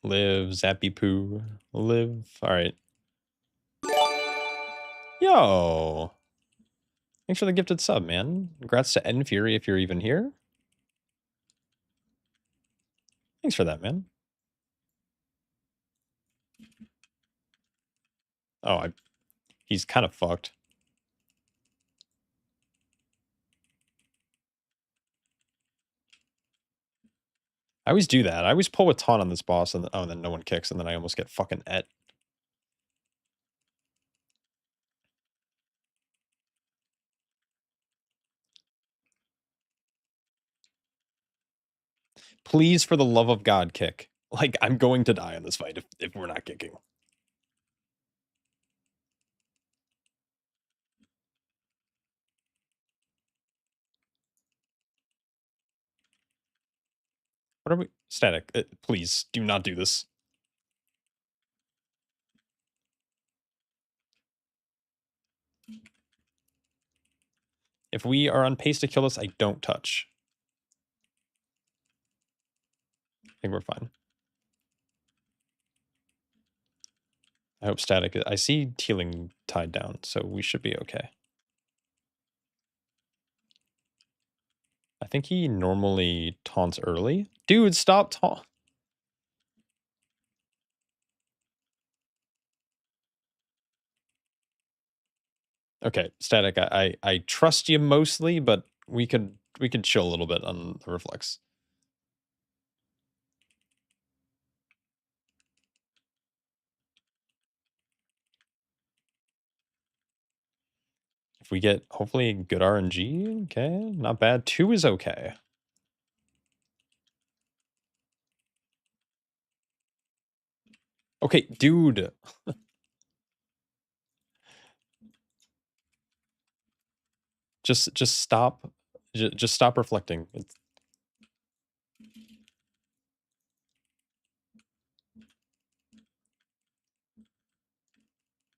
[SPEAKER 1] Live, Zappy Poo. Live. Alright. Yo! Thanks for the gifted sub, man. Congrats to Ed Fury if you're even here. Thanks for that, man. Oh, he's kind of fucked. I always do that. I always pull a ton on this boss, and then no one kicks, and then I almost get fucking et. Please, for the love of God, kick. Like, I'm going to die in this fight if we're not kicking. What are we? Static. Please, do not do this. If we are on pace to kill this, I don't touch. I think we're fine. I hope static... I see healing tied down, so we should be okay. I think he normally taunts early. Dude, stop taunt. Okay, Static, I trust you mostly, but we could chill a little bit on the reflex. If we get hopefully good RNG, okay, not bad. 2 is okay. Okay, dude. just stop. Just stop reflecting.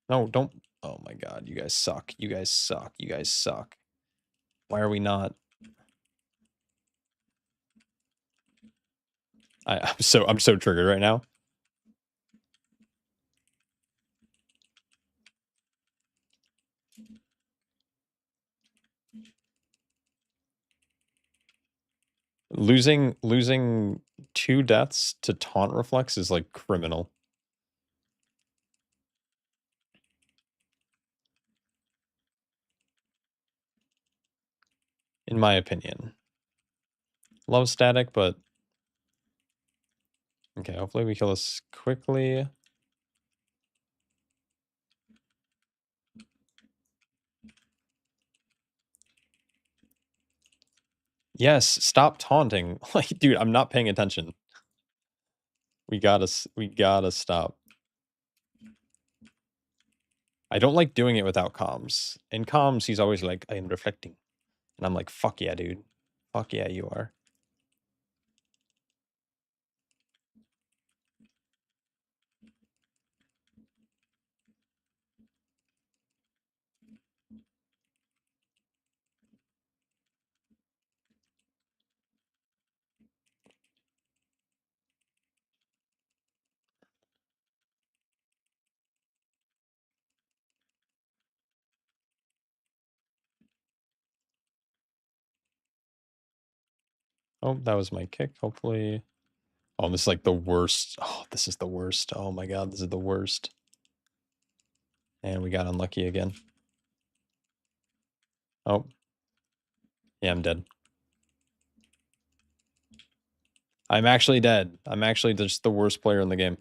[SPEAKER 1] No, don't. Oh my god, you guys suck. You guys suck. You guys suck. Why are we not? I'm so triggered right now. Losing 2 deaths to taunt reflex is like criminal. In my opinion. Love Static, but okay, hopefully we kill this quickly. Yes, stop taunting. Like, dude, I'm not paying attention. We gotta stop. I don't like doing it without comms. In comms, he's always like, I am reflecting. And I'm like, fuck yeah, dude. Fuck yeah, you are. Oh, that was my kick, hopefully. Oh, this is like the worst. Oh, this is the worst. Oh my god, this is the worst. And we got unlucky again. Oh. Yeah, I'm dead. I'm actually dead. I'm actually just the worst player in the game.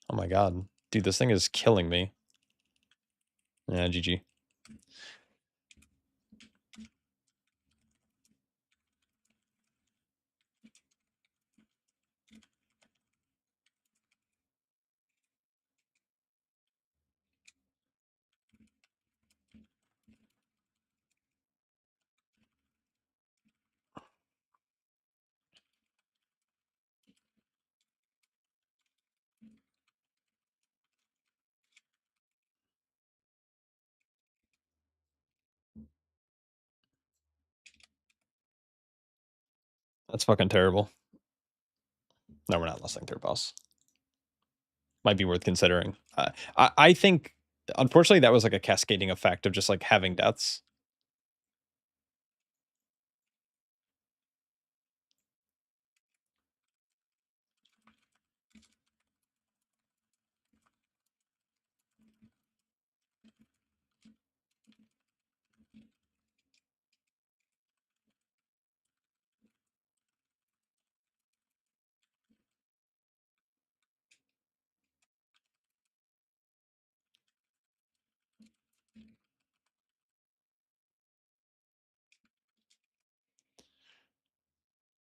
[SPEAKER 1] Oh my god. Dude, this thing is killing me. Yeah, GG. That's fucking terrible. No, we're not listening to our boss. Might be worth considering. I think, unfortunately, that was like a cascading effect of just like having deaths.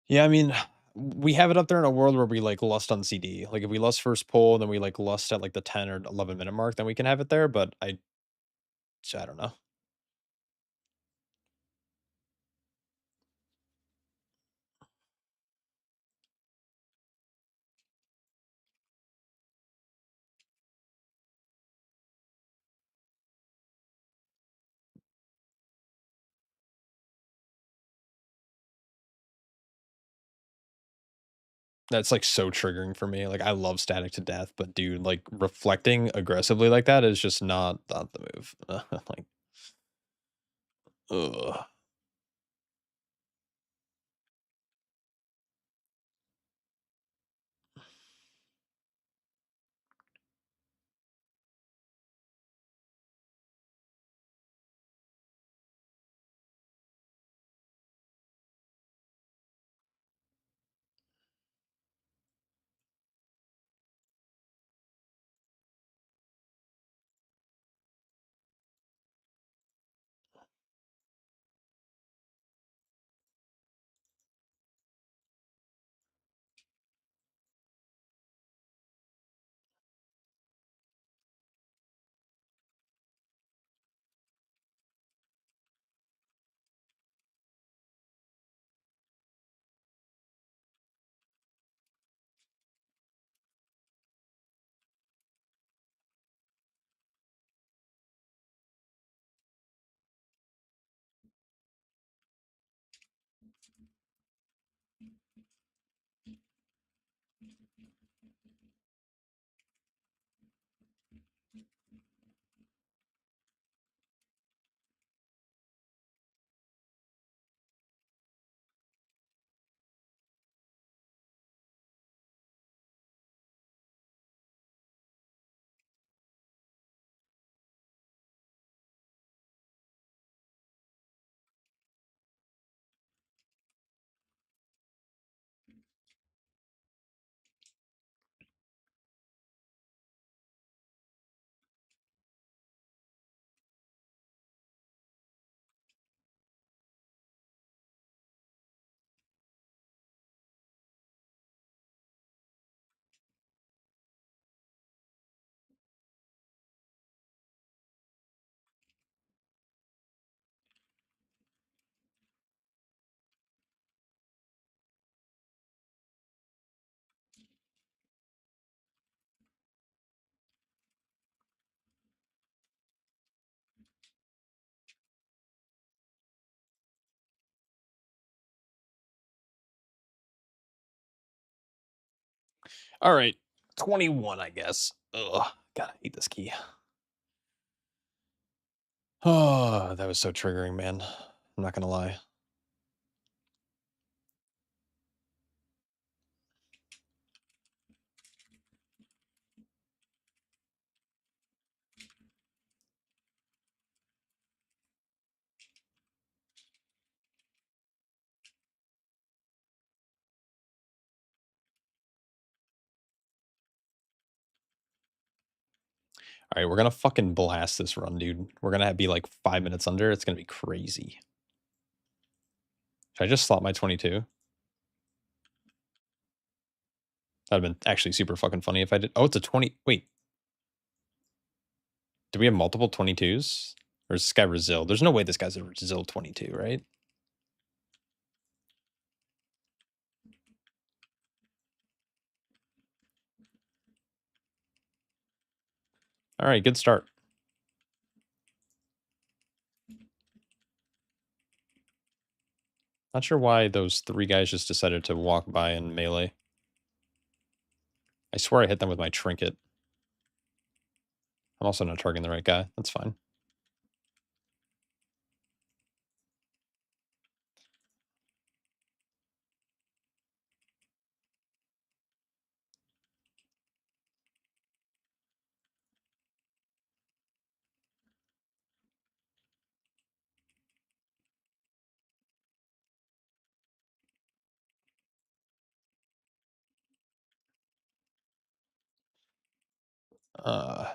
[SPEAKER 1] Yeah, I mean, we have it up there in a world where we like lust on CD. Like if we lust first pull, then we like lust at like the 10 or 11 minute mark, then we can have it there. But I don't know. That's, like, so triggering for me. Like, I love static to death, but dude, like, reflecting aggressively like that is just not the move. Like, ugh. Alright, 21, I guess. Ugh, God, I hate this key. Oh, that was so triggering, man. I'm not gonna lie. Alright, we're gonna fucking blast this run, dude. We're gonna be, like, 5 minutes under, it's gonna be crazy. Should I just slot my 22? That'd have been actually super fucking funny if I did. Oh, it's a 20. Wait. Do we have multiple 22s? Or is this guy Brazil? There's no way this guy's a Brazil 22, right? Alright, good start. Not sure why those 3 guys just decided to walk by and melee. I swear I hit them with my trinket. I'm also not targeting the right guy. That's fine. Uh,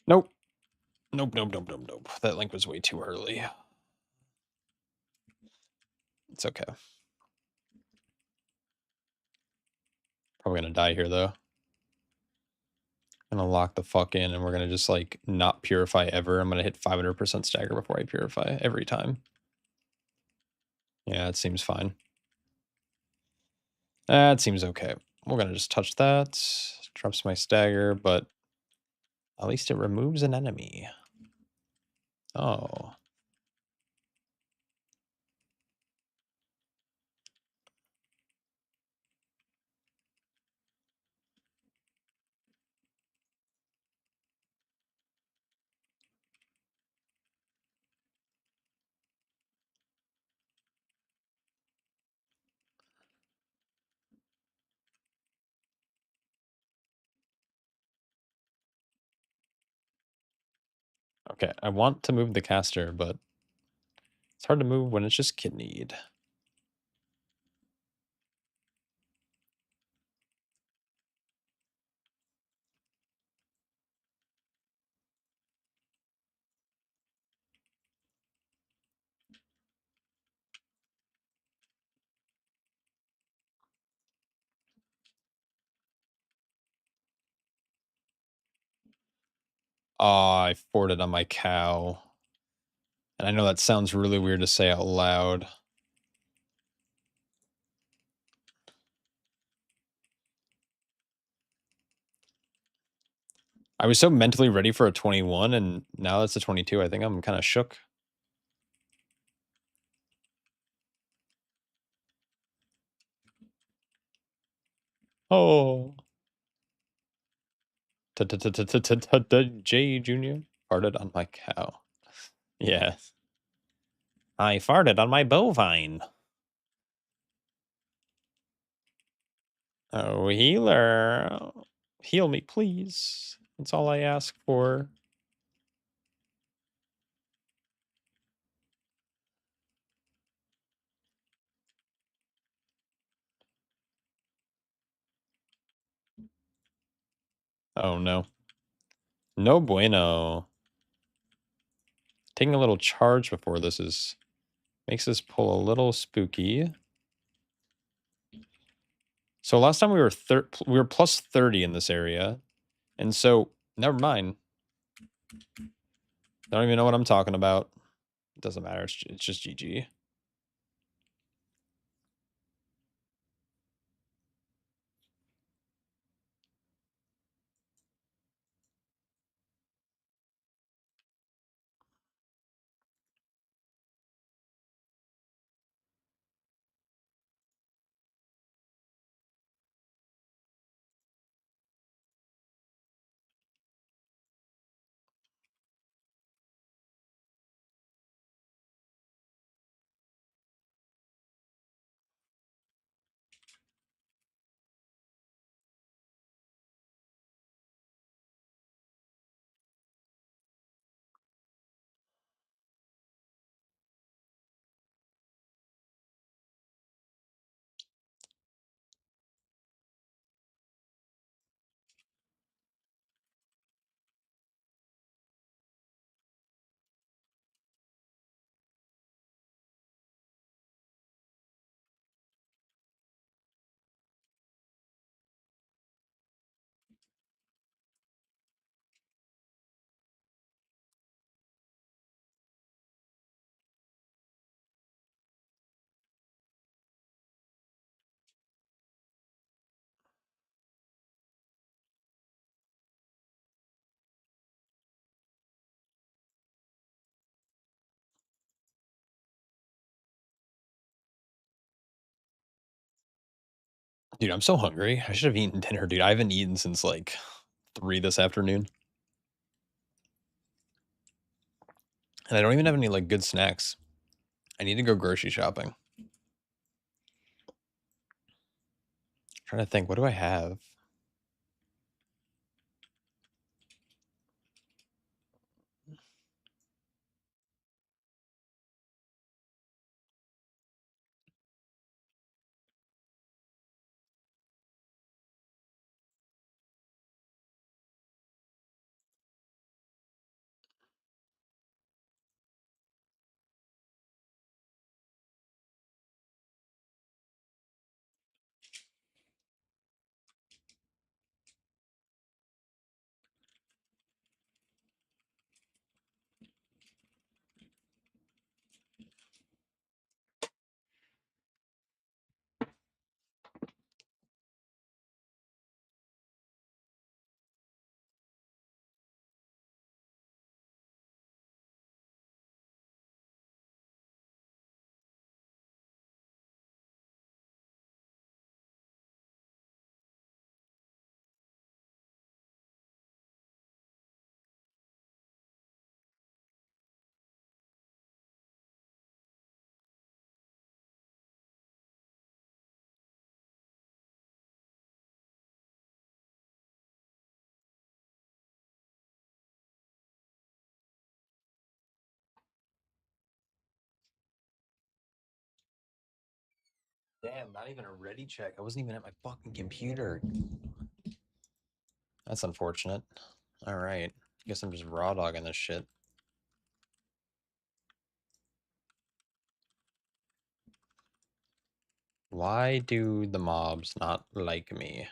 [SPEAKER 1] nope. Nope, nope, nope, nope, nope. That link was way too early. It's okay. Probably gonna die here, though. Gonna lock the fuck in, and we're gonna just, like, not purify ever. I'm gonna hit 500% stagger before I purify every time. Yeah, it seems fine. That seems okay. We're gonna just touch that. Drops my stagger, but At least it removes an enemy. Oh. Okay, I want to move the caster, but it's hard to move when it's just kidneyed. Oh, I forted on my cow. And I know that sounds really weird to say out loud. I was so mentally ready for a 21, and now it's a 22. I think I'm kind of shook. Oh. J Junior farted on my cow. Yes. I farted on my bovine. Oh, healer. Heal me, please. That's all I ask for. Oh, no. No bueno. Taking a little charge before this makes this pull a little spooky. So last time we were plus 30 in this area. And so, never mind. I don't even know what I'm talking about. It doesn't matter. It's just GG. Dude, I'm so hungry. I should have eaten dinner, dude. I haven't eaten since like 3 this afternoon. And I don't even have any like good snacks. I need to go grocery shopping. Trying to think, what do I have? Damn, not even a ready check. I wasn't even at my fucking computer. That's unfortunate. All right. Guess I'm just raw dogging this shit. Why do the mobs not like me?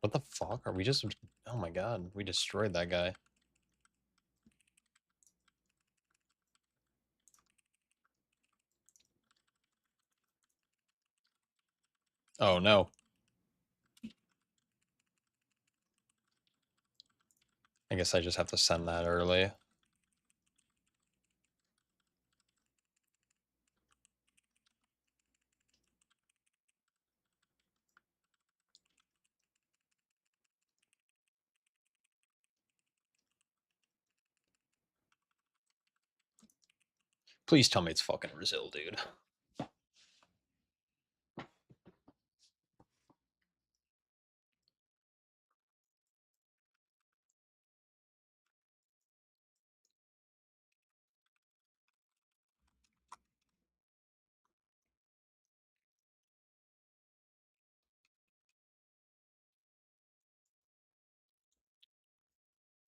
[SPEAKER 1] What the fuck? Are we just... Oh my god, we destroyed that guy. Oh no. I guess I just have to send that early. Please tell me it's fucking Brazil, dude.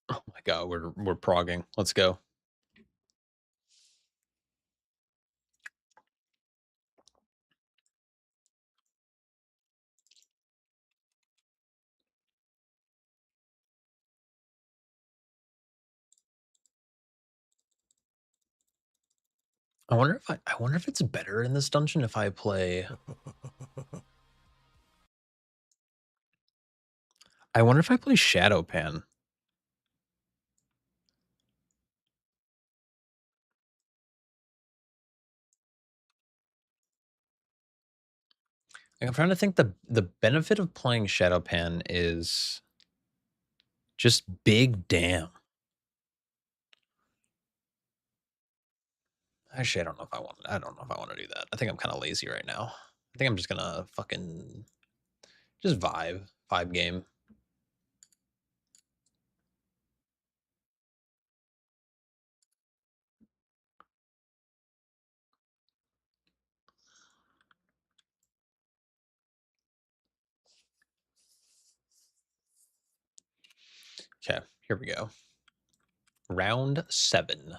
[SPEAKER 1] Oh my god, we're progging. Let's go. I wonder if it's better in this dungeon if I play... I wonder if I play Shadow Pan. Like, I'm trying to think the benefit of playing Shadow Pan is just big damn. Actually, I don't know if I want to do that. I think I'm kind of lazy right now. I think I'm just gonna fucking just vibe game. Okay, here we go. Round 7.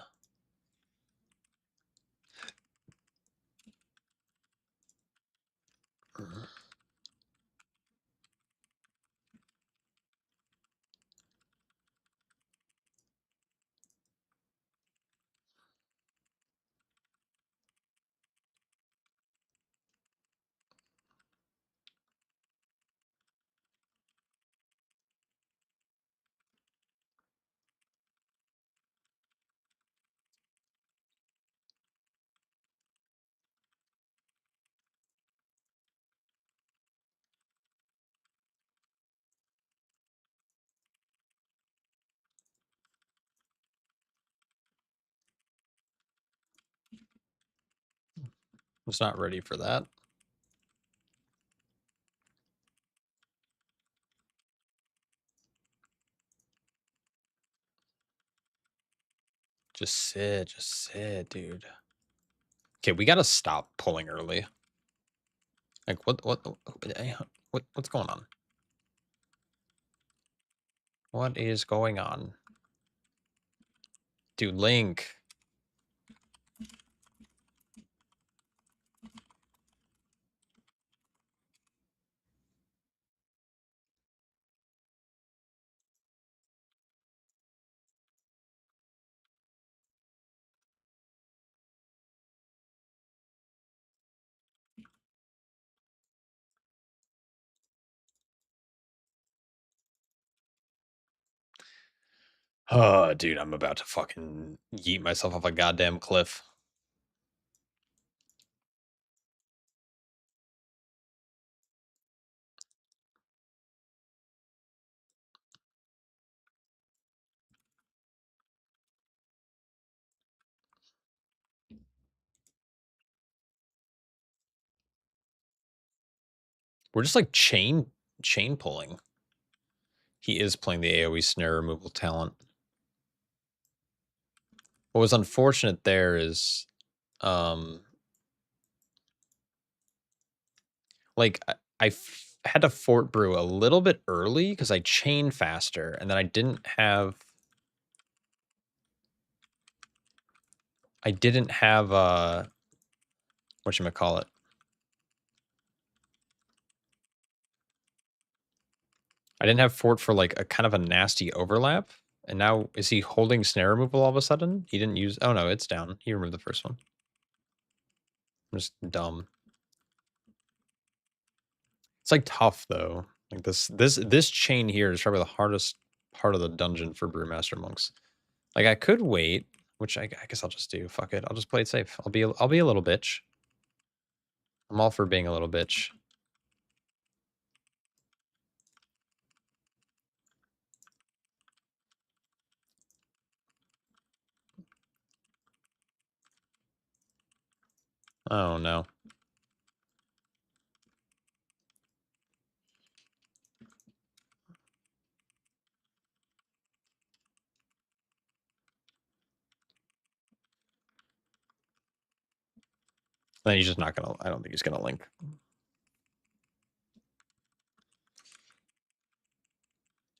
[SPEAKER 1] Was not ready for that. Just sit, dude. Okay, we gotta stop pulling early. Like, what's going on? What is going on? Dude, Link. Oh, dude, I'm about to fucking yeet myself off a goddamn cliff. We're just like chain pulling. He is playing the AoE snare removal talent. What was unfortunate there is, like I had to fort brew a little bit early because I chained faster, and then I didn't have whatchamacallit. I didn't have fort for like a kind of a nasty overlap. And now is he holding snare removal all of a sudden? He didn't use, oh no, it's down. He removed the first one. I'm just dumb. It's like tough though. Like this chain here is probably the hardest part of the dungeon for Brewmaster monks. Like I could wait, which I guess I'll just do. Fuck it. I'll just play it safe. I'll be a little bitch. I'm all for being a little bitch. Oh no. Then he's just not gonna, I don't think he's gonna link.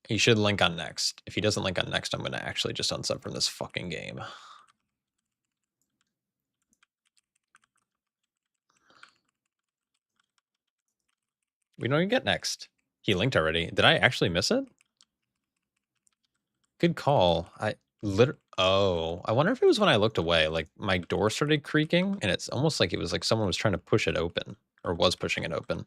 [SPEAKER 1] He should link on next. If he doesn't link on next, I'm gonna actually just unsub from this fucking game. We don't even get next. He linked already. Did I actually miss it? Good call. Oh, I wonder if it was when I looked away. Like my door started creaking, and it's almost like it was like someone was trying to push it open, or was pushing it open.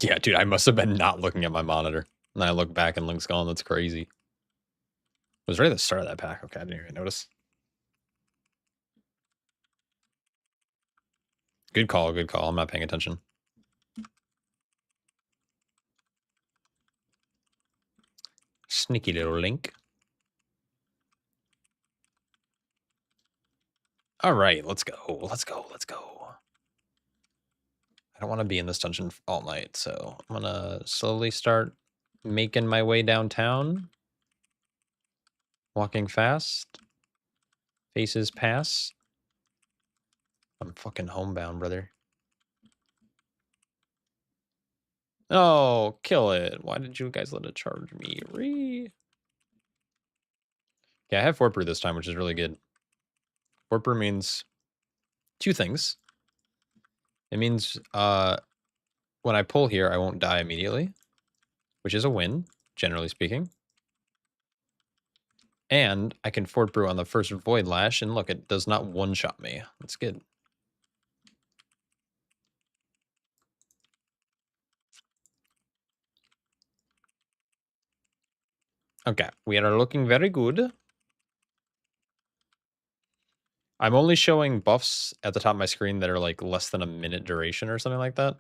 [SPEAKER 1] Yeah, dude, I must have been not looking at my monitor. And then I look back and Link's gone. That's crazy. It was right at the start of that pack. Okay, I didn't even notice. Good call, good call. I'm not paying attention. Sneaky little Link. All right, let's go. Let's go. Let's go. I don't want to be in this dungeon all night, so I'm gonna slowly start making my way downtown. Walking fast. Faces pass. I'm fucking homebound, brother. Oh, kill it. Why did you guys let it charge me? Yeah, I have Fort Brew this time, which is really good. Fort Brew means two things. It means when I pull here, I won't die immediately, which is a win, generally speaking. And I can Fort Brew on the first Void Lash, and look, it does not one-shot me. That's good. Okay, we are looking very good. I'm only showing buffs at the top of my screen that are like less than a minute duration or something like that.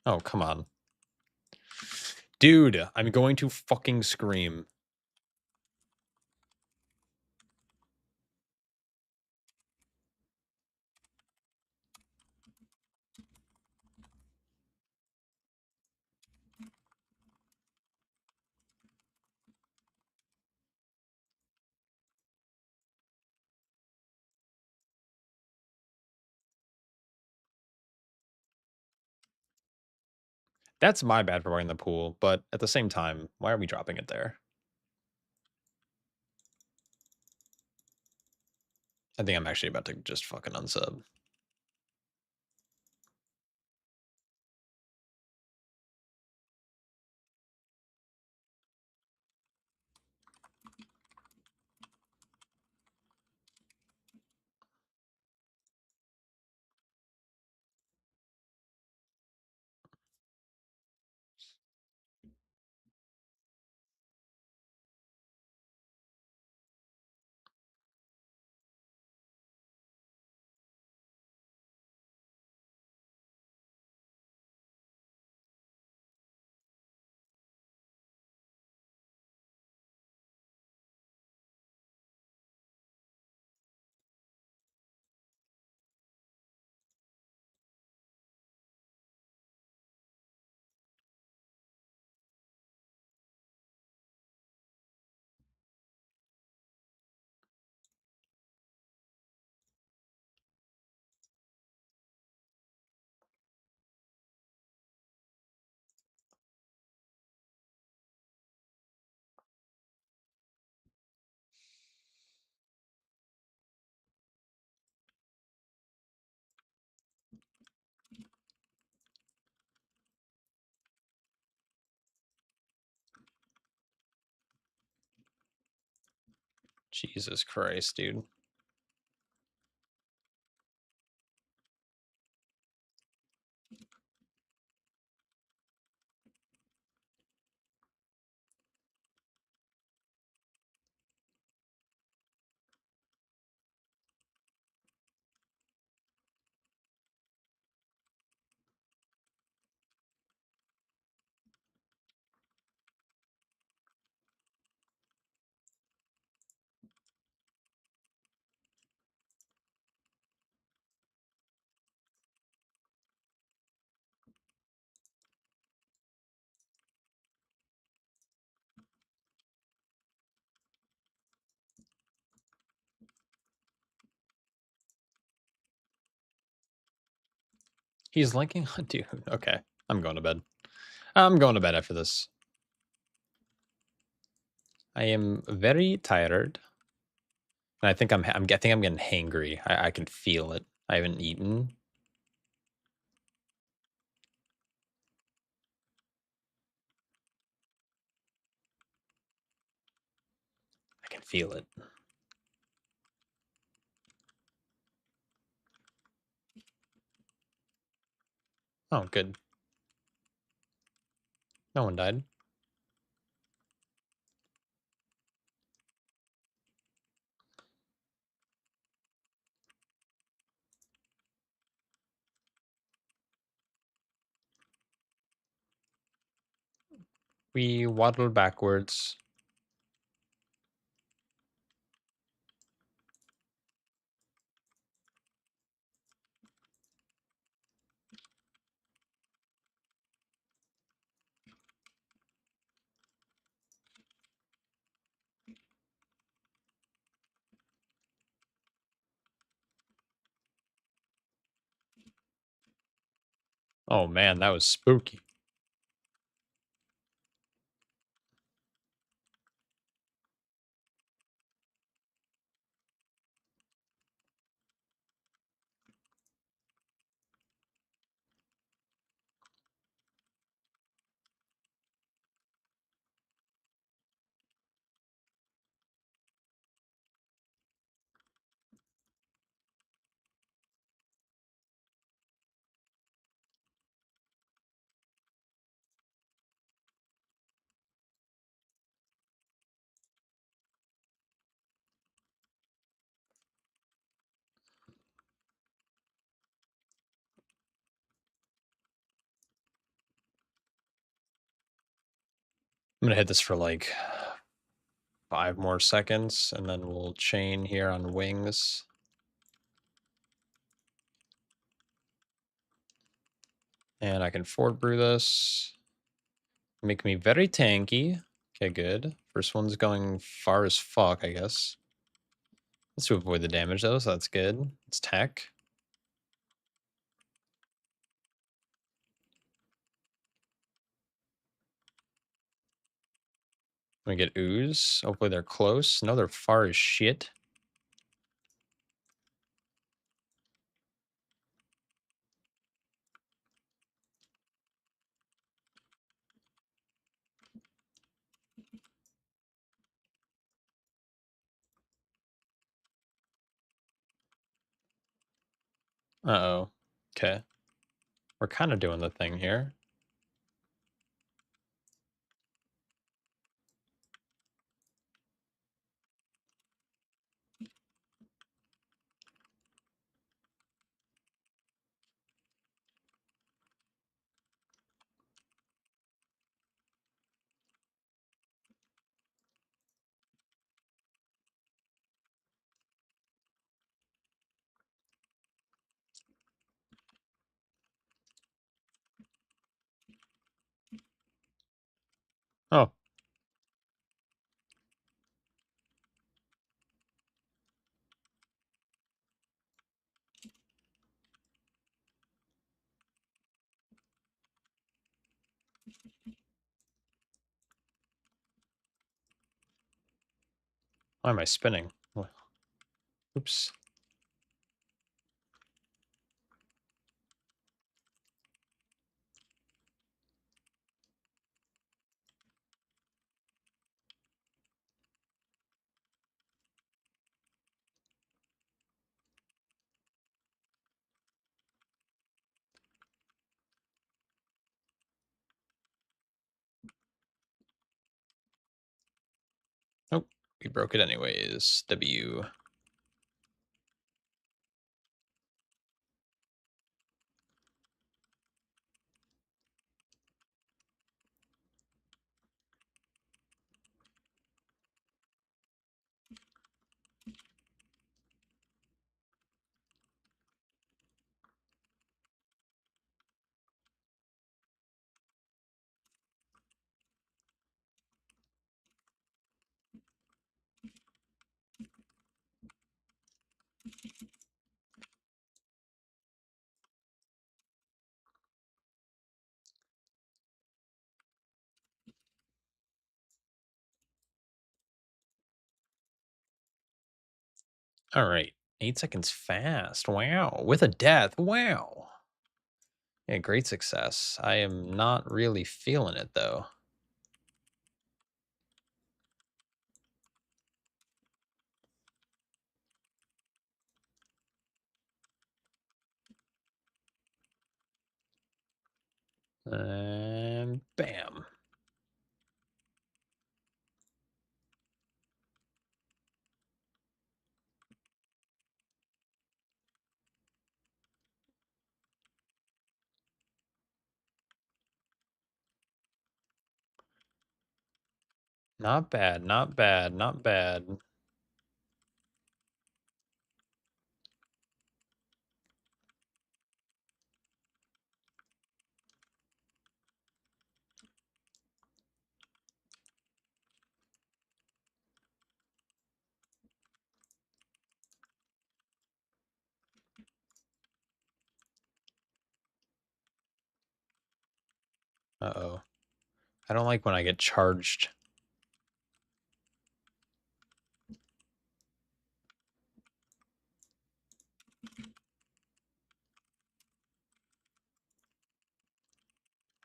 [SPEAKER 1] Oh, come on. Dude, I'm going to fucking scream. That's my bad for wearing the pool, but at the same time, why are we dropping it there? I think I'm actually about to just fucking unsub. Jesus Christ, dude. He's linking on dude. Okay, I'm going to bed. I'm going to bed after this. I am very tired. And I think I'm getting hangry. I can feel it. I haven't eaten. I can feel it. Oh, good. No one died. We waddled backwards. Oh man, that was spooky. I'm gonna hit this for like 5 more seconds, and then we'll chain here on wings. And I can forward brew this. Make me very tanky. Okay, good. First one's going far as fuck, I guess. Let's to avoid the damage though, so that's good. It's tech. We get ooze. Hopefully they're close. No, they're far as shit. Uh-oh. Okay. We're kind of doing the thing here. Oh. Why am I spinning? Oops. Oh, we broke it anyways. W. All right. 8 seconds fast. Wow. With a death. Wow. Yeah, great success. I am not really feeling it, though. And bam. Not bad, not bad, not bad. Uh-oh. I don't like when I get charged.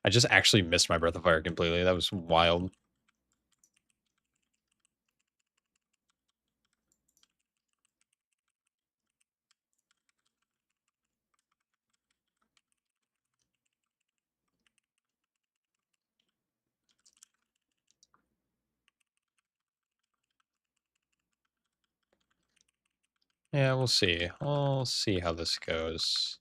[SPEAKER 1] I just actually missed my Breath of Fire completely. That was wild. Yeah, we'll see. We'll see how this goes.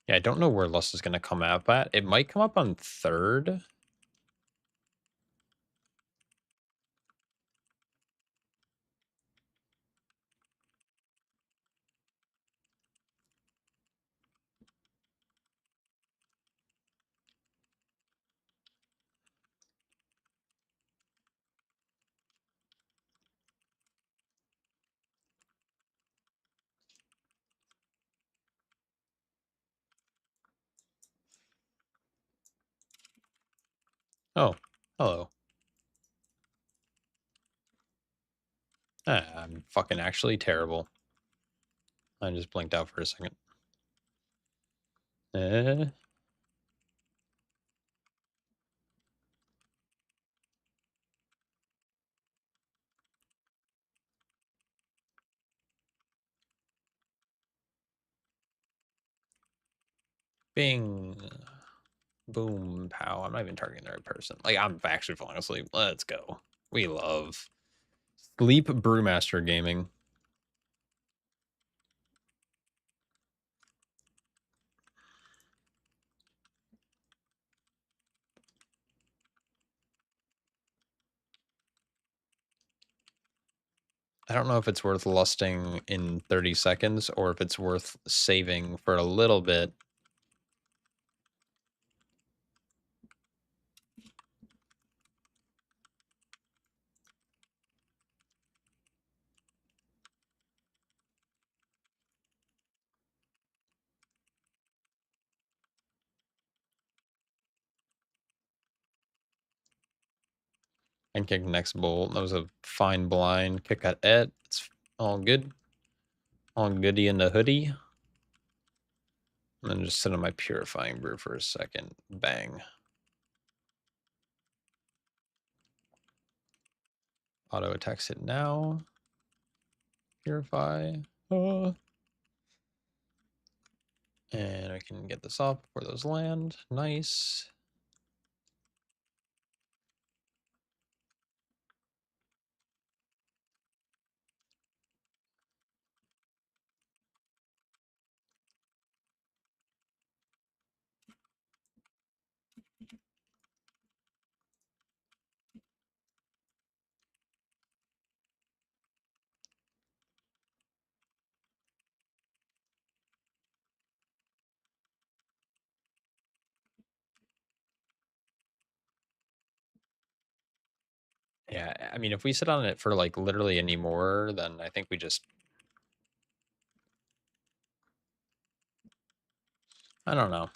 [SPEAKER 1] Yeah, I don't know where Lust is going to come up at. It might come up on 3rd. Oh, hello. I'm fucking actually terrible. I just blinked out for a second. Bing. Boom, pow. I'm not even targeting the right person. Like, I'm actually falling asleep. Let's go. We love Sleep Brewmaster Gaming. I don't know if it's worth lusting in 30 seconds or if it's worth saving for a little bit. And kick next bolt. That was a fine blind. Kick at it. It's all good. All goody in the hoodie. And then just sit on my purifying brew for a second. Bang. Auto attacks it now. Purify. And I can get this up where those land. Nice. Yeah, I mean, if we sit on it for like literally any more, then I think we just... I don't know.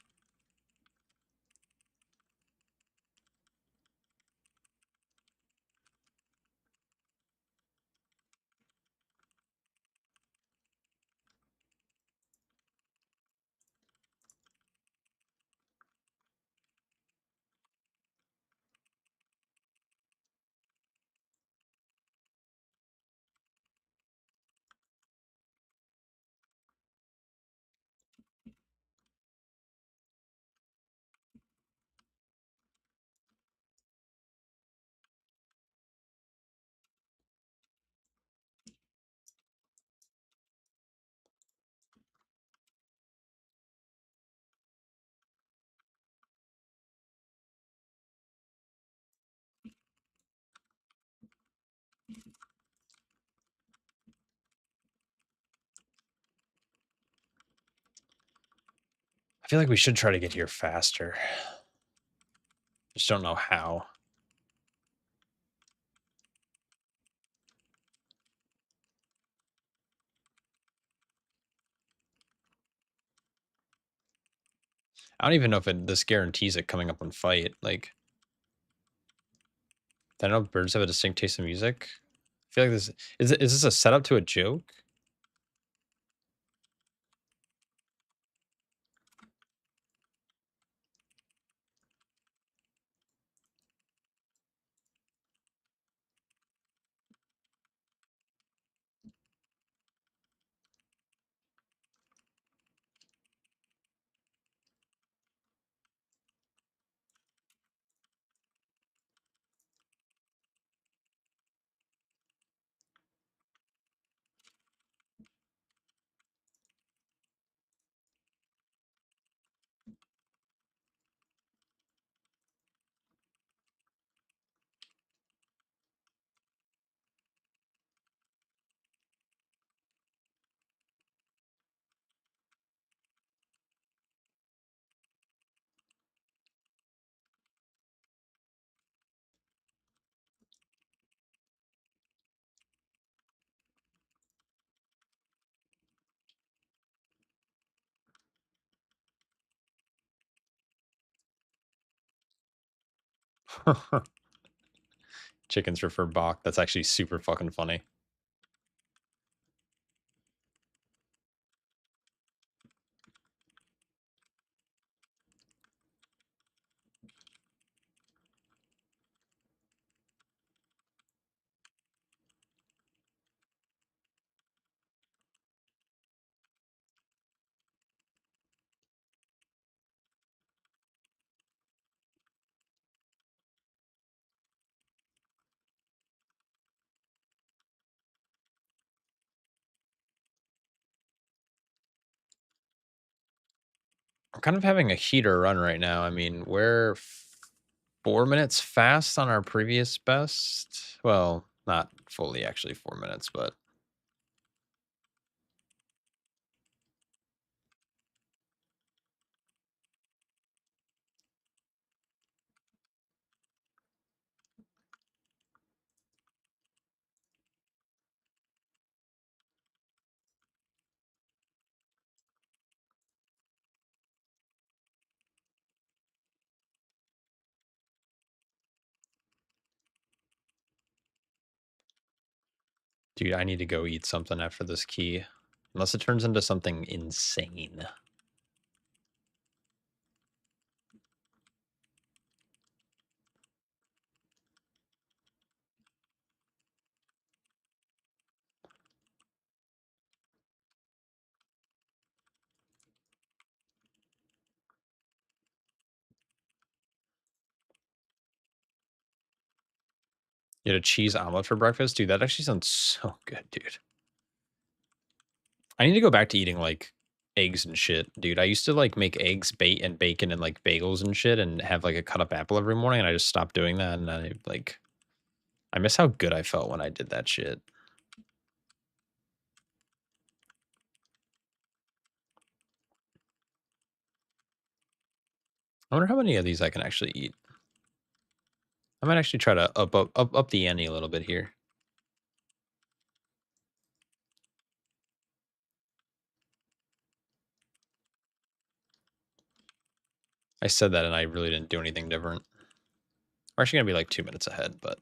[SPEAKER 1] I feel like we should try to get here faster. Just don't know how. I don't even know if this guarantees it coming up on fight. Like, I know birds have a distinct taste in music. I feel like this is this a setup to a joke? Chickens prefer Bach. That's actually super fucking funny. I'm kind of having a heater run right now. I mean, we're 4 minutes fast on our previous best. Well, not fully actually 4 minutes, but dude, I need to go eat something after this key. Unless it turns into something insane. You had a cheese omelet for breakfast? Dude, that actually sounds so good, dude. I need to go back to eating, like, eggs and shit, dude. I used to, like, make eggs, bait, and bacon and, like, bagels and shit and have, like, a cut-up apple every morning, and I just stopped doing that, and I miss how good I felt when I did that shit. I wonder how many of these I can actually eat. I might actually try to up the ante a little bit here. I said that and I really didn't do anything different. We're actually gonna be like 2 minutes ahead, but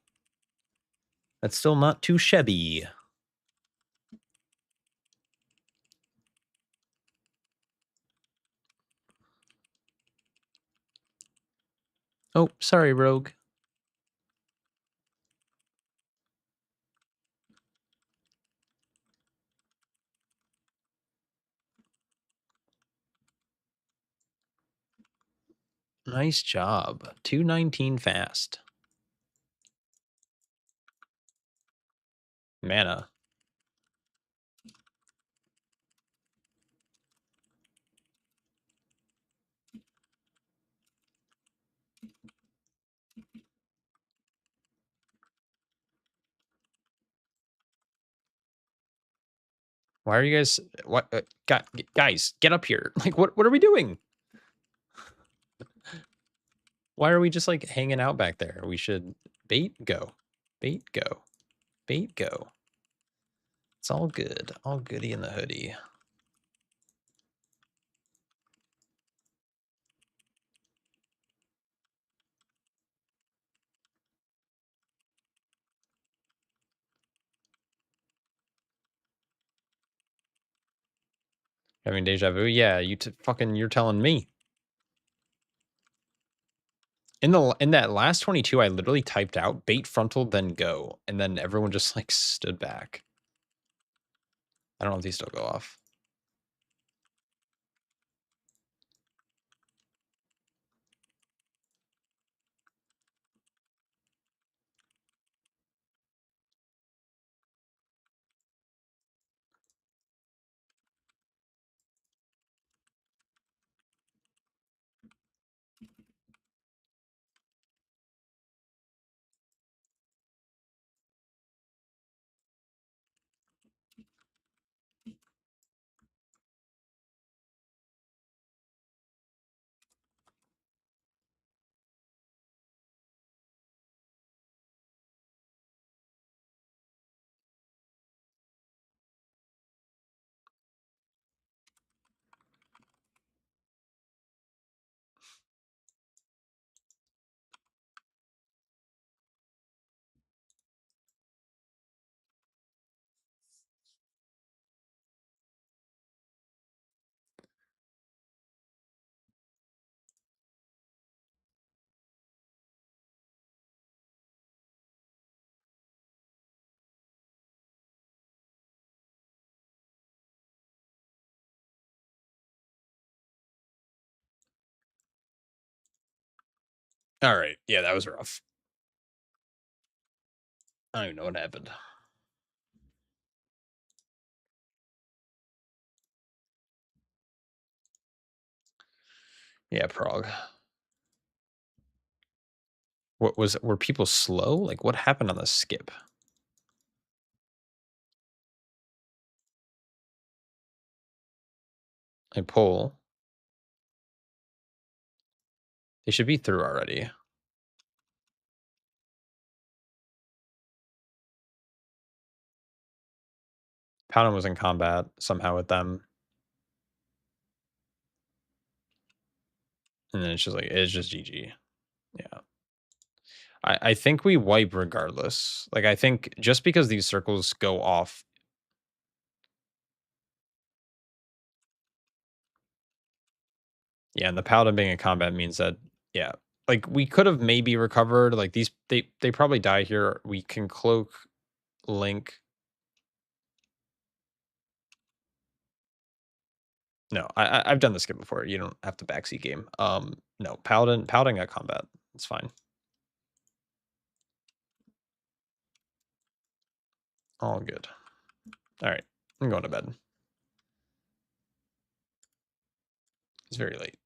[SPEAKER 1] that's still not too shabby. Oh, sorry, Rogue. Nice job. 219 fast. Mana. Why are you guys... What? Guys, get up here. Like, what are we doing? Why are we just, like, hanging out back there? We should... Bait, go. Bait, go. Bait, go. It's all good. All goody in the hoodie. Having deja vu? Yeah, you're telling me. In that last 22, I literally typed out bait frontal, then go, and then everyone just like stood back. I don't know if these still go off. All right. Yeah, that was rough. I don't even know what happened. Yeah, Prague. Were people slow? Like, what happened on the skip? I pull. They should be through already. Paladin was in combat somehow with them. And then it's just GG. Yeah. I think we wipe regardless. Like, I think just because these circles go off. Yeah, and the Paladin being in combat means that, yeah. Like, we could have maybe recovered. Like, these, they probably die here. We can cloak Link. No, I've done this skip before. You don't have to backseat game. No, Paladin got combat. It's fine. All good. All right, I'm going to bed. It's very late.